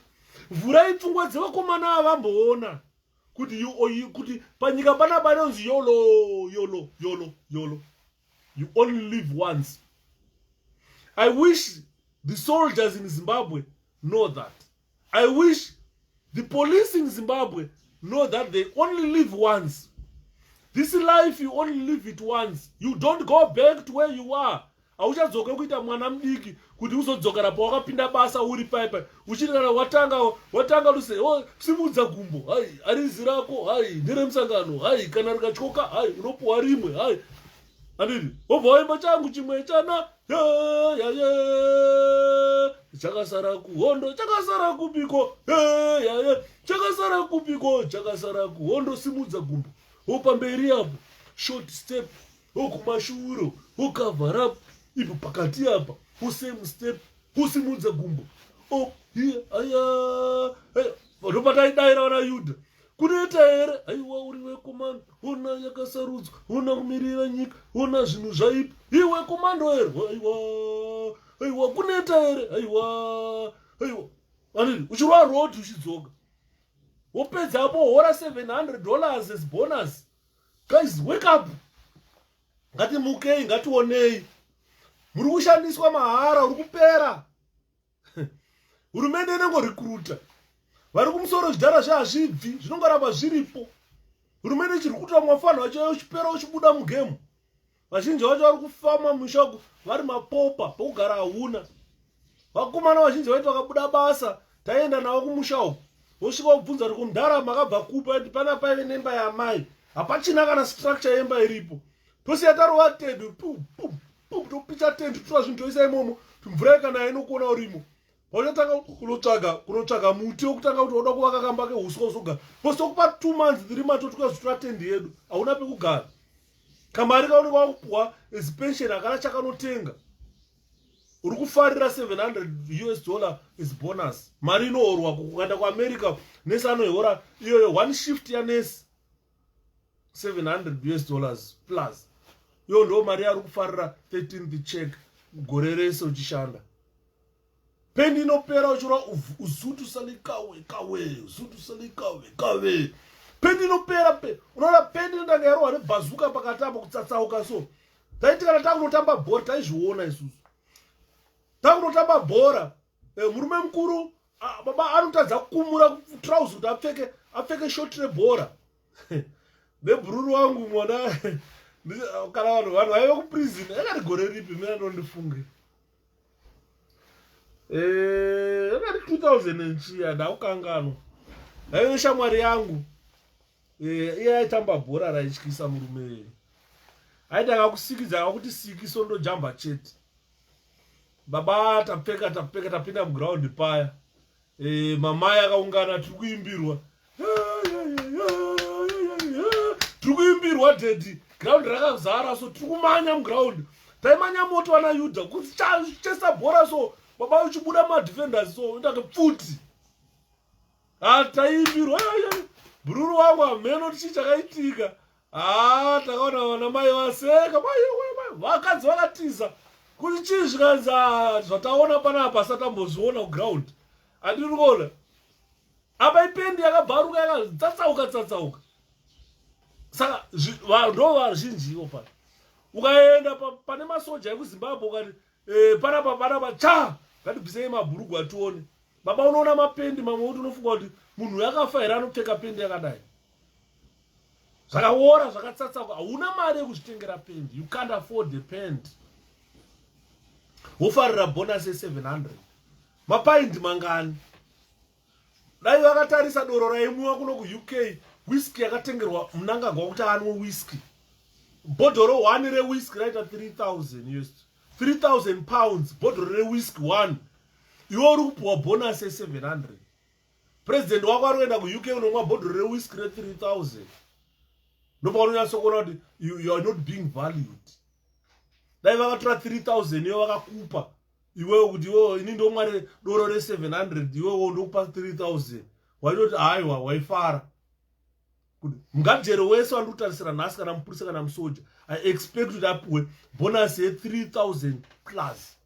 mvurai pfungwa dzevakomana ava vamboona kuti panyika pana banonzi yolo. You only live once. I wish the soldiers in Zimbabwe know that. I wish the police in Zimbabwe know that they only live once. This life, you only live it once. You don't go back to where you are. Auchadzoka kuita mwana mdiki kuti uzodzokera pa wakapinda basa uri paipa. Uchiti kana watanga luse simudza gumbo. Hai, arizi rako, hai, ndire musangano, hai, kana rikachoka, hai, unopuwa rimwe, hai. Andiri, obva waimba changu chimwe chana, chakasara kuhondo, chakasara kupiko, chakasara kupiko, chakasara kuhondo, simudza gumbo. Opamberi apo, short step, okumashure, cover up, ipo pakati apa, same step, usimudza gumbo. Oh, here, aya, vanopata idaira wana Yudha. Kunoita here, aiwa uriwe komando, ona yakasarudzwa, ona kumirira nyika, ona zvinhu zvaipa, iwe komando here, aiwa, kunoita here, aiwa. Andiri, uchirwa road uchidzoka. Wopedza apo hora $700 as bonus. Guys, wake up. Ngati mukei, ngati onei. Muri kushandiswa mahara, uri kupera. Hurumende inengo recruiter. Vari kumusoro zvidhara zvazvibvi, zvinongoramba zviripo. Hurumende chiri kuita mwafana wacho uchipera uchibuda mugemu. vazhinji vacho vari kufama mushago vari mapopa pokugara hauna. Vakomana vazhinji vaiti vakabuda basa taenda navo kumusha uku vosvika kubvunza kuti kundarama akabva kupa kuti pana paive nemba yamai hapachina kana structure yemba iripo. Tosiya tarova tende topicha tende tora zvinhu toisa imomo mvura ikana inokuona urimo. Pauchatanga kunotsvaga muti wokutanga kuti unoda kuvaka kamba keuswa usogara. Posokupa 2 months 3 months totukazotora tende yedu hauna pekugara. Kamari kaunenge wakupuwa as pension hakana chakanotenga. Uri kufarira $700 is bonus. Mari inoorwa kuenda kuAmerica nesi anohora iyoyo 1 shift yanesi $700 plus. Iyo ndo mari ari kufarira 13th check gore rese uchishanda. Pendi inopera uchura uzutu salikawe kawe. Pendi inopera pe. Unaona pendi ndanga yaro ane bazuka pakatamba kutsatsauka so. Taiti kana takunotamba bhora taizviona isusu. Takunotamba bhora murume mukuru baba anotadza kumura trouser kuti apfeke short rebhora. Nebhururu wangu mwana kana vanhu vaiva kuprison yakati gore ripi mina ndondifunge. Yakati 2000 ndakukanganwa. Haive shamwari yangu iye aitamba bhora raityisa murume. Aitanga kusikidza akakuti sikiso ndojamba chete. Baba tapinda muground paya. Mamai akaungana tiri kuimbirwa. Tiri kuimbirwa dedi. Ground rakazara so tiri kumanya muground. Taimanya moto wana Yudha kuti chesa bhora so baba uchibuda madefenders so ndake pfuti. Taimbirwa. Bururu wangu ameno tichi chakaitika. Takaona wana mai vaseka. Vakadzi vakatiza. Kuti chii zvikanza zvataona panapa satamboziona kuground. Andiri kuona. Apa ipendi yakabharuka yakatsatsauka. Saka ndo vazhinjiwo pana. Ukaenda pane masoja ekuZimbabwe ukati panapa cha ngatibvisei mabhurugwa atione. Baba unoona mapendi mamwe kuti unofunga kuti munhu yakafa here anopfeka pendi yakadai. Zvakaora zvakatsatsauka hauna mari yekuzvitengera pendi. You can't afford the pen. Wofarira bonus ye700. Mapaindi mangani. Dai vakatarisa doro raimwiwa kuno kuUK, whisky yakatengerwa munangagwa kuti anwe whisky. Bhodhoro 1 rewhisky raita 3,000 US. 3,000 pounds bhodhoro rewhisky 1. Iwe uri kupuwa bonus ye700. President wako ari kuenda kuUK unomwa bhodhoro rewhisky re3,000. Ndopaunonyatsokuona kuti you are not being valued. Dai vakatora 3,000 iwe vakakupa iwewe kuti iwewe ini ndomwa doro re700 iwewe ndokupa 3,000 waitoti haiwa waifara kuti mugadzero wese wandikutarisira nhasi kana mupurisa kana musoja I expect kuti apiwe bonus ye3,000 plus.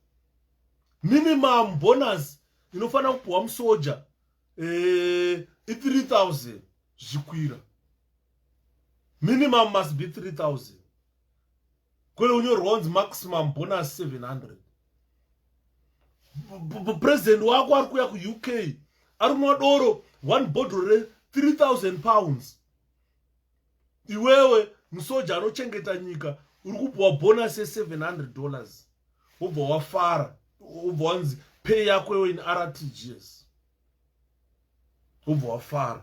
Minimum bonus inofanira kupiwa musoja i3,000 zvikwira. Minimum must be 3,000. Kwele unyorwa unzi maximum bonus 700. President wako ari kuya kuUK ari kumwa doro 1 bhodhoro re3,000 pounds. Iwewe musoja anochengeta nyika uri kupuwa bonus ye$700. Ubva wafara. Ubva wanzi pay yako iwe in RTGS. Ubva wafara.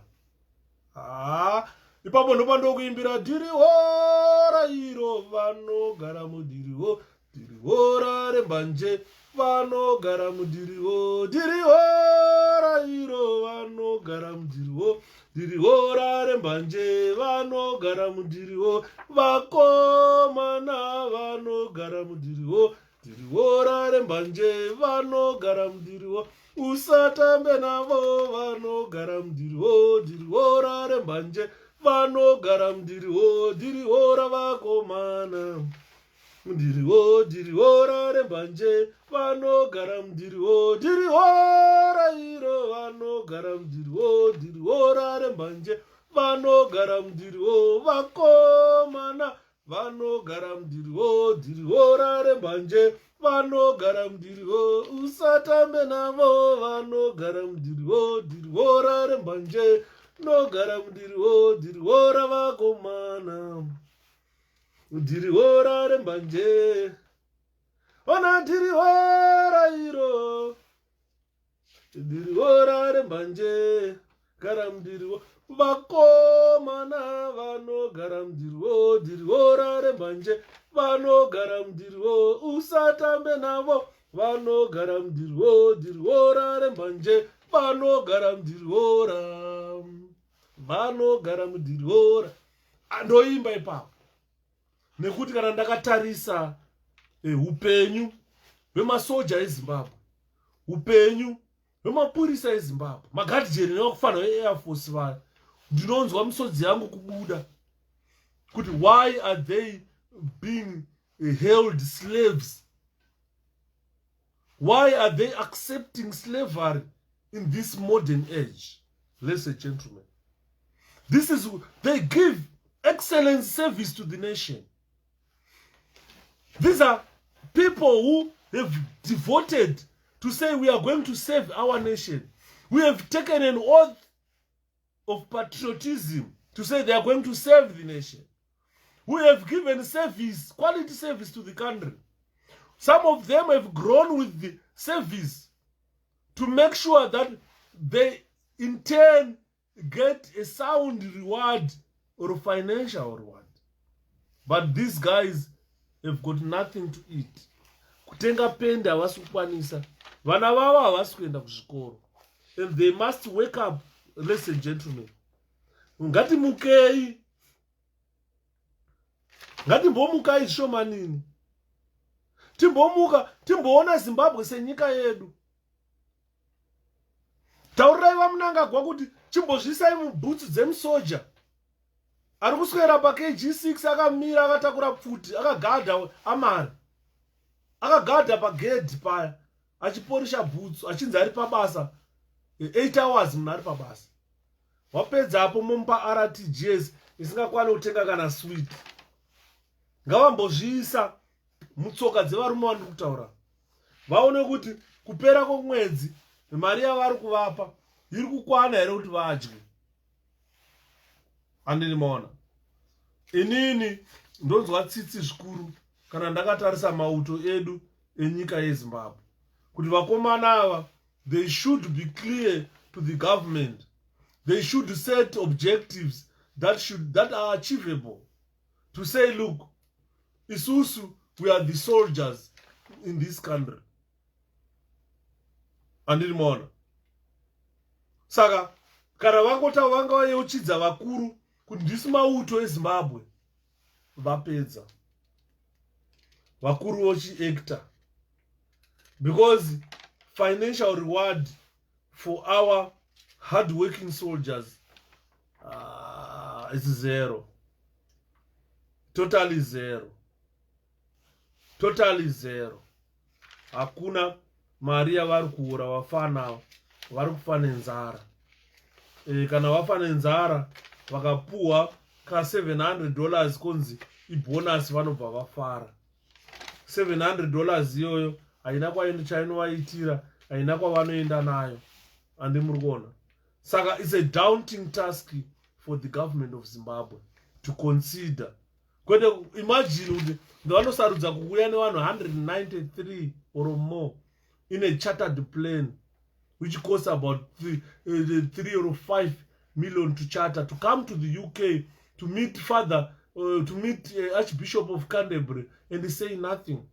Ipapo ndopa ndokuimbira dirihora iro vanogara mudiriwo. Dirihora rembanje vanogara mudiriwo. Dirihora iro vanogara mudiriwo. Dirihora rembanje vanogara mudiriwo. Vakomana vanogara mudiriwo. Dirihora rembanje vanogara mudiriwo. Usatambe navo vanogara mudiriwo. Dirihora rembanje vanogara mudiriwo. Dirihora vakomana mudiriwo. Dirihora rembanje vanogara mudiriwo. Dirihora iro vanogara mudiriwo. Dirihora rembanje vanogara mudiriwo. Vakomana vanogara mudiriwo. Dirihora rembanje vanogara mudiriwo. Usatambe navo vanogara mudiriwo. Dirihora rembanje nogara mudiriwo. Dirihora vakomana Dirihora rembanje. Ona dirihora iro. Dirihora rembanje. Garam diriho. Vakomana vano garam diriho. Dirihora rembanje. Vano garam diriho. Usatambe navo. Vano garam diriho. Dirihora rembanje. Vano garam dirihora. Vano garam dirihora. Andoimba ipapo. Nekuti kana ndakatarisa upenyu hwemasoja eZimbabwe, upenyu hwemapurisa eZimbabwe, magadhijeni nevakufana veAir Force vaya, ndinonzwa misodzi yangu kubuda kuti why are they being held slaves? Why are they accepting slavery in this modern age? Ladies and gentlemen, this is, they give excellent service to the nation. These are people who have devoted to say we are going to save our nation. We have taken an oath of patriotism to say they are going to save the nation. We have given service, quality service to the country. Some of them have grown with the service to make sure that they in turn get a sound reward or a financial reward. But these guys have got nothing to eat. Kutenga penda havasi kukwanisa. Vana vavo havasi kuenda kuzvikoro. And they must wake up, ladies and gentlemen. Ngatimukei. Ngatimbomukai shomanini. Timbomuka, timboona Zimbabwe senyika yedu. Taurirai vamunangagwa kuti chimbozvisai mubhutsu dzemusoja. Ari kuswera pa 𝗘𝗃6 akamira akatakura pfuti akagadha amari. Akagadha pagedhi paya achiporisha bhutsu achinzi ari pabasa 8 hours munhu ari pabasa. Wapedza apo mumpa RTGS isingakwana kutenga kana sweet. Ngavambozviisa mutsoka dzevarume vandiri kutaura. Vaone kuti kupera kwomwedzi mari yavari kuvapa iri kukwana here kuti vadye. Andinimaona. Inini ndonzwa tsitsi zvikuru kana ndakatarisa mauto edu enyika yeZimbabwe. Kuti vakomana ava, they should be clear to the government. They should set objectives that are achievable. To say, look, isusu, we are the soldiers in this country. Andinimaona. Saka kana vangota vanga vayeuchidza vakuru kuti ndisi mauto eZimbabwe, vapedza. Vakuru vochiacta. Because financial reward for our hard-working soldiers is zero. Totally zero. Totally zero. Hakuna mari yavari kuura vafana vari kufa nenzara. Kana vafa nenzara vakapuwa ka $700 konzi ibonus vanobva vafara. $700 iyoyo haina chainovaitira, haina kwavanoenda nayo. Andimuri kuona. Saka it's a daunting task for the government of Zimbabwe to consider. Kwete imagine kuti vanosarudza kuuya nevanhu 193 or more in a chartered plane which costs about 3 or 5 million to charter, to come to the UK to meet Archbishop of Canterbury and say nothing.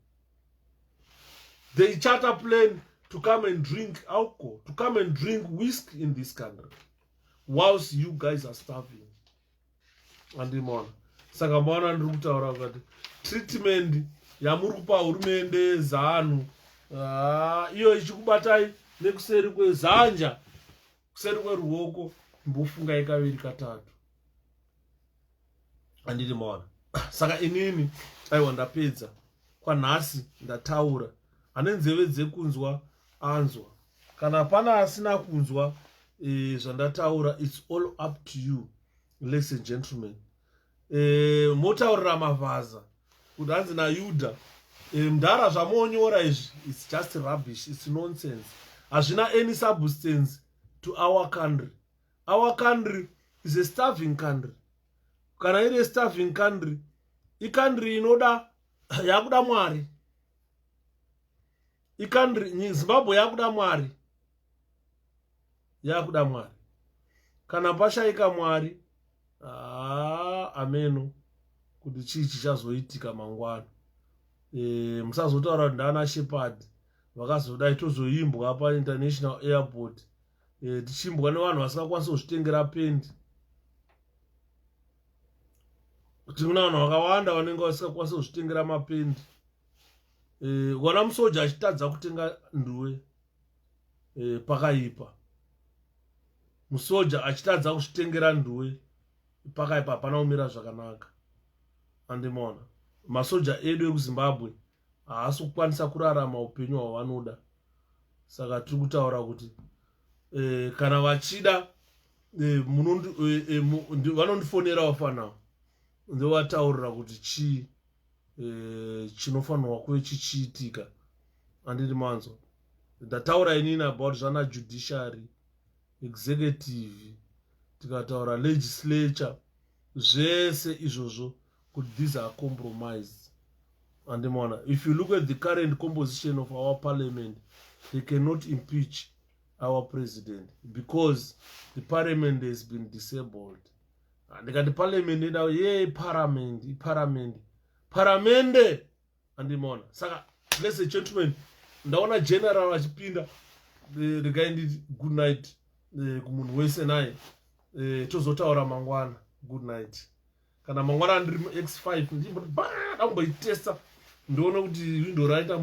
They charter plane to come and drink alcohol, to come and drink whiskey in this country, whilst you guys are starving. Andimona. Saka mwana ndiri kutaura kuti treatment yamuri kupa hurumende zanu iyo ichikubatai nekuseri kwezanja, kuseri kweruoko, mbofungai kaviri katatu. Andinimaona. Saka inini aiwa ndapedza. Kwanhasi ndataura. Ane nzeve dzekunzwa anzwa. Kana pana asina kunzwa zvandataura, it's all up to you, ladies and gentlemen. Motaurira Mavaza kuti hanzi naYudha, mdara zvamonyora izvi, it's just rubbish, it's nonsense. Hazvina any substance to our country. Our country is a starving country. Kana iri a starving country, ikandri inoda yakuda Mwari. Ikandri Zimbabwe yakuda Mwari. Yakuda Mwari. Kana pashaika Mwari, ameno kuti chii chichazoitika mangwana. Musazotaura kuti ndana Shepherd vakazodai tozoimbwa pa international airport. Tichimbwa nevanhu vasingakwanisi kuzvitengera pendi. Kuti kuna vanhu vakawanda vanenge vasingakwanisi kuzvitengera mapendi. Wana musoja achitadza kutenga nduwe pakaipa. Musoja achitadza kuzvitengera nduwe pakaipa hapana kumira zvakanaka. Andimona. Masoja edu ekuZimbabwe haasi kukwanisa kurarama upenyu hwavanoda. Saka tiri kutaura kuti kana vachida vanondifonera wafanawo ndovataurira kuti chii chinofanirwa kuve chichiitika. Andiri manzo. Ndataura inini about zvana judiciary, executive, tikataura legislature, zvese izvozvo kuti these are compromise. Andimona. If you look at the current composition of our parliament, they cannot impeach our president because the parliament has been disabled. Ndikati parliament ida paramende andimona. Saka ladies and gentlemen, ndaona general achipinda rikaindi good night kumunhu wese naye tozotaura mangwana good night. Kana mangwana ndiri 𝗵𝗃 ndamboitesta ndione kuti windo raita